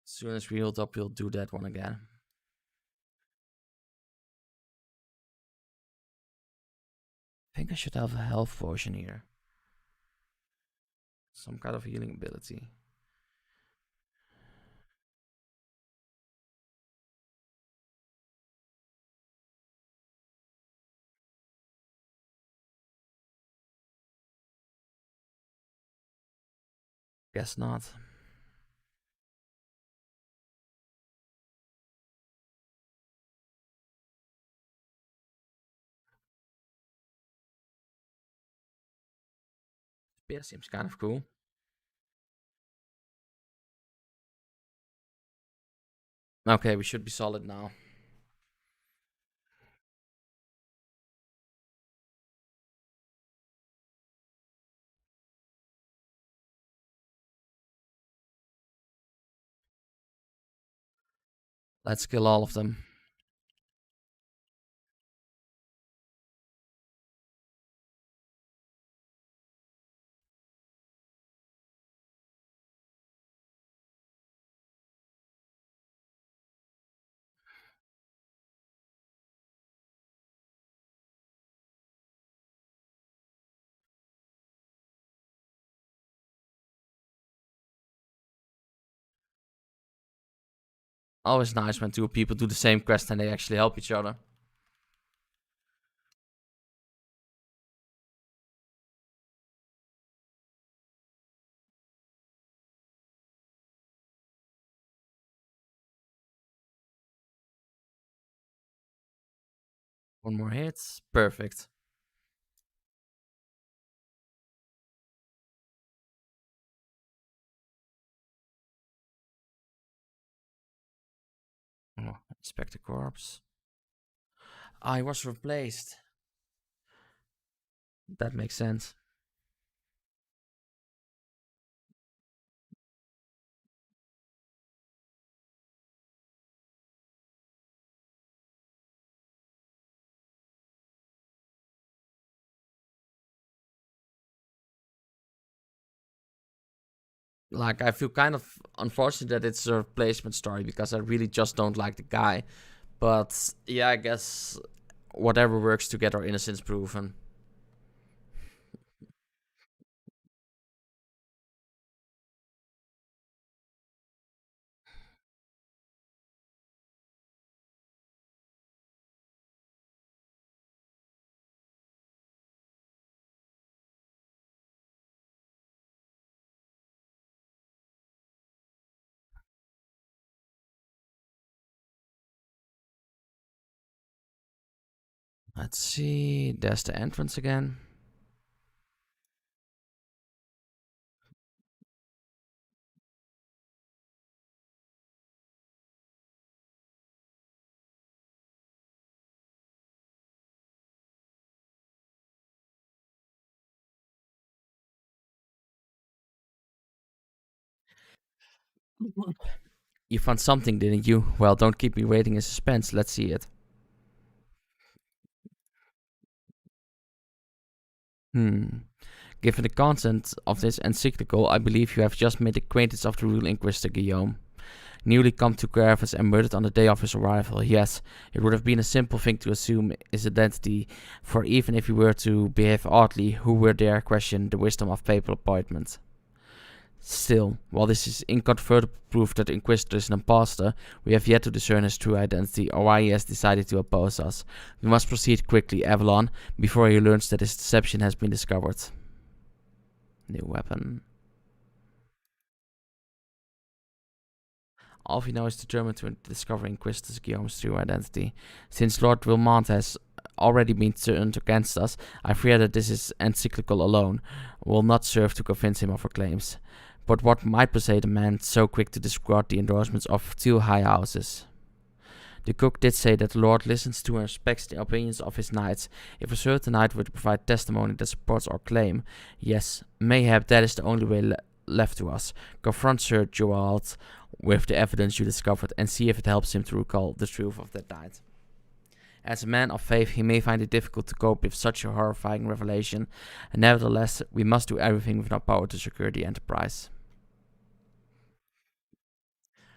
As soon as we healed up, we'll do that one again. I think I should have a health potion here. Some kind of healing ability. Guess not. Yeah, seems kind of cool. Okay, we should be solid now. Let's kill all of them. Always nice when two people do the same quest and they actually help each other. One more hit. Perfect. Oh, inspect the corpse. I was replaced. That makes sense. Like, I feel kind of unfortunate that it's a replacement story because I really just don't like the guy. But yeah, I guess whatever works to get our innocence proven. Let's see. There's the entrance again. You found something, didn't you? Well, don't keep me waiting in suspense. Let's see it. Hmm. Given the content of this encyclical, I believe you have just made the acquaintance of the Royal Inquisitor Guillaume. Newly come to Gravis and murdered on the day of his arrival. Yes, it would have been a simple thing to assume his identity, for even if he were to behave oddly, who would dare question the wisdom of papal appointment? Still, while this is incontrovertible proof that the Inquisitor is an impostor, we have yet to discern his true identity or why he has decided to oppose us. We must proceed quickly, Avalon, before he learns that his deception has been discovered. New weapon. Alfie now is determined to discover Inquisitor Guillaume's true identity. Since Lord Wilmont has already been turned against us, I fear that this encyclical alone will not serve to convince him of our claims. But what might persuade a man so quick to disregard the endorsements of two high houses? The cook did say that the Lord listens to and respects the opinions of his knights. If a certain knight were to provide testimony that supports our claim, yes, mayhap that is the only way left to us. Confront Sir Gerald with the evidence you discovered and see if it helps him to recall the truth of that night. As a man of faith, he may find it difficult to cope with such a horrifying revelation, and nevertheless, we must do everything within our power to secure the enterprise.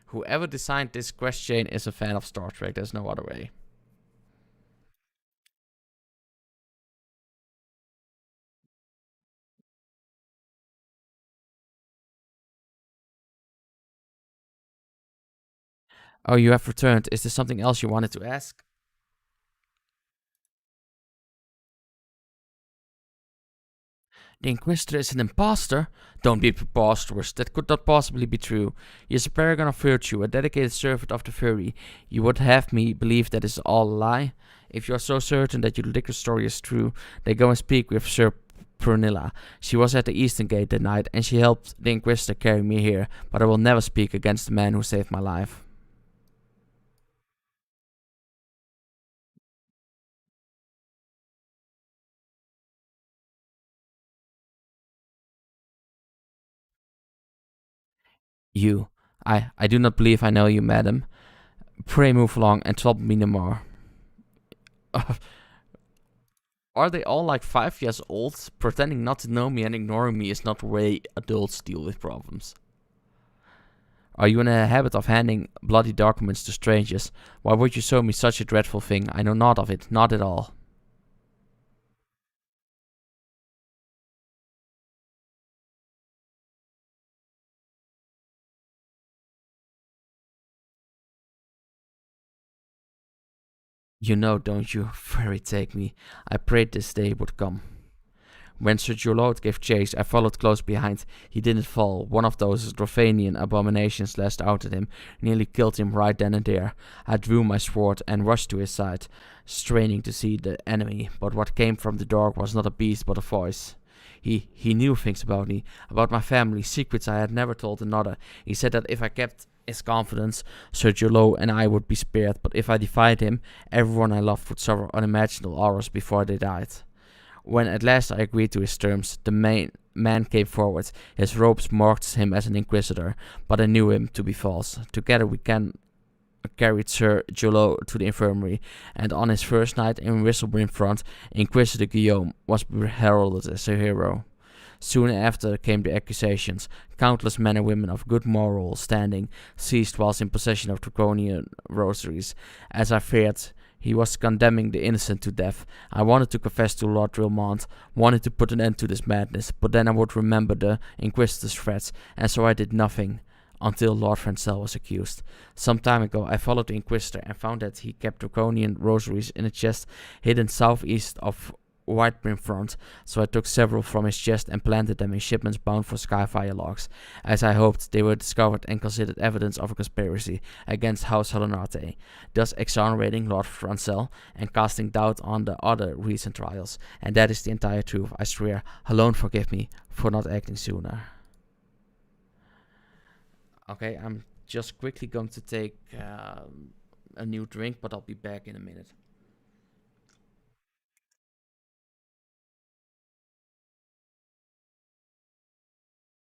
Whoever designed this quest chain is a fan of Star Trek, there's no other way. Oh, you have returned. Is there something else you wanted to ask? The Inquisitor is an impostor? Don't be preposterous. That could not possibly be true. He is a paragon of virtue, a dedicated servant of the Fury. You would have me believe that is all a lie? If you are so certain that your liquor story is true, then go and speak with Sir Pernilla. She was at the Eastern Gate that night, and she helped the Inquisitor carry me here, but I will never speak against the man who saved my life. You. I do not believe I know you, madam. Pray move along and trouble me no more. Are they all like 5 years old? Pretending not to know me and ignoring me is not the way adults deal with problems. Are you in a habit of handing bloody documents to strangers? Why would you show me such a dreadful thing? I know naught of it, not at all. You know, don't you? Fairy take me. I prayed this day would come. When Sir Jolot gave chase, I followed close behind. He didn't fall. One of those Drovanian abominations lashed out at him, nearly killed him right then and there. I drew my sword and rushed to his side, straining to see the enemy, but what came from the dark was not a beast but a voice. He knew things about me, about my family, secrets I had never told another. He said that if I kept his confidence, Sir Jolot and I would be spared, but if I defied him, everyone I loved would suffer unimaginable horrors before they died. When at last I agreed to his terms, the man came forward. His robes marked him as an inquisitor, but I knew him to be false. Together we carried Sir Jolot to the infirmary, and on his first night in Whistlebreen Front, Inquisitor Guillaume was heralded as a hero. Soon after came the accusations. Countless men and women of good moral standing seized whilst in possession of draconian rosaries. As I feared, he was condemning the innocent to death. I wanted to confess to Lord Drillmont, wanted to put an end to this madness, but then I would remember the Inquisitor's threats, and so I did nothing until Lord Francel was accused. Some time ago, I followed the Inquisitor and found that he kept draconian rosaries in a chest hidden southeast of Whitebrim Front, so I took several from his chest and planted them in shipments bound for Skyfire logs. As I hoped, they were discovered and considered evidence of a conspiracy against House Helonarte, thus exonerating Lord Francel and casting doubt on the other recent trials. And that is the entire truth, I swear. Alone forgive me for not acting sooner. Okay, I'm just quickly going to take a new drink, but I'll be back in a minute.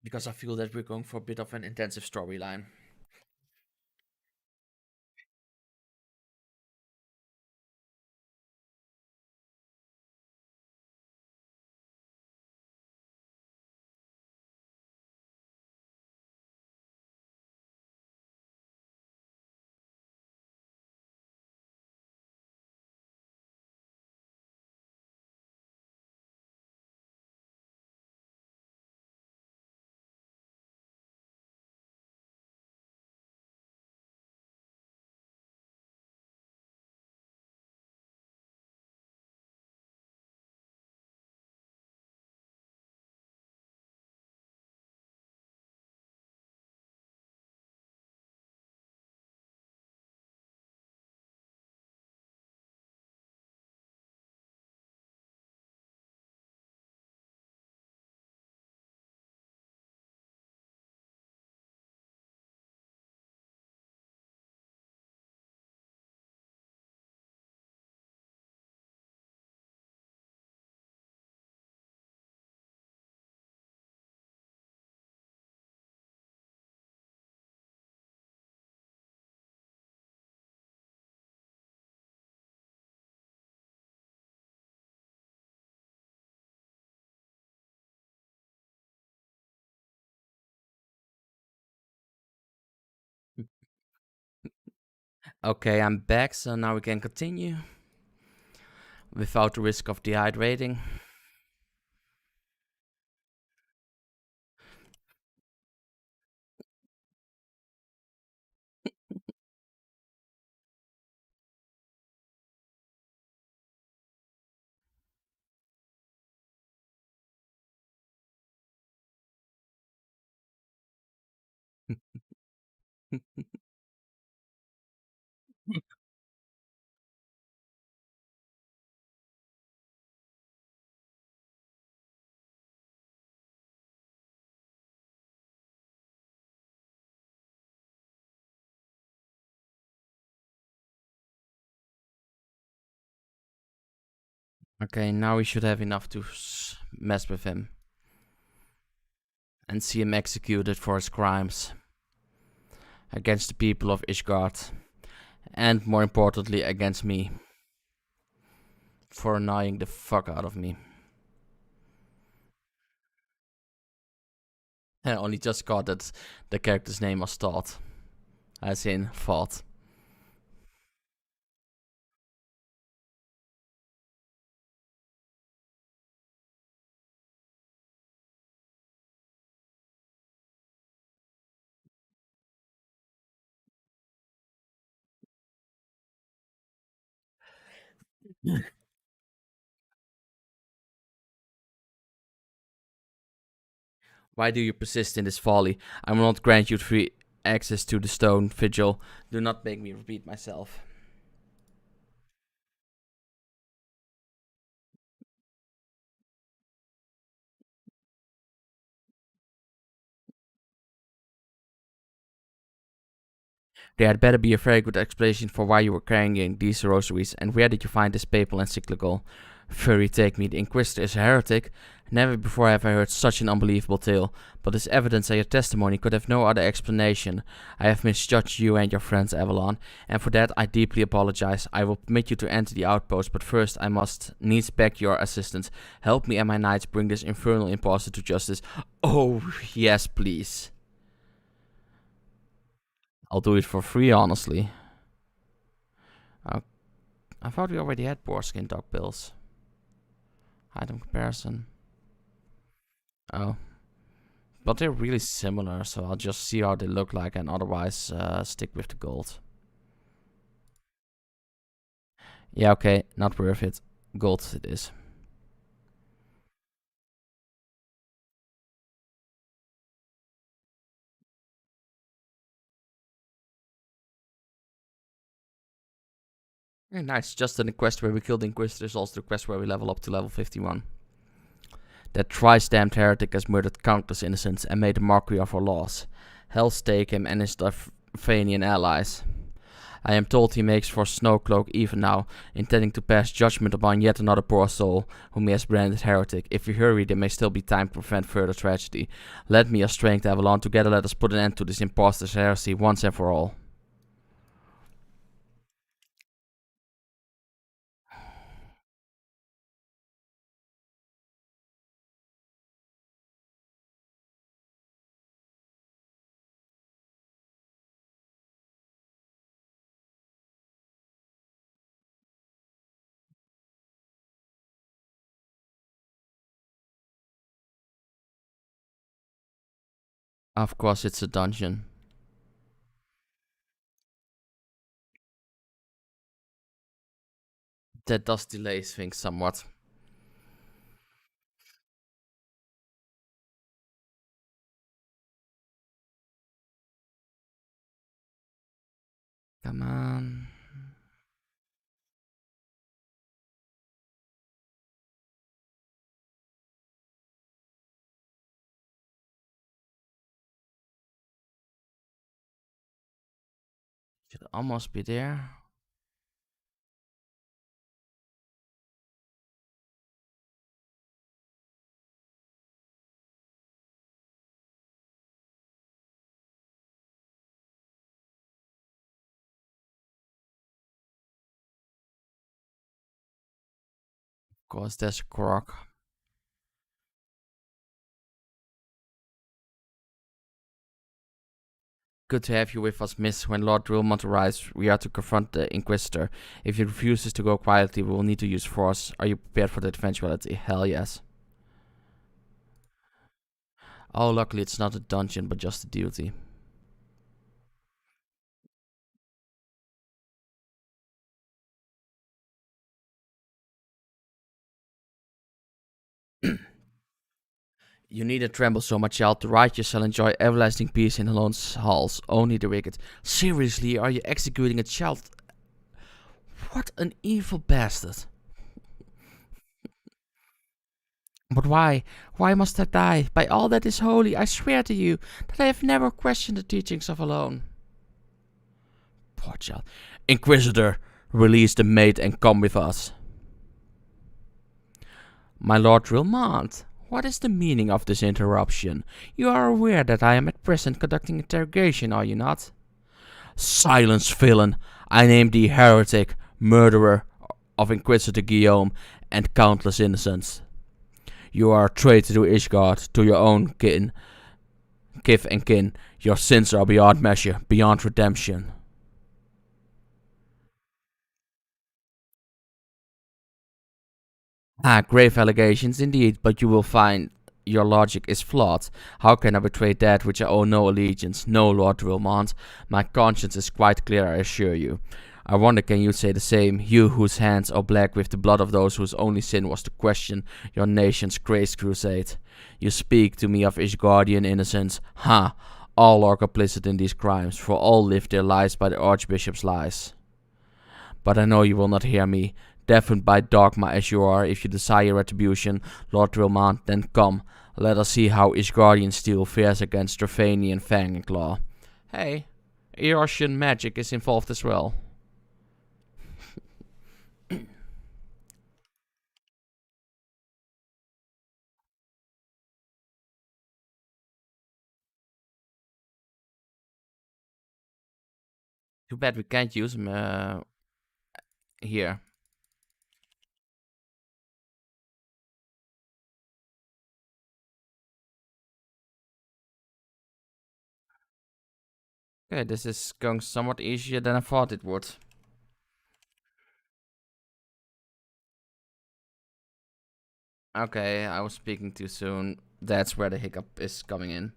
Because I feel that we're going for a bit of an intensive storyline. Okay, I'm back, so now we can continue without the risk of dehydrating. Okay, now we should have enough to mess with him and see him executed for his crimes against the people of Ishgard, and more importantly, against me for annoying the fuck out of me. I only just got that the character's name was Todd, as in thought. Why do you persist in this folly? I will not grant you free access to the stone, Vigil. Do not make me repeat myself. There had better be a very good explanation for why you were carrying these rosaries, and where did you find this papal encyclical? Furry take me, the Inquisitor is a heretic. Never before have I heard such an unbelievable tale, but this evidence and your testimony could have no other explanation. I have misjudged you and your friends, Avalon, and for that I deeply apologize. I will permit you to enter the outpost, but first I must needs beg your assistance. Help me and my knights bring this infernal impostor to justice. Oh, yes, please. I'll do it for free, honestly. Uh, I thought we already had boarskin dog pills. Item comparison. Oh. But they're really similar, so I'll just see how they look like and otherwise stick with the gold. Yeah, okay, not worth it. Gold it is. Very nice. Just in the quest where we killed the Inquisitor is also the quest where we level up to level 51. That thrice-damned heretic has murdered countless innocents and made a mockery of our laws. Hell's take him and his Darfanian allies. I am told he makes for Snowcloak even now, intending to pass judgment upon yet another poor soul, whom he has branded heretic. If we hurry, there may still be time to prevent further tragedy. Let me, your strength, Avalon, together let us put an end to this impostor's heresy once and for all. Of course, it's a dungeon. That does delay things somewhat. Come on. Should almost be there. Of course, there's a croc. Good to have you with us, miss. When Lord Drillmont arrives, we are to confront the Inquisitor. If he refuses to go quietly, we will need to use force. Are you prepared for that eventuality? Hell yes. Oh, luckily it's not a dungeon, but just a duty. You needn't tremble so, my child. The righteous shall enjoy everlasting peace in Alone's halls. Only the wicked. Seriously, are you executing a child? What an evil bastard. But why? Why must I die? By all that is holy, I swear to you that I have never questioned the teachings of Alone. Poor child. Inquisitor, release the maid and come with us. My Lord Rilmont, what is the meaning of this interruption? You are aware that I am at present conducting interrogation, are you not? Silence, villain! I name thee heretic, murderer of Inquisitor Guillaume and countless innocents. You are a traitor to Ishgard, to your own kith and kin. Your sins are beyond measure, beyond redemption. Ah, grave allegations indeed, but you will find your logic is flawed. How can I betray that which I owe no allegiance? No, Lord Wilmont. My conscience is quite clear, I assure you. I wonder can you say the same, you whose hands are black with the blood of those whose only sin was to question your nation's grace crusade. You speak to me of Ishgardian innocence. Ha! All are complicit in these crimes, for all live their lives by the Archbishop's lies. But I know you will not hear me. Deafened by dogma as you are, if you desire retribution, Lord Wilmont, then come. Let us see how Ishgardian steel fares against Drafanian fang and claw. Hey, Eortian magic is involved as well. Too bad we can't use him here. Okay, this is going somewhat easier than I thought it would. Okay, I was speaking too soon. That's where the hiccup is coming in.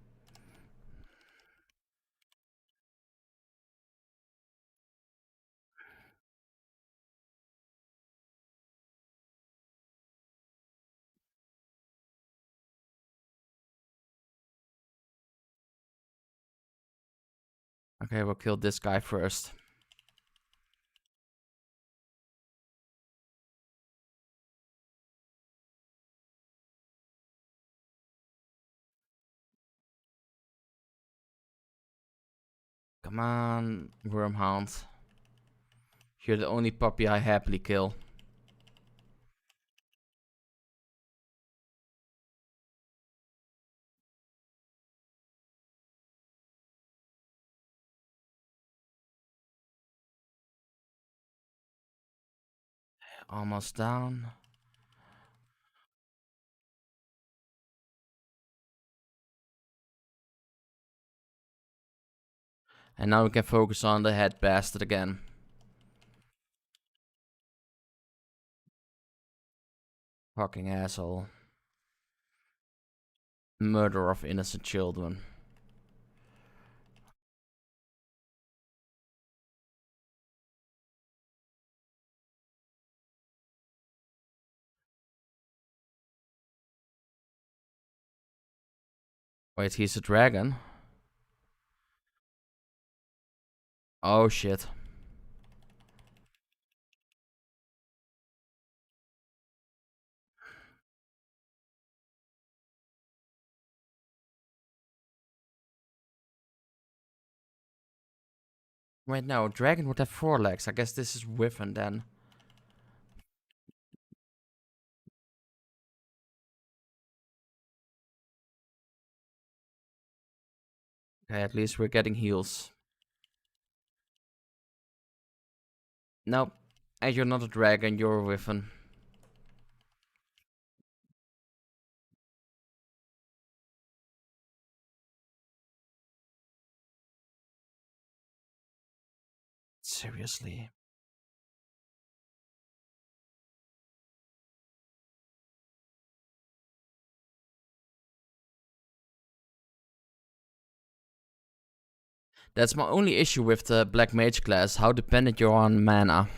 Okay, we'll kill this guy first. Come on, Wormhound. You're the only puppy I happily kill. Almost down. And now we can focus on the head bastard again. Fucking asshole. Murder of innocent children. Wait, he's a dragon? Oh shit. Wait, no, dragon would have 4 legs. I guess this is Wyvern then. Okay, at least we're getting heals. Nope. And you're not a dragon, you're a Wyvern. Seriously. That's my only issue with the Black Mage class, how dependent you're on mana.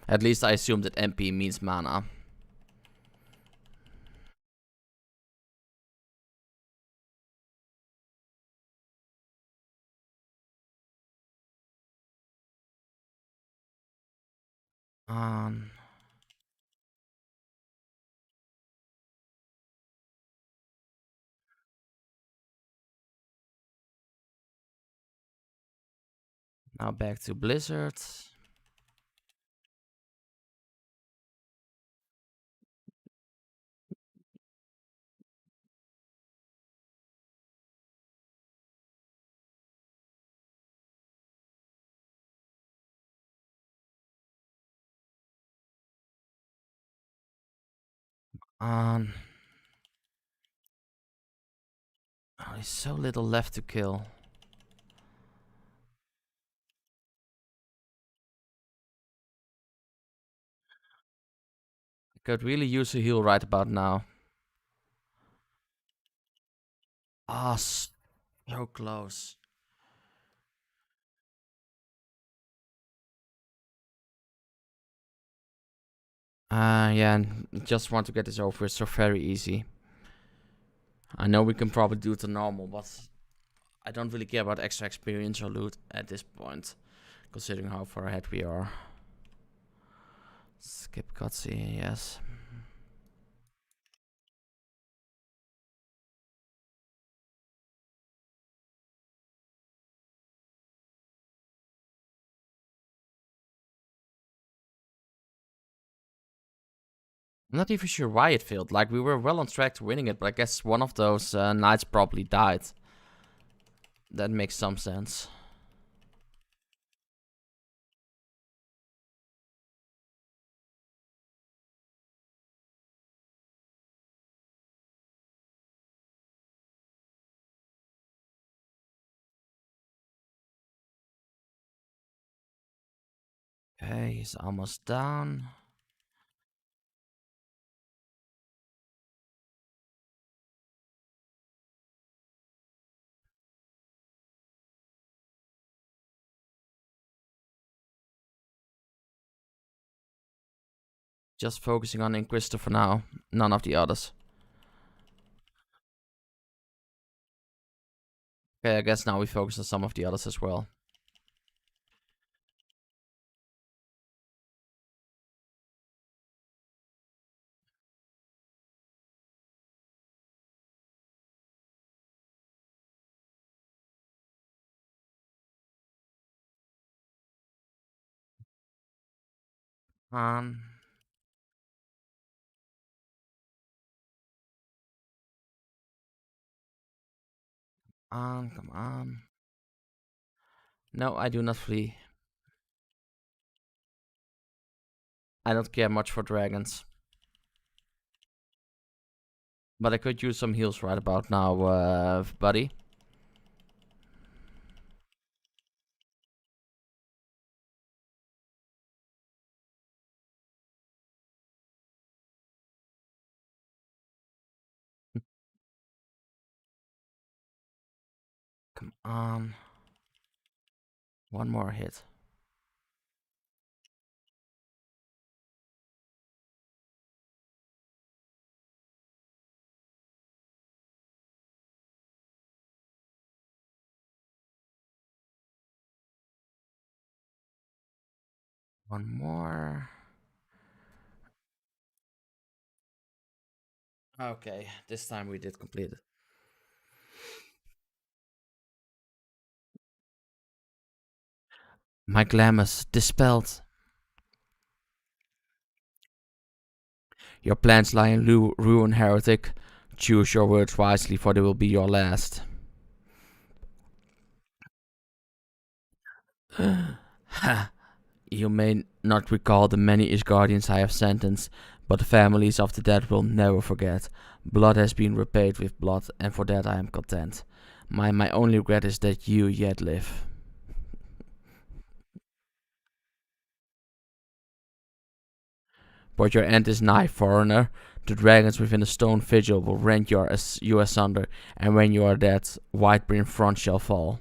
At least I assume that MP means mana. Um, Now back to Blizzard. Um, oh, there's so little left to kill. I could really use a heal right about now. Ah, so close. Yeah, just want to get this over. It's so very easy. I know we can probably do it to normal, but I don't really care about extra experience or loot at this point, considering how far ahead we are. Skip cutscene, yes. I'm not even sure why it failed. Like, we were well on track to winning it, but I guess one of those knights probably died. That makes some sense. Okay, he's almost down. Just focusing on Inquisitor for now. None of the others. Okay, I guess now we focus on some of the others as well. Um, come on. No, I do not flee. I don't care much for dragons. But I could use some heals right about now, buddy. Come on. One more hit. One more. Okay, this time we did complete it. My glamour's dispelled. Your plans lie in ruin, heretic. Choose your words wisely, for they will be your last. Ha! You may not recall the many Ishgardians I have sentenced, but the families of the dead will never forget. Blood has been repaid with blood, and for that I am content. My only regret is that you yet live. But your end is nigh, foreigner. The dragons within the stone vigil will rend you asunder, and when you are dead, Whitebreen front shall fall.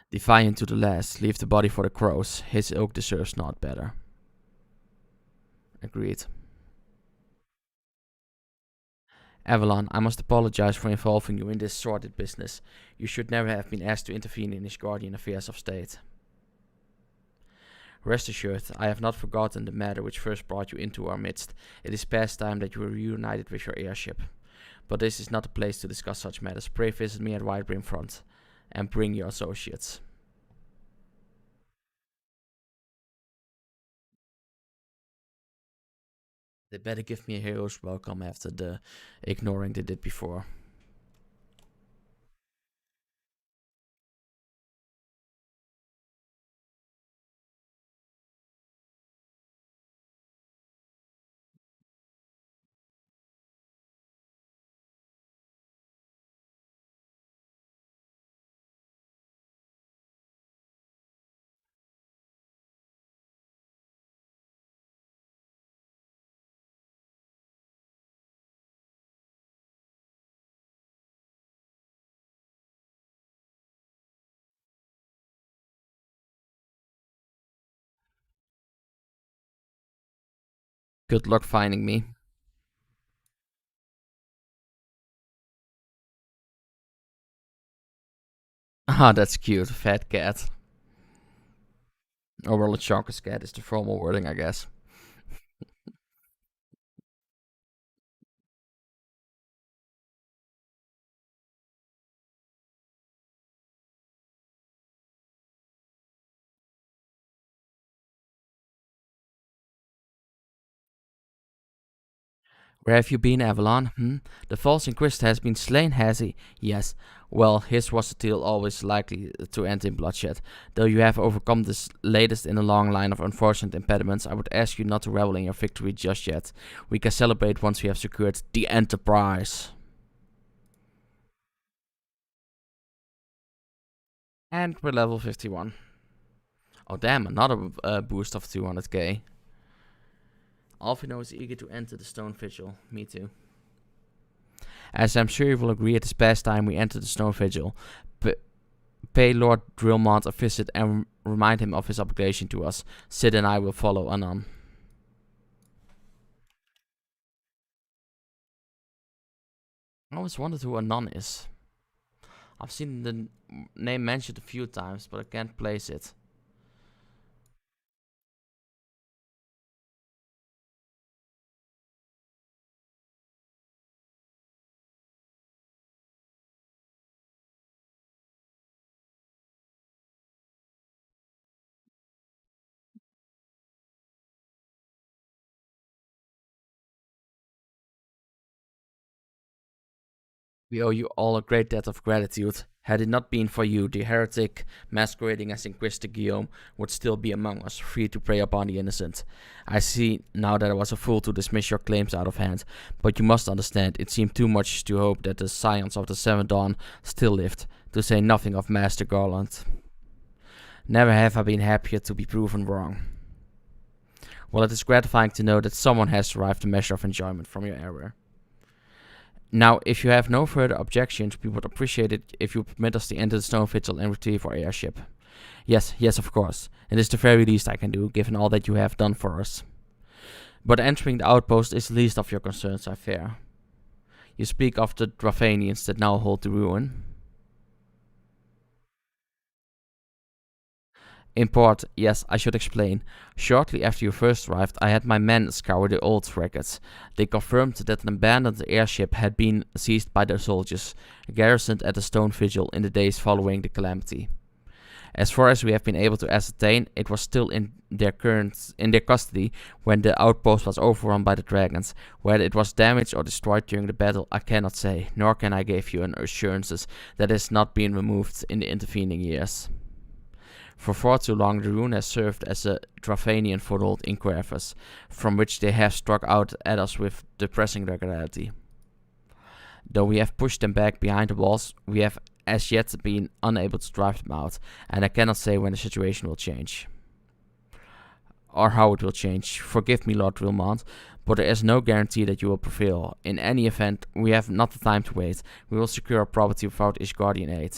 Defiant to the last, leave the body for the crows. His ilk deserves not better. Agreed. Avalon, I must apologize for involving you in this sordid business. You should never have been asked to intervene in Ishgardian affairs of state. Rest assured, I have not forgotten the matter which first brought you into our midst. It is past time that you were reunited with your heirship. But this is not the place to discuss such matters. Pray visit me at Whitebreen Front, and bring your associates. They better give me a hero's welcome after the ignoring they did before. Good luck finding me. Ah, that's cute. Fat cat. Or well, a chunkus cat is the formal wording, I guess. Where have you been, Avalon? The false Inquisitor has been slain, has he? Yes. Well, his was a tale always likely to end in bloodshed. Though you have overcome this latest in a long line of unfortunate impediments, I would ask you not to revel in your victory just yet. We can celebrate once we have secured the Enterprise. And we're level 51. Oh damn, another boost of 200k. Alfino is eager to enter the Stone Vigil. Me too. As I'm sure you will agree, it is past time we enter the Stone Vigil. Pay Lord Drillmont a visit and remind him of his obligation to us. Sid and I will follow anon. I always wondered who Anon is. I've seen the name mentioned a few times, but I can't place it. We owe you all a great debt of gratitude. Had it not been for you, the heretic, masquerading as Inquisitor Guillaume, would still be among us, free to prey upon the innocent. I see now that I was a fool to dismiss your claims out of hand, but you must understand, it seemed too much to hope that the scions of the Seventh Dawn still lived, to say nothing of Master Garland. Never have I been happier to be proven wrong. Well, it is gratifying to know that someone has derived a measure of enjoyment from your error. Now, if you have no further objections, we would appreciate it if you permit us to enter the Stone Vigil and retrieve our airship. Yes, of course. It is the very least I can do, given all that you have done for us. But entering the outpost is the least of your concerns, I fear. You speak of the Dravanians that now hold the ruin. In port, yes, I should explain. Shortly after you first arrived, I had my men scour the old records. They confirmed that an abandoned airship had been seized by their soldiers, garrisoned at the Stone Vigil in the days following the calamity. As far as we have been able to ascertain, it was still in their custody when the outpost was overrun by the dragons. Whether it was damaged or destroyed during the battle, I cannot say, nor can I give you an assurances that it has not been removed in the intervening years. For far too long, the rune has served as a Dravanian foothold in Quervus, from which they have struck out at us with depressing regularity. Though we have pushed them back behind the walls, we have as yet been unable to drive them out, and I cannot say when the situation will change. Or how it will change. Forgive me, Lord Wilmont, but there is no guarantee that you will prevail. In any event, we have not the time to wait. We will secure our property without Ishgardian aid.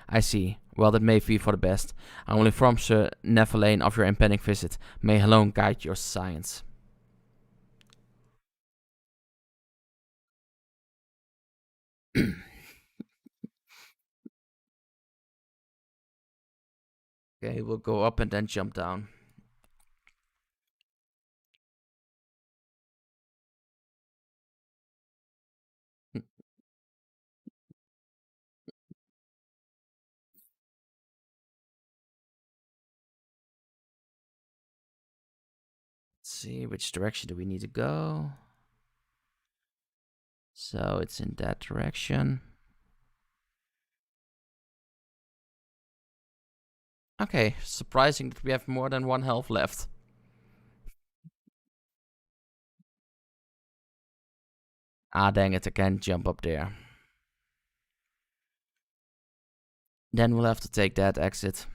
I see. Well, that may be for the best. I will inform Sir Nephalane of your impending visit. May alone guide your science. Okay, we'll go up and then jump down. Let's see, which direction do we need to go? So it's in that direction. Okay, surprising that we have more than one health left. Ah, dang it, I can't jump up there. Then we'll have to take that exit.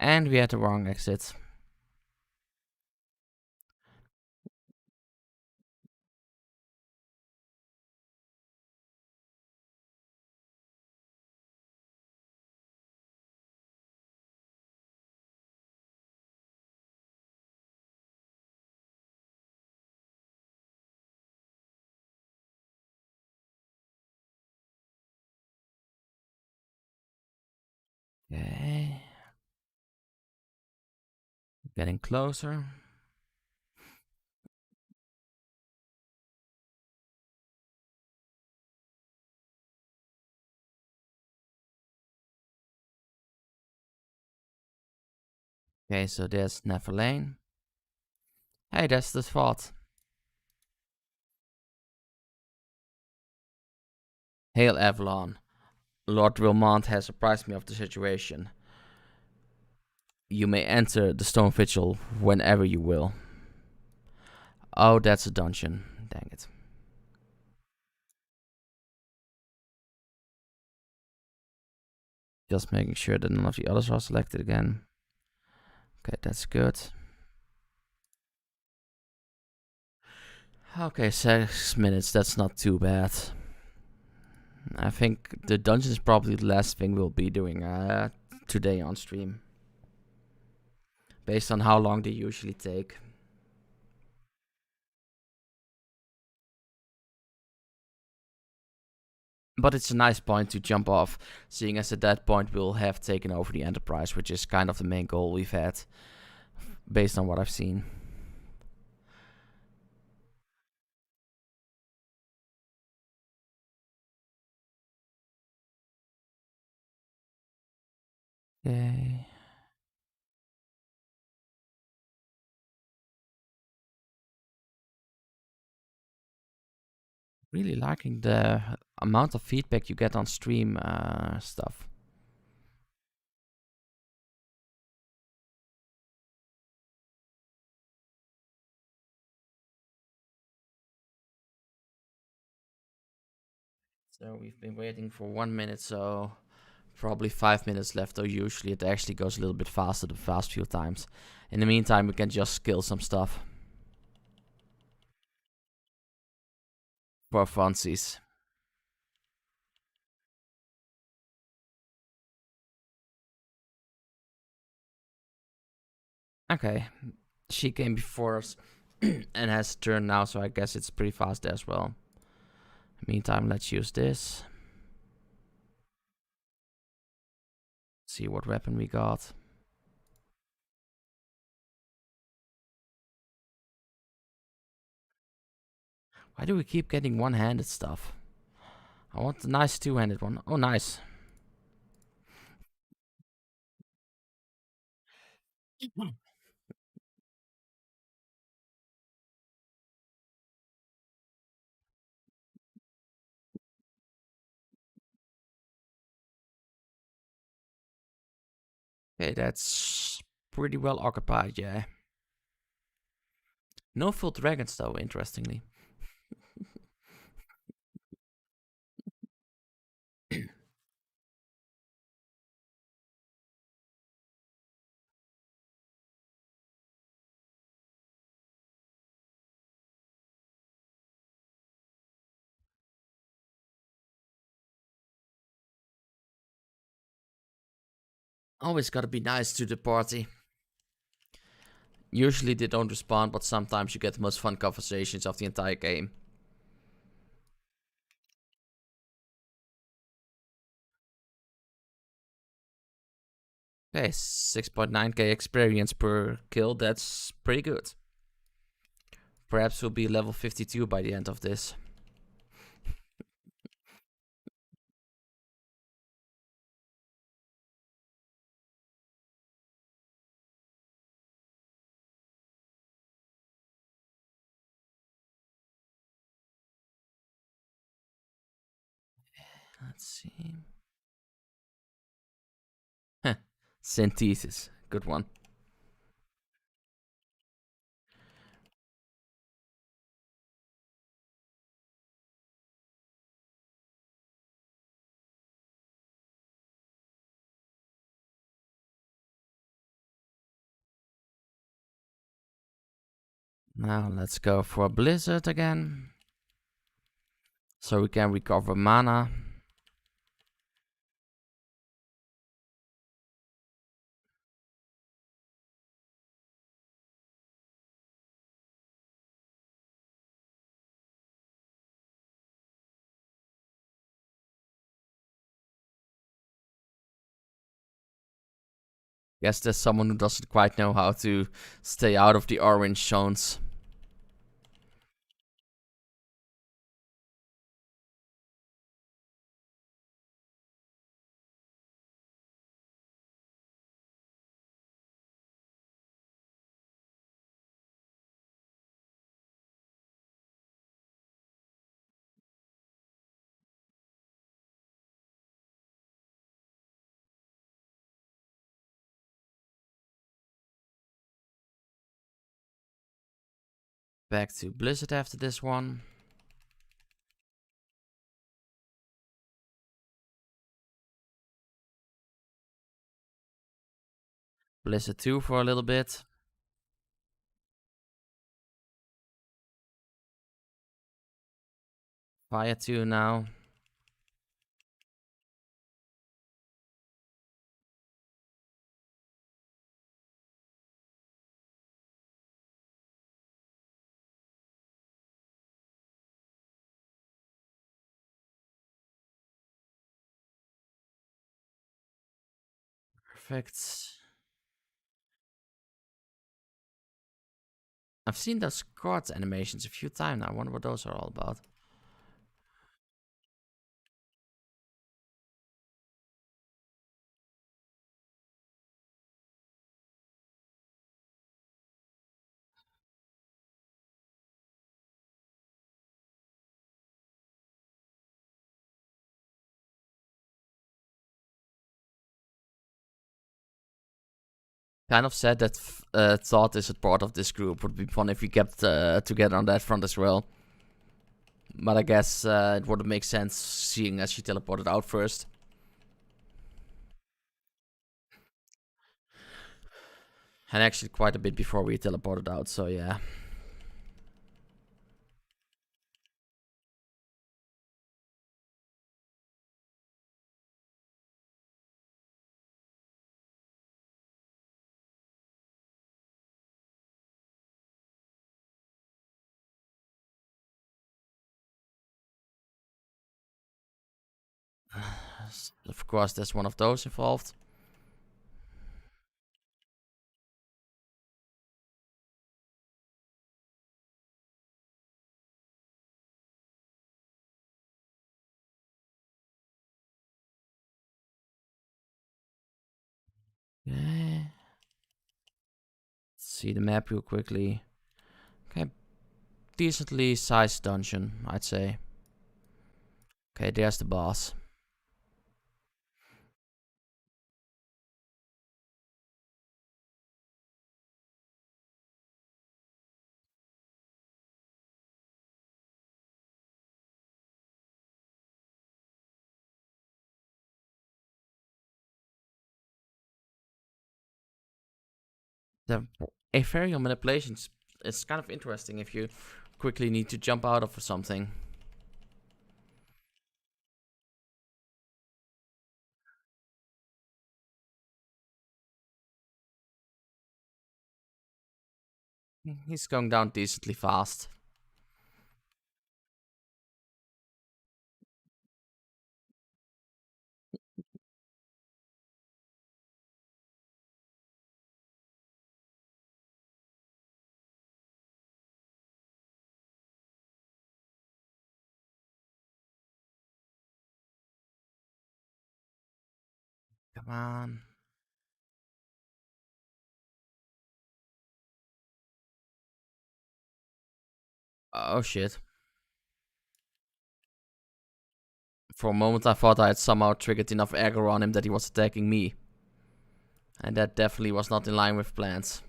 And we had the wrong exit. Okay. Getting closer. Okay, so there's Nephalane. Hey, that's the spot. Hail Avalon. Lord Wilmont has apprised me of the situation. You may enter the Stone Vigil whenever you will. Oh, that's a dungeon. Dang it. Just making sure that none of the others are selected again. Okay, that's good. Okay, 6 minutes. That's not too bad. I think the dungeon is probably the last thing we'll be doing today on stream. Based on how long they usually take. But it's a nice point to jump off, seeing as at that point we'll have taken over the Enterprise, which is kind of the main goal we've had, based on what I've seen. Yay. Really liking the amount of feedback you get on stream stuff. So we've been waiting for 1 minute, so probably 5 minutes left, though usually it actually goes a little bit faster the past few times. In the meantime, we can just kill some stuff. For funsies. Okay, she came before us and has a turn now, so I guess it's pretty fast as well. Meantime, let's use this. See what weapon we got. Why do we keep getting one-handed stuff? I want the nice two-handed one. Oh, nice. Okay, that's pretty well occupied, yeah. No full dragons, though, interestingly. Always gotta be nice to the party. Usually they don't respond, but sometimes you get the most fun conversations of the entire game. Okay, 6.9k experience per kill, that's pretty good. Perhaps we'll be level 52 by the end of this. Let's see. Heh, synthesis, good one. Now let's go for Blizzard again. So we can recover mana. Guess there's someone who doesn't quite know how to stay out of the orange zones. Back to Blizzard after this one. Blizzard 2 for a little bit. Fire 2 now. Perfect. I've seen those cards animations a few times now. I wonder what those are all about. Kind of sad that Thought is a part of this group. Would be fun if we kept together on that front as well. But I guess it wouldn't make sense seeing as she teleported out first. And actually quite a bit before we teleported out, so yeah. Of course, there's one of those involved. Okay. Let's see the map real quickly. Okay, decently sized dungeon, I'd say. Okay, there's the boss. The ethereal manipulations is kind of interesting if you quickly need to jump out of something. He's going down decently fast. Come on. Oh shit. For a moment I thought I had somehow triggered enough aggro on him that he was attacking me. And that definitely was not in line with plans.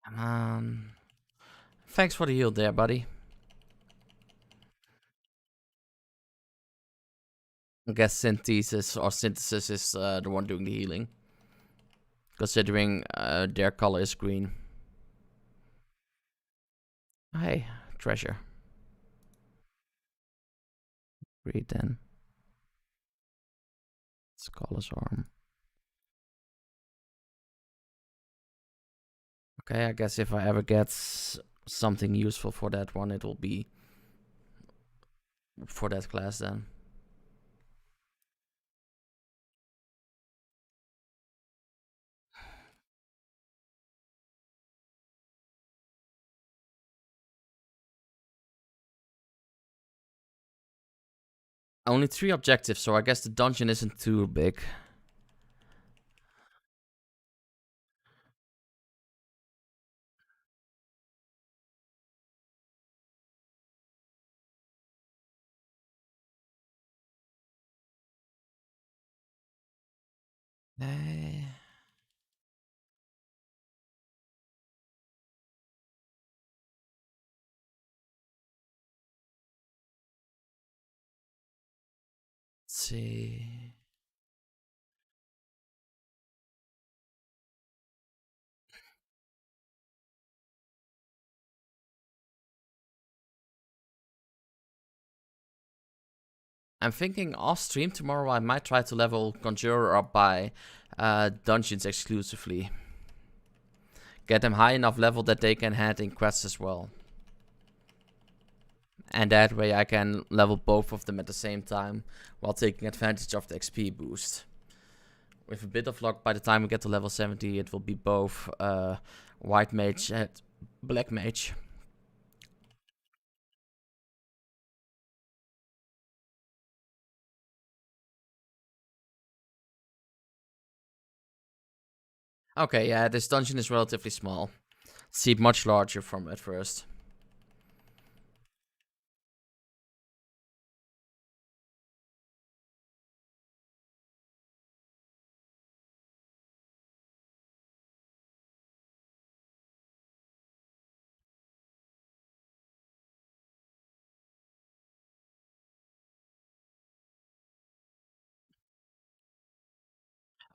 Come on. Thanks for the heal there, buddy. I guess synthesis is the one doing the healing. Considering their color is green. Hey, treasure. Read then. Scholar's arm. Okay, I guess if I ever get something useful for that one, it will be for that class then. Only 3 objectives, so I guess the dungeon isn't too big. Let's see. I'm thinking off stream tomorrow I might try to level Conjurer up by dungeons exclusively. Get them high enough level that they can hand in quests as well. And that way I can level both of them at the same time while taking advantage of the XP boost. With a bit of luck, by the time we get to level 70, it will be both White Mage and Black Mage. Okay, yeah, this dungeon is relatively small. Seemed much larger from at first.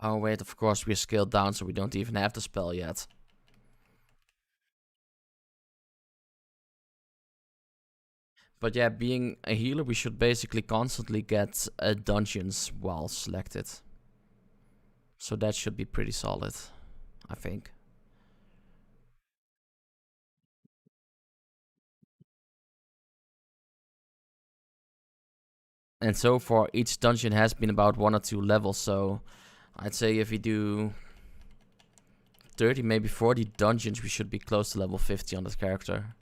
Oh wait, of course we're scaled down, so we don't even have the spell yet. But yeah, being a healer, we should basically constantly get dungeons while selected. So that should be pretty solid, I think. And so far, each dungeon has been about 1 or 2 levels, so I'd say if we do 30, maybe 40 dungeons, we should be close to level 50 on that character.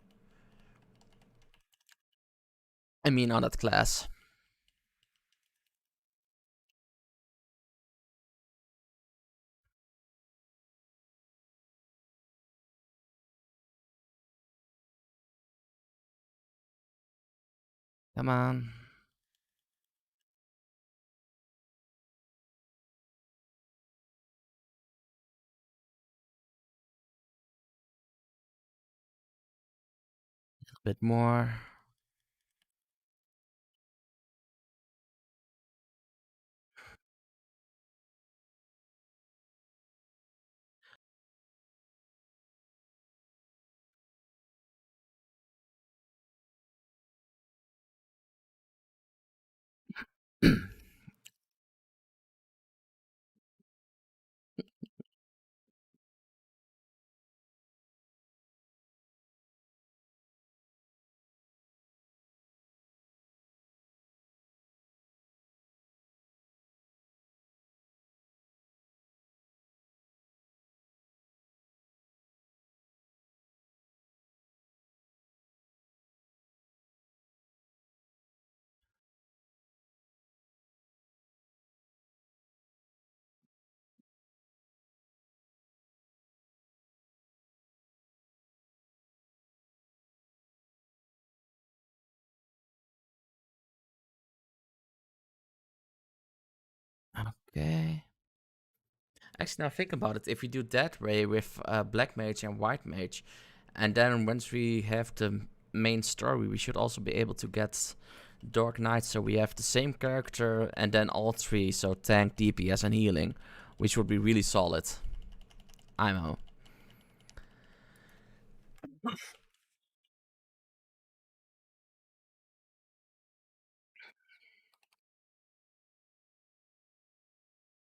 I mean, on that class. Come on. A bit more. Okay. Actually, now think about it. If we do that way with Black Mage and White Mage, and then once we have the main story, we should also be able to get Dark Knight, so we have the same character and then all three, so tank, DPS, and healing, which would be really solid. I know.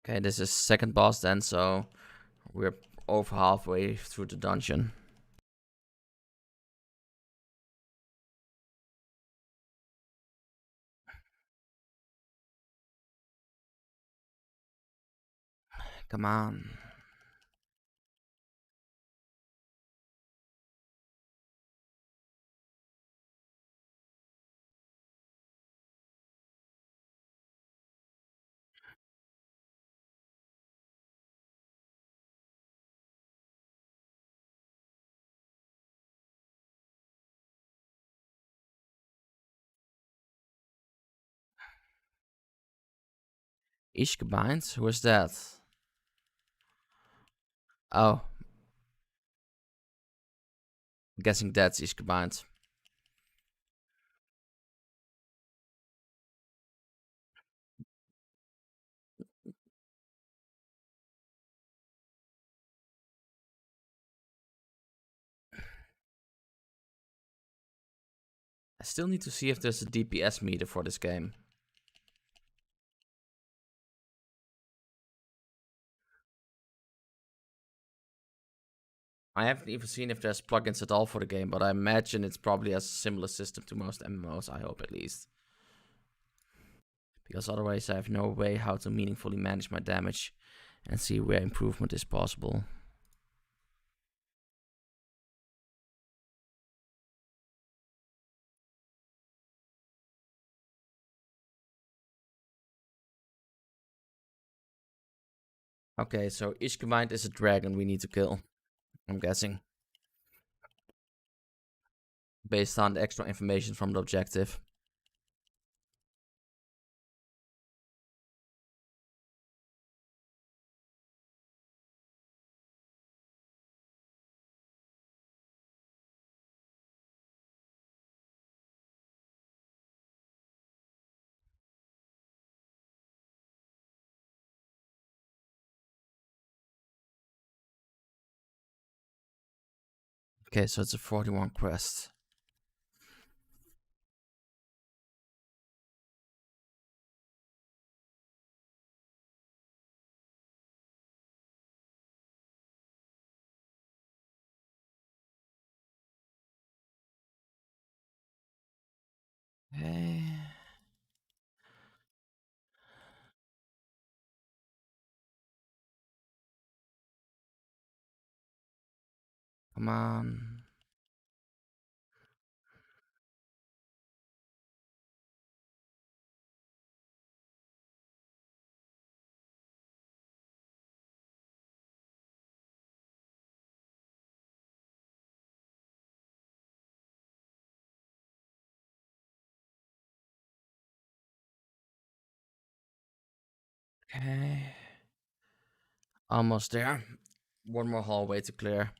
Okay, this is second boss then, so we're over halfway through the dungeon. Come on. Ishkebind? Who is that? Oh, guessing that's is combined. I still need to see if there's a DPS meter for this game. I haven't even seen if there's plugins at all for the game, but I imagine it's probably a similar system to most MMOs, I hope at least. Because otherwise I have no way how to meaningfully manage my damage and see where improvement is possible. Okay, so each combined is a dragon we need to kill, I'm guessing. Based on the extra information from the objective. Okay, so it's a 41 quest. Okay. Come on. Okay. Almost there. One more hallway to clear.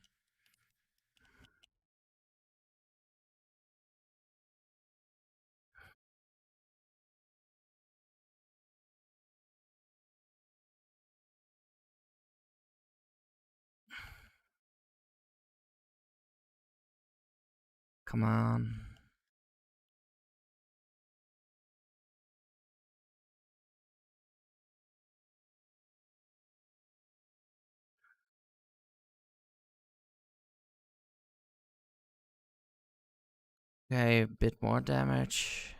Come on. Okay, a bit more damage.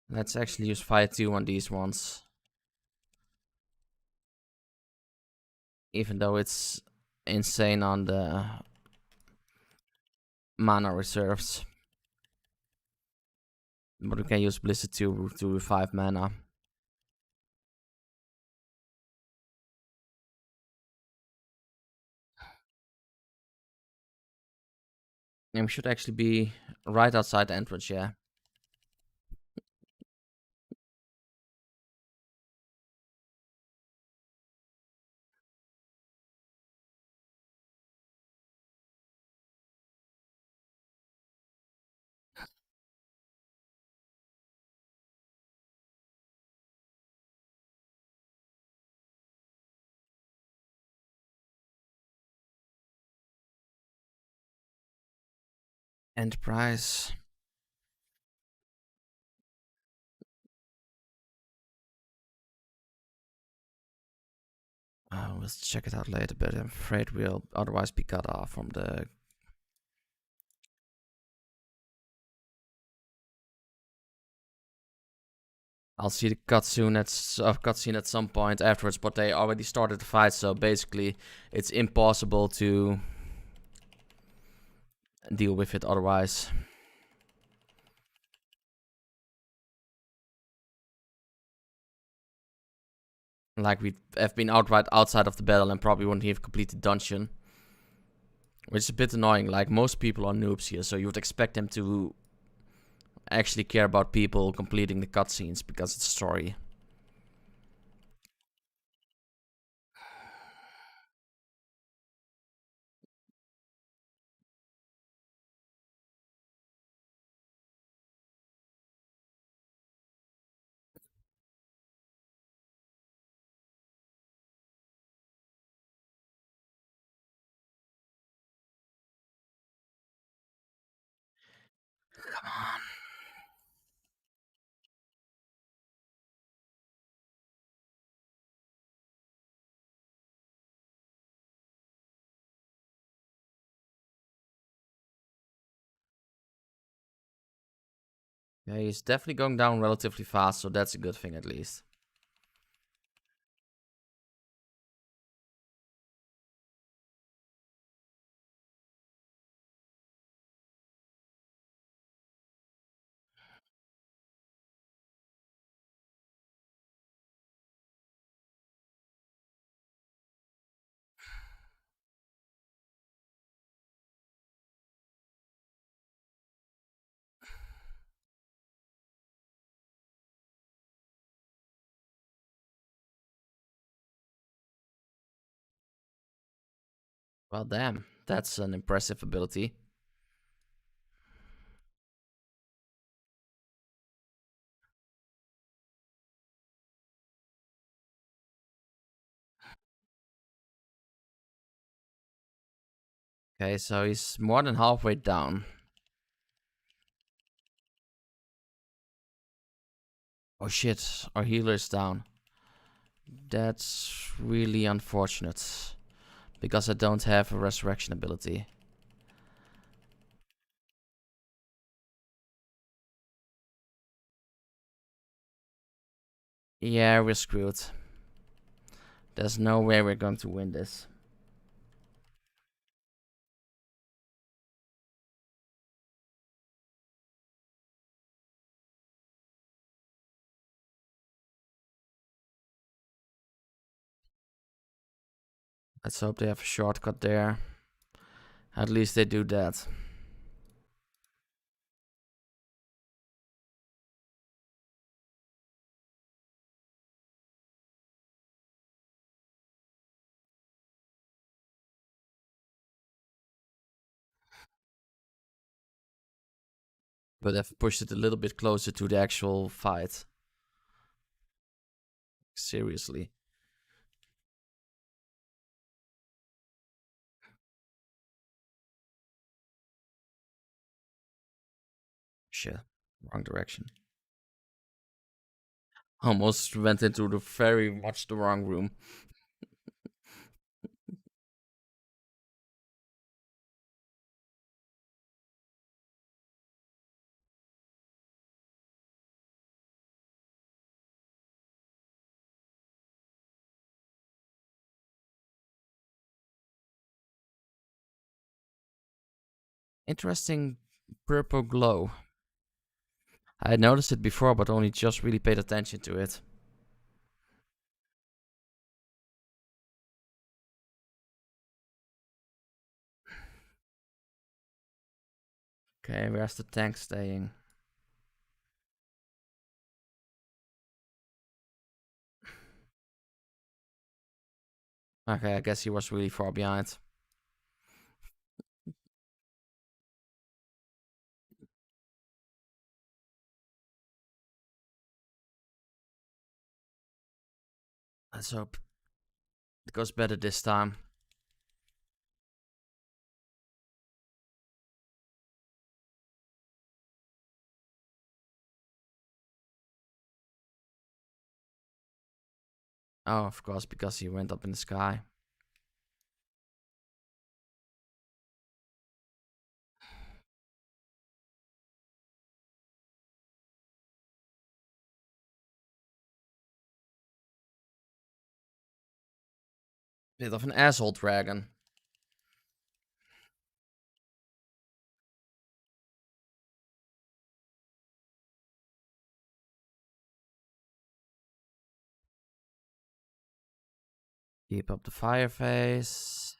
Let's actually use Fire 2 on these ones. Even though it's insane on the mana reserves. But we can use Blizzard 2 to revive mana. And we should actually be right outside the entrance, yeah. Enterprise. Let's check it out later, but I'm afraid we'll otherwise be cut off from the... I'll see the cutscene at some point afterwards, but they already started the fight, so basically it's impossible to deal with it otherwise. Like, we have been outright outside of the battle and probably wouldn't have completed the dungeon. Which is a bit annoying. Like, most people are noobs here, so you would expect them to actually care about people completing the cutscenes because it's a story. Come on. Yeah, he's definitely going down relatively fast, so that's a good thing at least. Well, damn. That's an impressive ability. Okay, so he's more than halfway down. Oh shit, our healer is down. That's really unfortunate. Because I don't have a resurrection ability. Yeah, we're screwed. There's no way we're going to win this. Let's hope they have a shortcut there. At least they do that. But I've pushed it a little bit closer to the actual fight. Seriously. Shit. Wrong direction. Almost went into the very much the wrong room. Interesting purple glow. I had noticed it before, but only just really paid attention to it. Okay, where's the tank staying? Okay, I guess he was really far behind. Let's hope it goes better this time. Oh, of course, because he went up in the sky. Bit of an asshole dragon. Keep up the fire phase.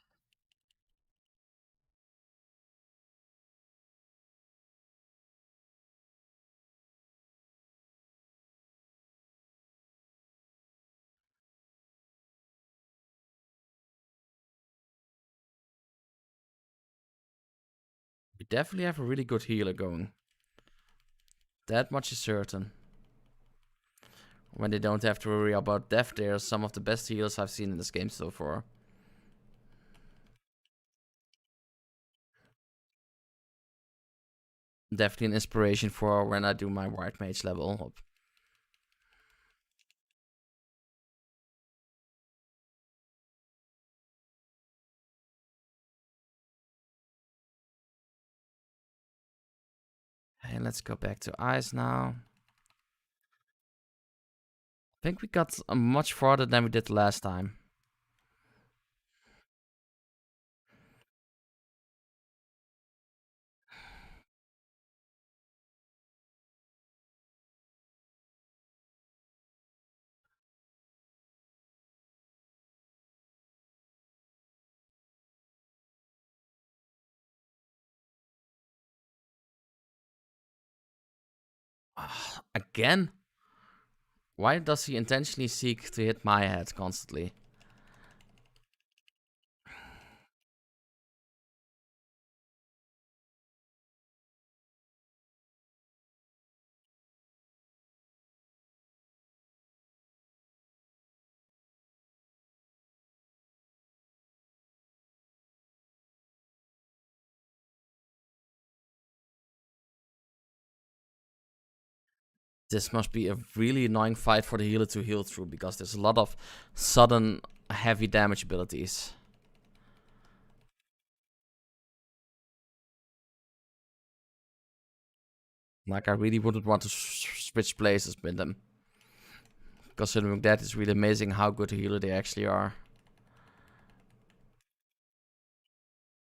We definitely have a really good healer going. That much is certain. When they don't have to worry about death, they're some of the best healers I've seen in this game so far. Definitely an inspiration for when I do my white mage level. And let's go back to ice now. I think we got much farther than we did last time. Again? Why does he intentionally seek to hit my head constantly? This must be a really annoying fight for the healer to heal through, because there's a lot of sudden heavy damage abilities. Like, I really wouldn't want to switch places with them. Considering that, it's really amazing how good a healer they actually are.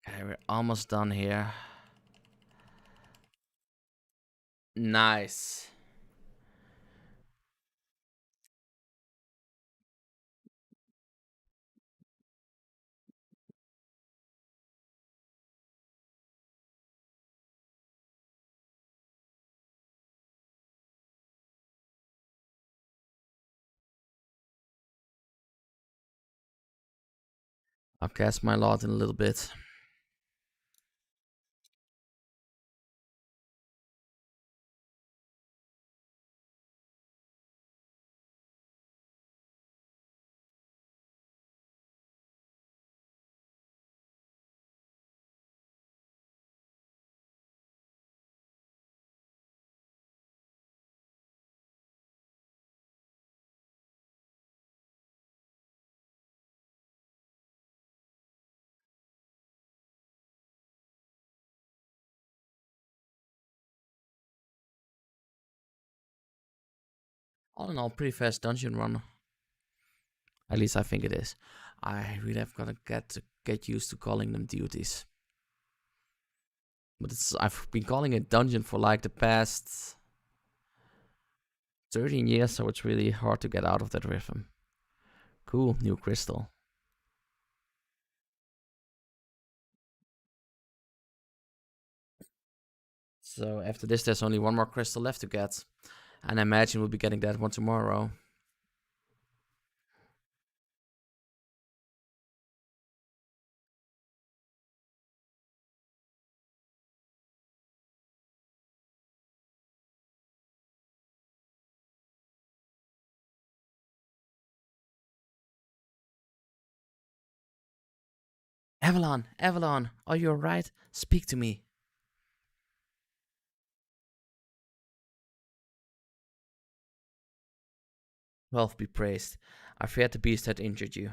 Okay, we're almost done here. Nice. I'll cast my lot in a little bit. All in all, pretty fast dungeon run. At least I think it is. I really have gotta get used to calling them duties. But I've been calling it dungeon for like the past 13 years, so it's really hard to get out of that rhythm. Cool, new crystal. So after this, there's only one more crystal left to get. And I imagine we'll be getting that one tomorrow. Avalon, Avalon, are you alright? Speak to me. 12 be praised. I feared the beast had injured you.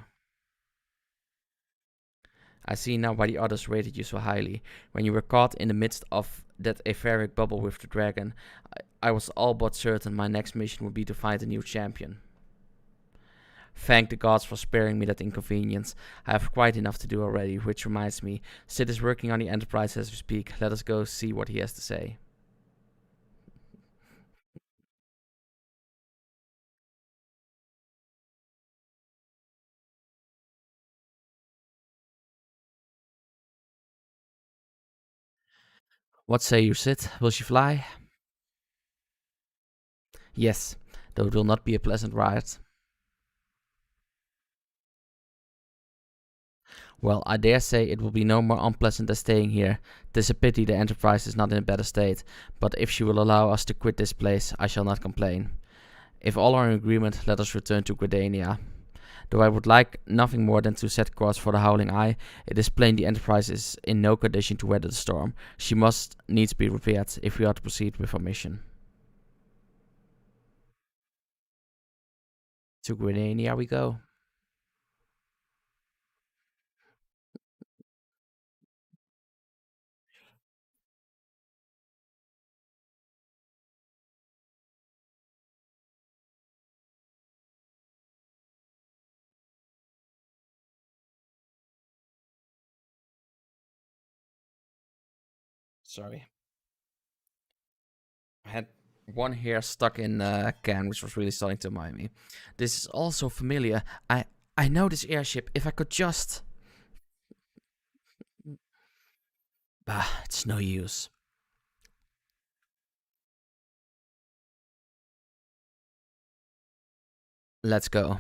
I see now why the others rated you so highly. When you were caught in the midst of that etheric bubble with the dragon, I was all but certain my next mission would be to find a new champion. Thank the gods for sparing me that inconvenience. I have quite enough to do already, which reminds me, Sid is working on the Enterprise as we speak. Let us go see what he has to say. What say you, Sid? Will she fly? Yes, though it will not be a pleasant ride. Well, I dare say it will be no more unpleasant than staying here. 'Tis a pity the Enterprise is not in a better state, but if she will allow us to quit this place, I shall not complain. If all are in agreement, let us return to Gridania. Though I would like nothing more than to set course for the Howling Eye, it is plain the Enterprise is in no condition to weather the storm. She must needs be repaired if we are to proceed with our mission. To Gridania we go. Sorry. I had one hair stuck in a can, which was really starting to annoy me. This is also familiar. I know this airship. If I could just... Bah, it's no use. Let's go.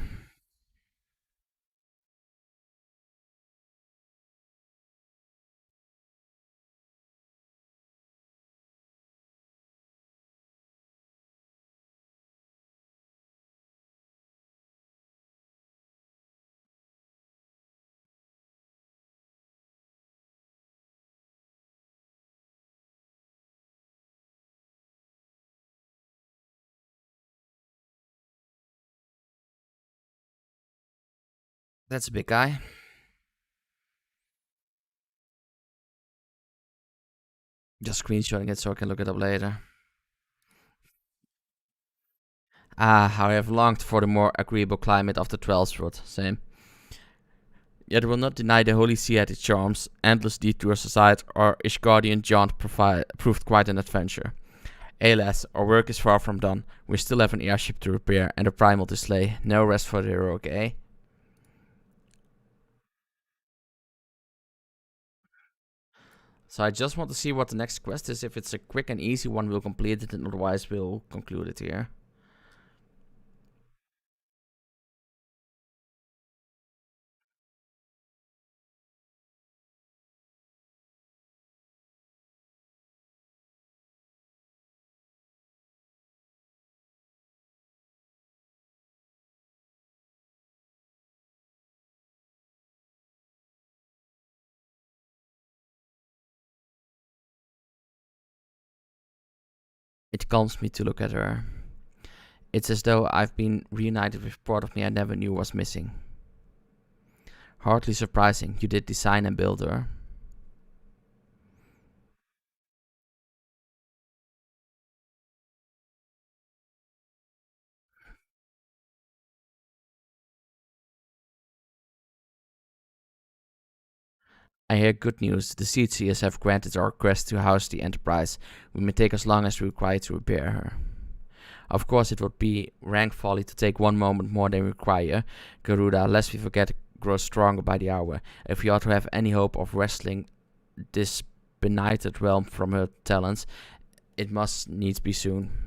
That's a big guy. Just screenshotting it so I can look it up later. Ah, how I have longed for the more agreeable climate of the 12th route. Same. Yet I will not deny the Holy See had its charms. Endless detours aside, our Ishgardian jaunt proved quite an adventure. Alas, our work is far from done. We still have an airship to repair and a primal to slay. No rest for the heroic, eh? So I just want to see what the next quest is. If it's a quick and easy one, we'll complete it, and otherwise we'll conclude it here. It calms me to look at her. It's as though I've been reunited with part of me I never knew was missing. Hardly surprising, you did design and build her. I hear good news. The Seedseers have granted our request to house the Enterprise. We may take as long as we require to repair her. Of course, it would be rank folly to take one moment more than we require, Garuda, lest we forget grows stronger by the hour. If we are to have any hope of wresting this benighted realm from her talons, it must needs be soon.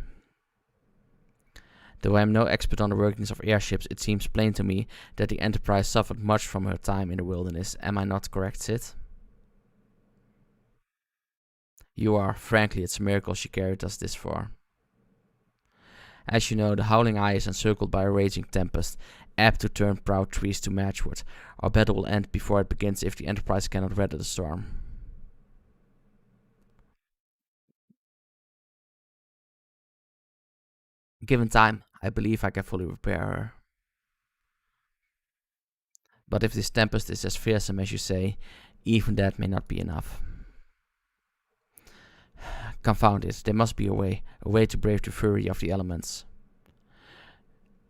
Though I am no expert on the workings of airships, it seems plain to me that the Enterprise suffered much from her time in the wilderness. Am I not correct, Sid? You are. Frankly, it's a miracle she carried us this far. As you know, the Howling Eye is encircled by a raging tempest, apt to turn proud trees to matchwood. Our battle will end before it begins if the Enterprise cannot weather the storm. Given time, I believe I can fully repair her. But if this tempest is as fearsome as you say, even that may not be enough. Confound it, there must be a way to brave the fury of the elements.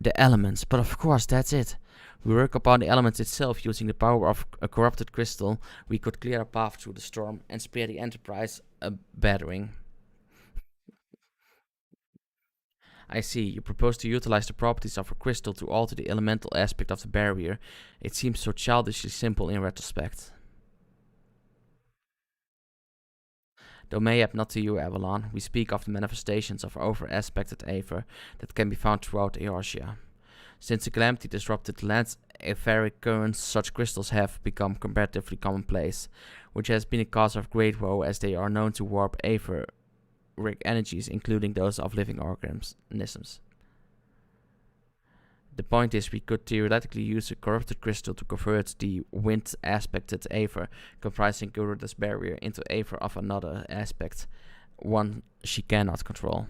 The elements, but of course that's it. We work upon the elements itself using the power of a corrupted crystal. We could clear a path through the storm and spare the Enterprise a battering. I see, you propose to utilize the properties of a crystal to alter the elemental aspect of the barrier. It seems so childishly simple in retrospect. Though mayhap not to you, Avalon, we speak of the manifestations of over-aspected Aether that can be found throughout Eorzea. Since the calamity disrupted the land's etheric currents, such crystals have become comparatively commonplace, which has been a cause of great woe as they are known to warp etheric energies, including those of living organisms. The point is, we could theoretically use a corrupted crystal to convert the wind aspected aether, comprising Garuda's barrier, into aether of another aspect, one she cannot control.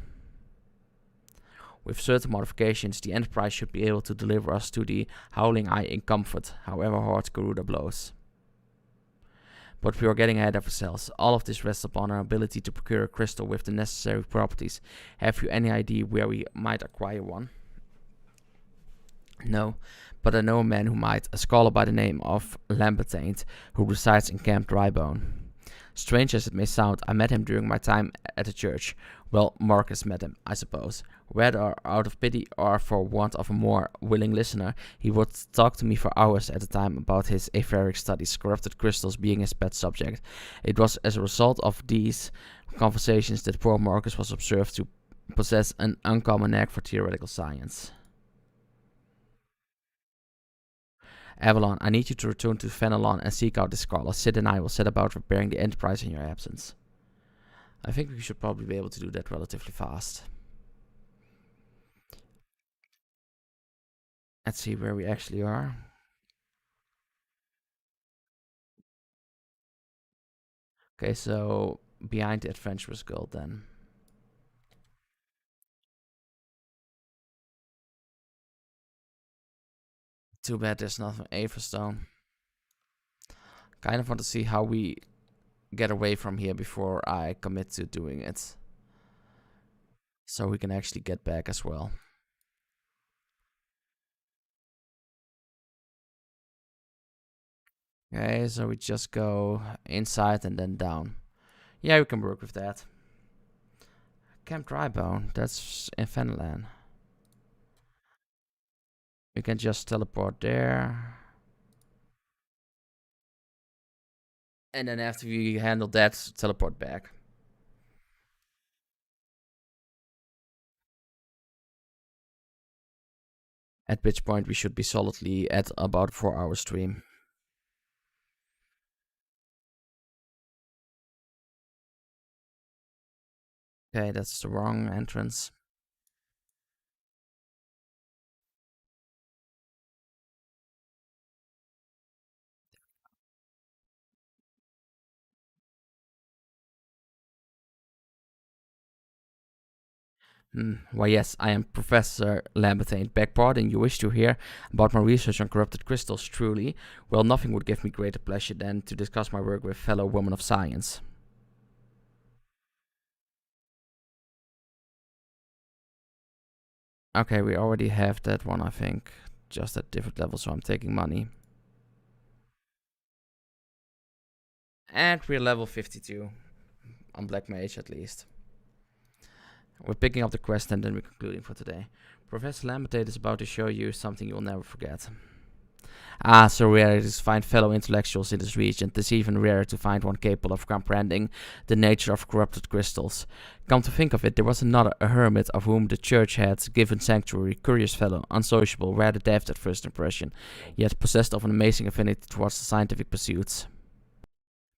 With certain modifications, the Enterprise should be able to deliver us to the Howling Eye in comfort, however hard Garuda blows. But we are getting ahead of ourselves. All of this rests upon our ability to procure a crystal with the necessary properties. Have you any idea where we might acquire one? No, but I know a man who might, a scholar by the name of Lambertaint, who resides in Camp Drybone. Strange as it may sound, I met him during my time at the church. Well, Marcus met him, I suppose. Whether out of pity or for want of a more willing listener, he would talk to me for hours at a time about his etheric studies, corrupted crystals being his pet subject. It was as a result of these conversations that poor Marcus was observed to possess an uncommon knack for theoretical science. Avalon, I need you to return to Fenelon and seek out this scholar. Sid and I will set about repairing the Enterprise in your absence. I think we should probably be able to do that relatively fast. Let's see where we actually are. Okay, so behind the Adventurous Girl then. Too bad there's nothing Averstone. Kind of want to see how we get away from here before I commit to doing it. So we can actually get back as well. Okay, so we just go inside and then down. Yeah, we can work with that. Camp Drybone, that's in Fenland. We can just teleport there. And then after we handle that, teleport back. At which point we should be solidly at about a 4-hour stream. Okay, that's the wrong entrance. Why yes, I am Professor Lambertaint. Beg pardon, you wish to hear about my research on corrupted crystals, truly? Well, nothing would give me greater pleasure than to discuss my work with fellow women of science. Okay, we already have that one, I think. Just at different levels, so I'm taking money. And we're level 52. On Black Mage, at least. We're picking up the quest and then we're concluding for today. Professor Lambertaint is about to show you something you'll never forget. So rare it is to find fellow intellectuals in this region. It is even rarer to find one capable of comprehending the nature of corrupted crystals. Come to think of it, there was another, a hermit, of whom the church had given sanctuary. Curious fellow, unsociable, rather daft at first impression, yet possessed of an amazing affinity towards the scientific pursuits.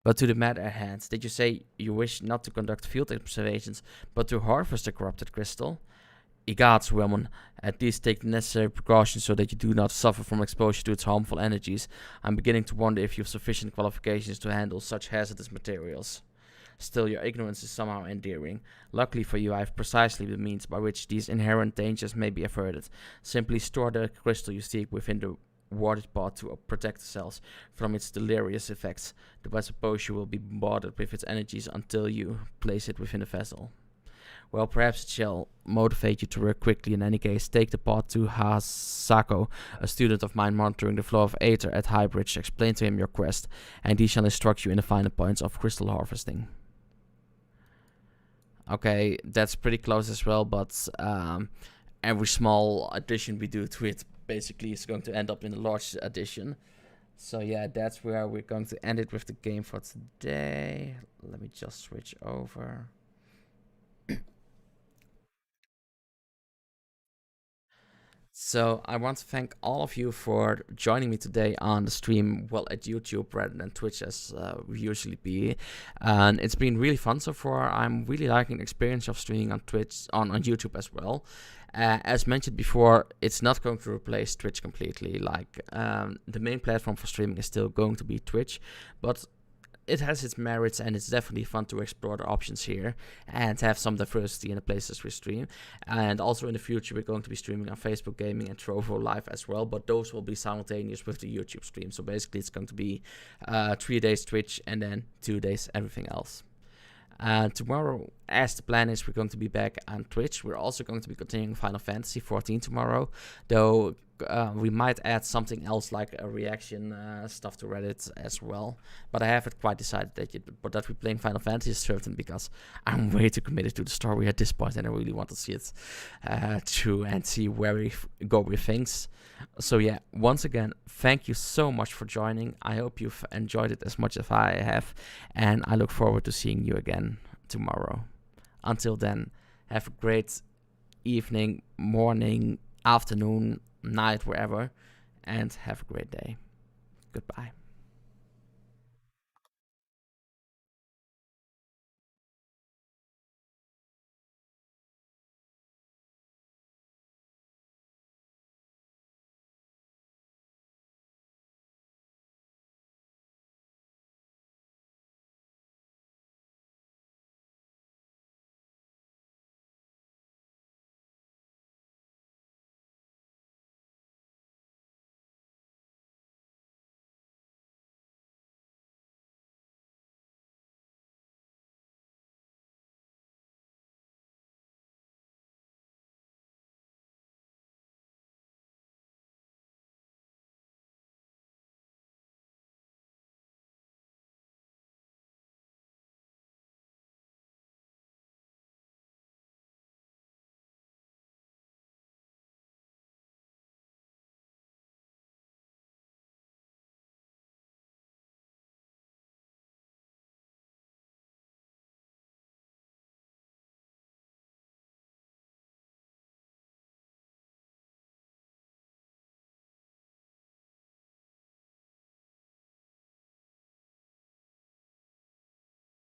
But to the matter at hand, did you say you wish not to conduct field observations, but to harvest the corrupted crystal? Egads, woman, at least take the necessary precautions so that you do not suffer from exposure to its harmful energies. I'm beginning to wonder if you have sufficient qualifications to handle such hazardous materials. Still, your ignorance is somehow endearing. Luckily for you, I have precisely the means by which these inherent dangers may be averted. Simply store the crystal you seek within the warded pot to protect the cells from its deleterious effects, though I suppose you will be bombarded with its energies until you place it within a vessel. Well, perhaps it shall motivate you to work quickly. In any case, take the pot to Hasako, a student of mine monitoring the flow of aether at Highbridge. Explain to him your quest, and he shall instruct you in the finer points of crystal harvesting. Okay, that's pretty close as well, but every small addition we do to it basically is going to end up in a large addition. So yeah, that's where we're going to end it with the game for today. Let me just switch over. So I want to thank all of you for joining me today on the stream, well, at YouTube rather than Twitch as we usually be. And it's been really fun so far. I'm really liking the experience of streaming on Twitch, on YouTube as well. As mentioned before, it's not going to replace Twitch completely. Like, the main platform for streaming is still going to be Twitch, but it has its merits, and it's definitely fun to explore the options here and have some diversity in the places we stream. And also in the future, we're going to be streaming on Facebook Gaming and Trovo Live as well, but those will be simultaneous with the YouTube stream. So basically, it's going to be 3 days Twitch and then 2 days everything else. Tomorrow, as the plan is, we're going to be back on Twitch. We're also going to be continuing Final Fantasy 14 tomorrow, though we might add something else like a reaction stuff to Reddit as well. But I haven't quite decided that yet. But that we're playing Final Fantasy is certain, because I'm way too committed to the story at this point, and I really want to see it through and see where we go with things. So yeah, once again, thank you so much for joining. I hope you've enjoyed it as much as I have, and I look forward to seeing you again tomorrow. Until then, have a great evening, morning, afternoon, night, wherever, and have a great day. Goodbye.